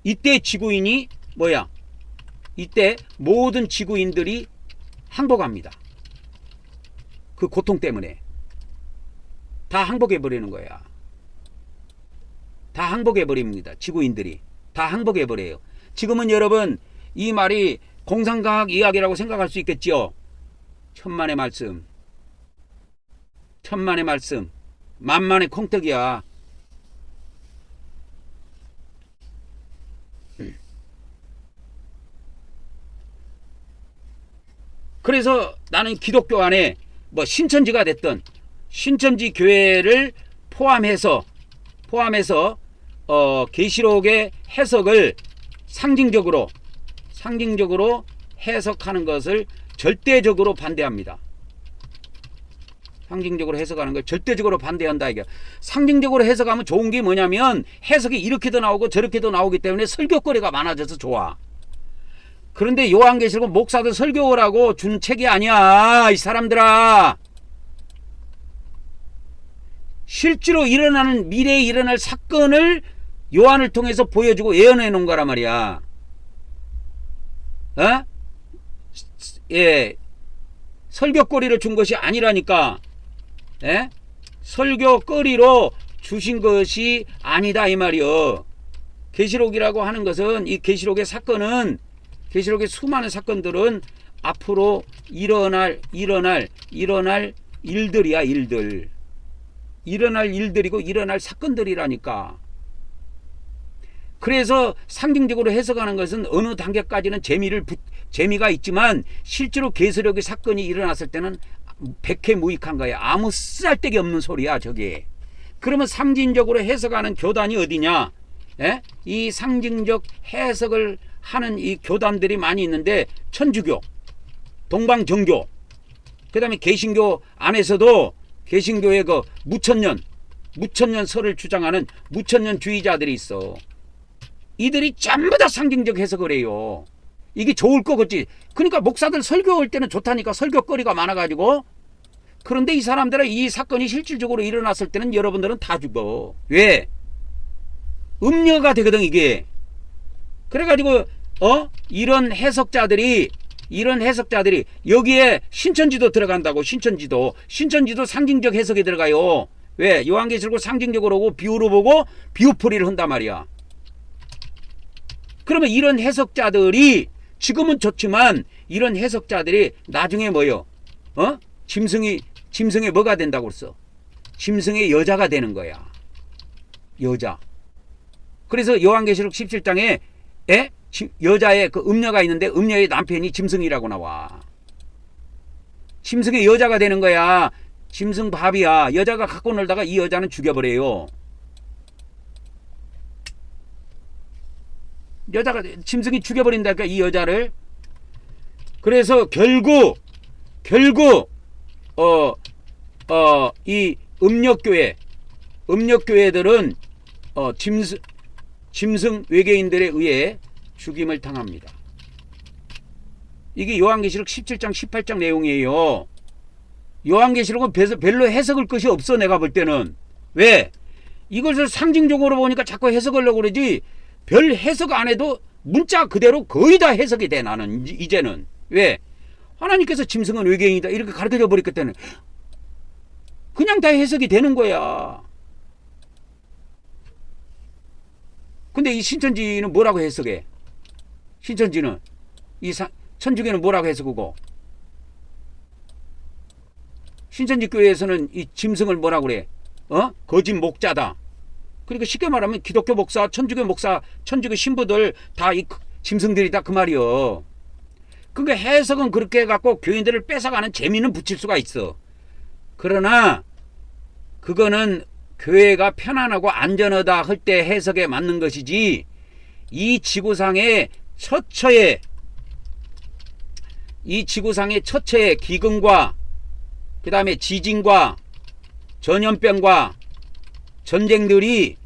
이때 지구인이 뭐야? 이때 모든 지구인들이 항복합니다. 그 고통 때문에 다 항복해버리는 거야. 다 항복해버립니다. 지구인들이 다 항복해버려요. 지금은 여러분 이 말이 공상과학 이야기라고 생각할 수 있겠죠. 천만의 말씀, 천만의 말씀, 만만의 콩떡이야. 그래서 나는 기독교 안에 뭐 신천지가 됐든 신천지 교회를 포함해서 계시록의 해석을 상징적으로 해석하는 것을 절대적으로 반대합니다. 상징적으로 해석하는 걸 절대적으로 반대한다 이게. 상징적으로 해석하면 좋은 게 뭐냐면 해석이 이렇게도 나오고 저렇게도 나오기 때문에 설교거리가 많아져서 좋아. 그런데 요한계시록은 목사들 설교라고 준 책이 아니야. 이 사람들아. 실제로 일어나는 미래에 일어날 사건을 요한을 통해서 보여주고 예언해 놓은 거란 말이야. 예. 설교거리를 준 것이 아니라니까. 예? 설교거리로 주신 것이 아니다 이 말이요. 계시록이라고 하는 것은 이 계시록의 사건은 계시록의 수많은 사건들은 앞으로 일어날 일들이야. 일어날 일들이고 일어날 사건들이라니까. 그래서 상징적으로 해석하는 것은 어느 단계까지는 재미가 있지만 실제로 계시록의 사건이 일어났을 때는 백해무익한 거야. 아무 쓸데기 없는 소리야 저게. 그러면 상징적으로 해석하는 교단이 어디냐? 예? 이 상징적 해석을 하는 이 교단들이 많이 있는데 천주교, 동방정교, 그 다음에 개신교 안에서도 개신교의 그 무천년설을 주장하는 무천년주의자들이 있어. 이들이 전부 다 상징적 해석을 해요. 이게 좋을 거겠지. 그러니까 목사들 설교할 때는 좋다니까. 설교거리가 많아가지고. 그런데 이 사람들은 이 사건이 실질적으로 일어났을 때는 여러분들은 다 죽어. 왜? 음녀가 되거든 이게. 그래가지고 이런 해석자들이 여기에 신천지도 들어간다고. 신천지도 상징적 해석이 들어가요. 왜? 요한계시록을 상징적으로 보고 비유로 보고 비유풀이를 한단 말이야. 그러면 이런 해석자들이 지금은 좋지만 이런 해석자들이 나중에 뭐요? 짐승이 뭐가 된다고 그랬어? 짐승의 여자가 되는 거야. 여자. 그래서 요한계시록 17장에 여자의 그 음녀가 있는데 음녀의 남편이 짐승이라고 나와. 짐승의 여자가 되는 거야. 짐승 밥이야. 여자가 갖고 놀다가 이 여자는 죽여버려요. 여자가 짐승이 죽여버린다니까 이 여자를. 그래서 결국 이 음력교회들은 짐승 외계인들에 의해 죽임을 당합니다. 이게 요한계시록 17장 18장 내용이에요. 요한계시록은 별로 해석할 것이 없어. 내가 볼 때는. 왜? 이것을 상징적으로 보니까 자꾸 해석하려고 그러지 별 해석 안 해도 문자 그대로 거의 다 해석이 돼. 나는 이제는 왜? 하나님께서 짐승은 외계인이다 이렇게 가르쳐져 버렸기 때문에 그냥 다 해석이 되는 거야. 근데 이 신천지는 뭐라고 해석해? 신천지는 천주교는 뭐라고 해석하고? 신천지 교회에서는 이 짐승을 뭐라고 그래? 거짓 목자다. 그러니까 쉽게 말하면 기독교 목사, 천주교 신부들 다 이 짐승들이다 그 말이요. 그러니까 해석은 그렇게 해갖고 교인들을 뺏어가는 재미는 붙일 수가 있어. 그러나 그거는 교회가 편안하고 안전하다 할 때 해석에 맞는 것이지, 이 지구상의 처처에 기근과 그 다음에 지진과 전염병과 전쟁들이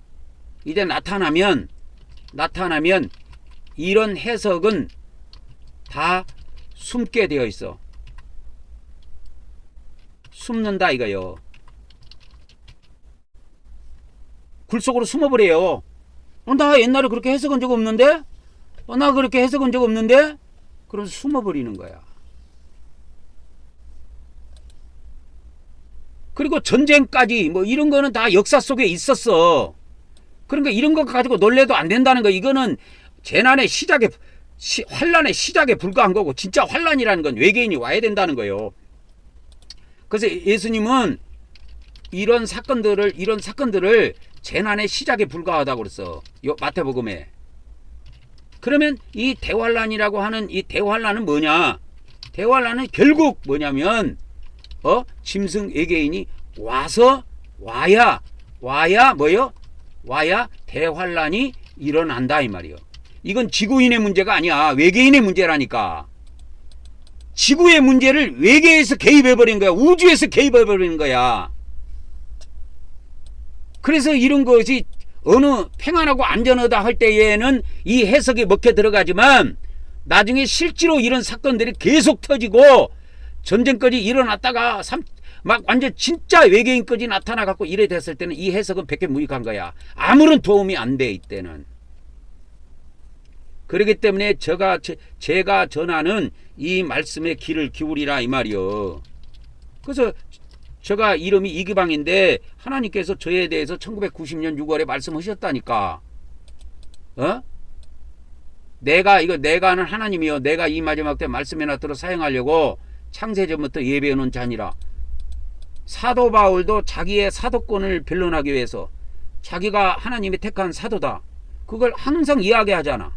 이제 나타나면 이런 해석은 다 숨게 되어 있어. 숨는다 이거요. 굴 속으로 숨어버려요. 나 옛날에 그렇게 해석한 적 없는데? 나 그렇게 해석한 적 없는데? 그럼 숨어버리는 거야. 그리고 전쟁까지 뭐 이런 거는 다 역사 속에 있었어. 그러니까 이런 거 가지고 놀래도 안 된다는 거. 이거는 재난의 시작에 환란의 시작에 불과한 거고, 진짜 환란이라는 건 외계인이 와야 된다는 거예요. 그래서 예수님은 이런 사건들을 재난의 시작에 불과하다고 그랬어. 마태복음에. 그러면 이 대환란이라고 하는 이 대환란은 뭐냐? 대환란은 결국 뭐냐면 짐승 외계인이 와야 뭐요? 와야 대환란이 일어난다 이 말이요. 이건 지구인의 문제가 아니야. 외계인의 문제라니까. 지구의 문제를 외계에서 개입해버린 거야. 우주에서 개입해버린 거야. 그래서 이런 것이 어느 평안하고 안전하다 할 때에는 이 해석이 먹혀 들어가지만, 나중에 실제로 이런 사건들이 계속 터지고 전쟁까지 일어났다가 막 완전 진짜 외계인까지 나타나갖고 이래 됐을 때는 이 해석은 백개무익한 거야. 아무런 도움이 안 돼 이때는. 그렇기 때문에 제가 전하는 이 말씀에 귀를 기울이라 이 말이요. 그래서 제가 이름이 이기방인데 하나님께서 저에 대해서 1990년 6월에 말씀하셨다니까. 내가는 하나님이요, 내가 이 마지막 때 말씀에 놔두어 사용하려고 창세전부터 예배해 놓은 자니라. 사도 바울도 자기의 사도권을 변론하기 위해서 자기가 하나님이 택한 사도다, 그걸 항상 이야기하잖아.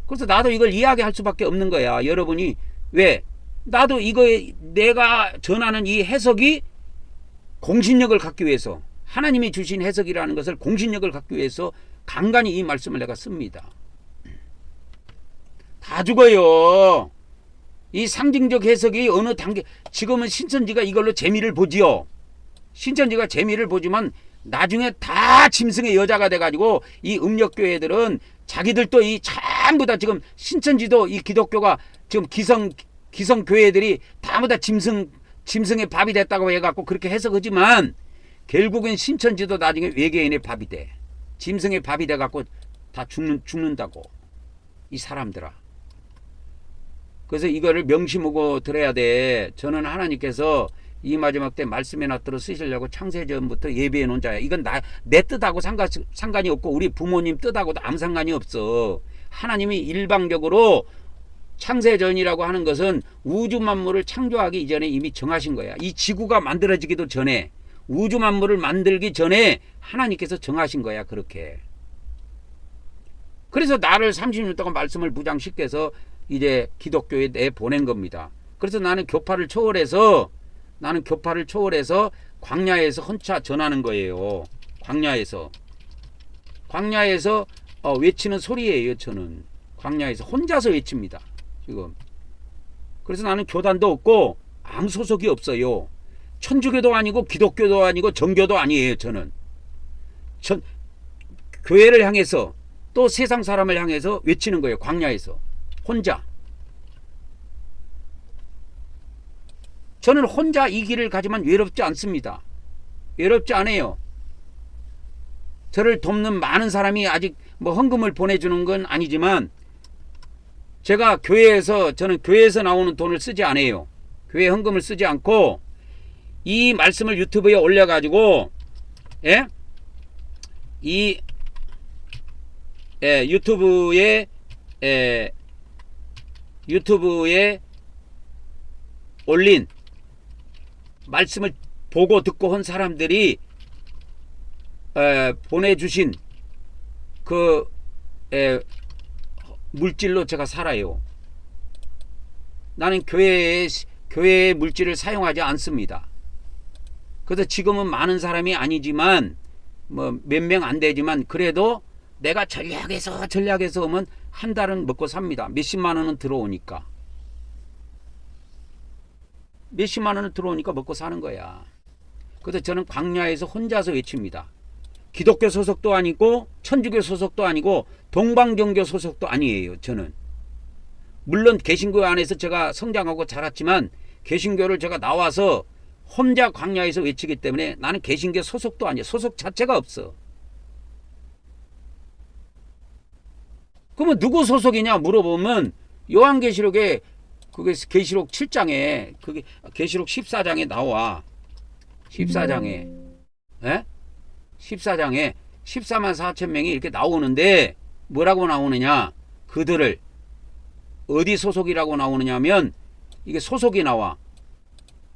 그래서 나도 이걸 이야기할 수밖에 없는 거야. 여러분이 왜? 나도 이거에 내가 전하는 이 해석이 공신력을 갖기 위해서, 하나님이 주신 해석이라는 것을 공신력을 갖기 위해서 간간히 이 말씀을 내가 씁니다. 다 죽어요. 이 상징적 해석이 어느 단계, 지금은 신천지가 이걸로 재미를 보지요. 신천지가 재미를 보지만 나중에 다 짐승의 여자가 돼가지고 이 음력교회들은 자기들도 이 전부 다 지금 신천지도 이 기독교가 지금 기성교회들이 전부 다 짐승의 밥이 됐다고 해갖고 그렇게 해석하지만, 결국엔 신천지도 나중에 외계인의 밥이 돼. 짐승의 밥이 돼갖고 다 죽는다고 이 사람들아. 그래서 이거를 명심하고 들어야 돼. 저는 하나님께서 이 마지막 때 말씀에 놔두어 쓰시려고 창세전부터 예비해 놓은 자야. 이건 내 뜻하고 상관이 없고 우리 부모님 뜻하고도 아무 상관이 없어. 하나님이 일방적으로 창세전이라고 하는 것은 우주 만물을 창조하기 이전에 이미 정하신 거야. 이 지구가 만들어지기도 전에, 우주 만물을 만들기 전에 하나님께서 정하신 거야. 그렇게. 그래서 나를 30년 동안 말씀을 무장시켜서 이제 기독교에 내보낸 겁니다. 그래서 나는 교파를 초월해서 광야에서 헌차 전하는 거예요. 광야에서 외치는 소리예요. 저는 광야에서 혼자서 외칩니다. 지금. 그래서 나는 교단도 없고 아무 소속이 없어요. 천주교도 아니고 기독교도 아니고 정교도 아니에요. 저는 교회를 향해서 또 세상 사람을 향해서 외치는 거예요. 광야에서 혼자. 저는 혼자 이 길을 가지만 외롭지 않습니다. 외롭지 않아요. 저를 돕는 많은 사람이 아직 뭐 헌금을 보내주는 건 아니지만, 제가 저는 교회에서 나오는 돈을 쓰지 않아요. 교회 헌금을 쓰지 않고 이 말씀을 유튜브에 올려가지고 예? 유튜브에 올린 말씀을 보고 듣고 한 사람들이 보내주신 그 물질로 제가 살아요. 나는 교회의 물질을 사용하지 않습니다. 그래서 지금은 많은 사람이 아니지만 뭐 몇 명 안 되지만 그래도 내가 전략해서 오면 한 달은 먹고 삽니다. 몇십만 원은 들어오니까. 몇십만 원은 들어오니까 먹고 사는 거야. 그래서 저는 광야에서 혼자서 외칩니다. 기독교 소속도 아니고 천주교 소속도 아니고 동방종교 소속도 아니에요. 저는. 물론 개신교 안에서 제가 성장하고 자랐지만 개신교를 제가 나와서 혼자 광야에서 외치기 때문에 나는 개신교 소속도 아니야. 소속 자체가 없어. 그러면 누구 소속이냐 물어보면 요한계시록에 그게 계시록 7장에 그게 계시록 14장에 나와. 14장에 14장에 14만 4천 명이 이렇게 나오는데 뭐라고 나오느냐? 그들을 어디 소속이라고 나오느냐면 이게 소속이 나와.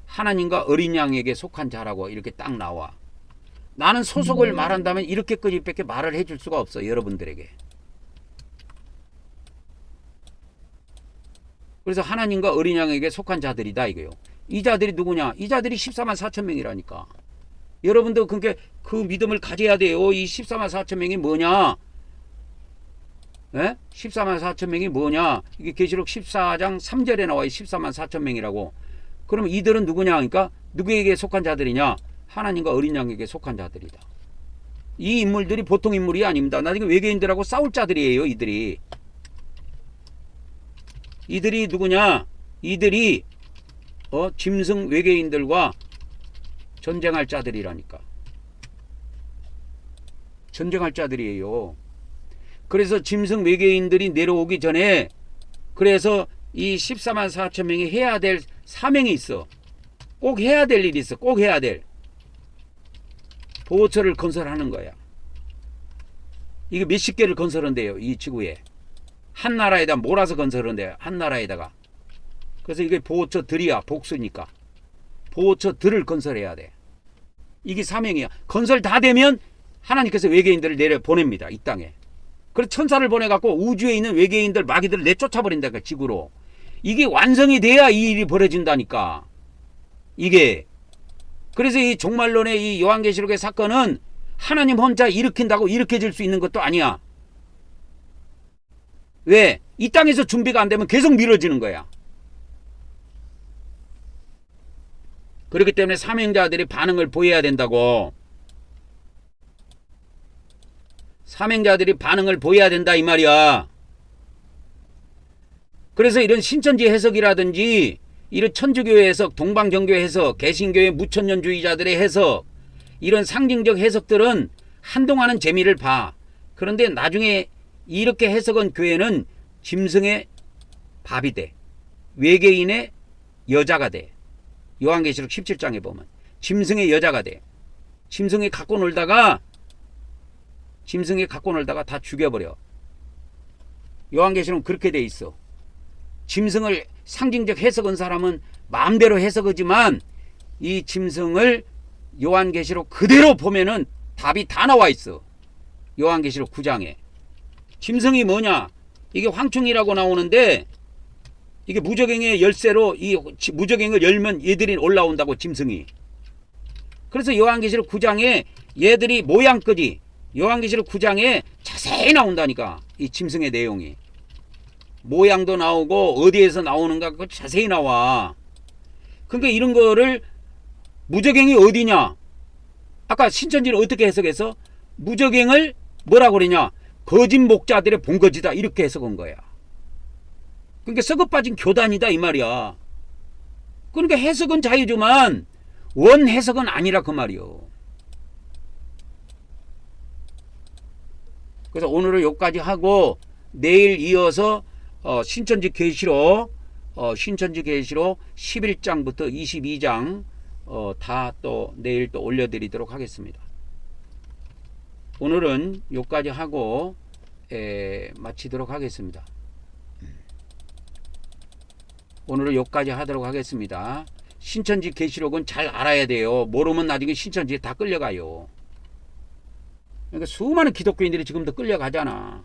하나님과 어린 양에게 속한 자라고 이렇게 딱 나와. 나는 소속을 말한다면 이렇게까지밖에 말을 해줄 수가 없어. 여러분들에게. 그래서 하나님과 어린 양에게 속한 자들이다 이거요. 이 자들이 누구냐? 이 자들이 14만 4천 명이라니까. 여러분도 그러니까 그 믿음을 가져야 돼요. 이 14만 4천 명이 뭐냐? 14만 4천 명이 뭐냐? 이게 계시록 14장 3절에 나와요. 14만 4천 명이라고. 그러면 이들은 누구냐? 그러니까 누구에게 속한 자들이냐? 하나님과 어린 양에게 속한 자들이다. 이 인물들이 보통 인물이 아닙니다. 나중에 외계인들하고 싸울 자들이에요. 이들이 누구냐? 이들이 짐승 외계인들과 전쟁할 자들이라니까. 전쟁할 자들이에요. 그래서 짐승 외계인들이 내려오기 전에 그래서 이 14만 4천 명이 해야 될 사명이 있어. 꼭 해야 될 일이 있어. 꼭 해야 될. 보호처를 건설하는 거야. 이게 몇십 개를 건설한대요. 이 지구에. 한 나라에다 몰아서 건설한대요. 한 나라에다가. 그래서 이게 보호처들이야. 복수니까. 보호처들을 건설해야 돼. 이게 사명이야. 건설 다 되면 하나님께서 외계인들을 내려 보냅니다. 이 땅에. 그래서 천사를 보내갖고 우주에 있는 외계인들 마귀들을 내쫓아버린다니까. 지구로. 이게 완성이 돼야 이 일이 벌어진다니까. 이게. 그래서 이 종말론의 이 요한계시록의 사건은 하나님 혼자 일으킨다고 일으켜질 수 있는 것도 아니야. 왜? 이 땅에서 준비가 안 되면 계속 미뤄지는 거야. 그렇기 때문에 사명자들이 반응을 보여야 된다고. 사명자들이 반응을 보여야 된다 이 말이야. 그래서 이런 신천지 해석이라든지 이런 천주교의 해석, 동방정교의 해석, 개신교의 무천년주의자들의 해석, 이런 상징적 해석들은 한동안은 재미를 봐. 그런데 나중에 이렇게 해석한 교회는 짐승의 밥이 돼. 외계인의 여자가 돼. 요한계시록 17장에 보면 짐승의 여자가 돼. 짐승이 갖고 놀다가 다 죽여버려. 요한계시록은 그렇게 돼 있어. 짐승을 상징적 해석한 사람은 마음대로 해석하지만 이 짐승을 요한계시록 그대로 보면은 답이 다 나와 있어. 요한계시록 9장에. 짐승이 뭐냐? 이게 황충이라고 나오는데 이게 무저갱의 열쇠로 이 무저갱을 열면 얘들이 올라온다고 짐승이. 그래서 요한계시록 9장에 얘들이 모양까지 요한계시록 9장에 자세히 나온다니까. 이 짐승의 내용이. 모양도 나오고 어디에서 나오는가 그거 자세히 나와. 그러니까 이런 거를 무저갱이 어디냐? 아까 신천지를 어떻게 해석해서 무저갱을 뭐라고 그러냐? 거짓 목자들의 본거지다 이렇게 해석한 거야. 그러니까 썩어 빠진 교단이다 이 말이야. 그러니까 해석은 자유지만 원 해석은 아니라 그 말이요. 그래서 오늘은 여기까지 하고 내일 이어서 신천지 계시록 신천지 계시록 11장부터 22장 다 또 내일 또 올려드리도록 하겠습니다. 오늘은 여기까지 하고 마치도록 하겠습니다. 오늘은 여기까지 하도록 하겠습니다. 신천지 계시록은 잘 알아야 돼요. 모르면 나중에 신천지에 다 끌려가요. 그러니까 수많은 기독교인들이 지금도 끌려가잖아.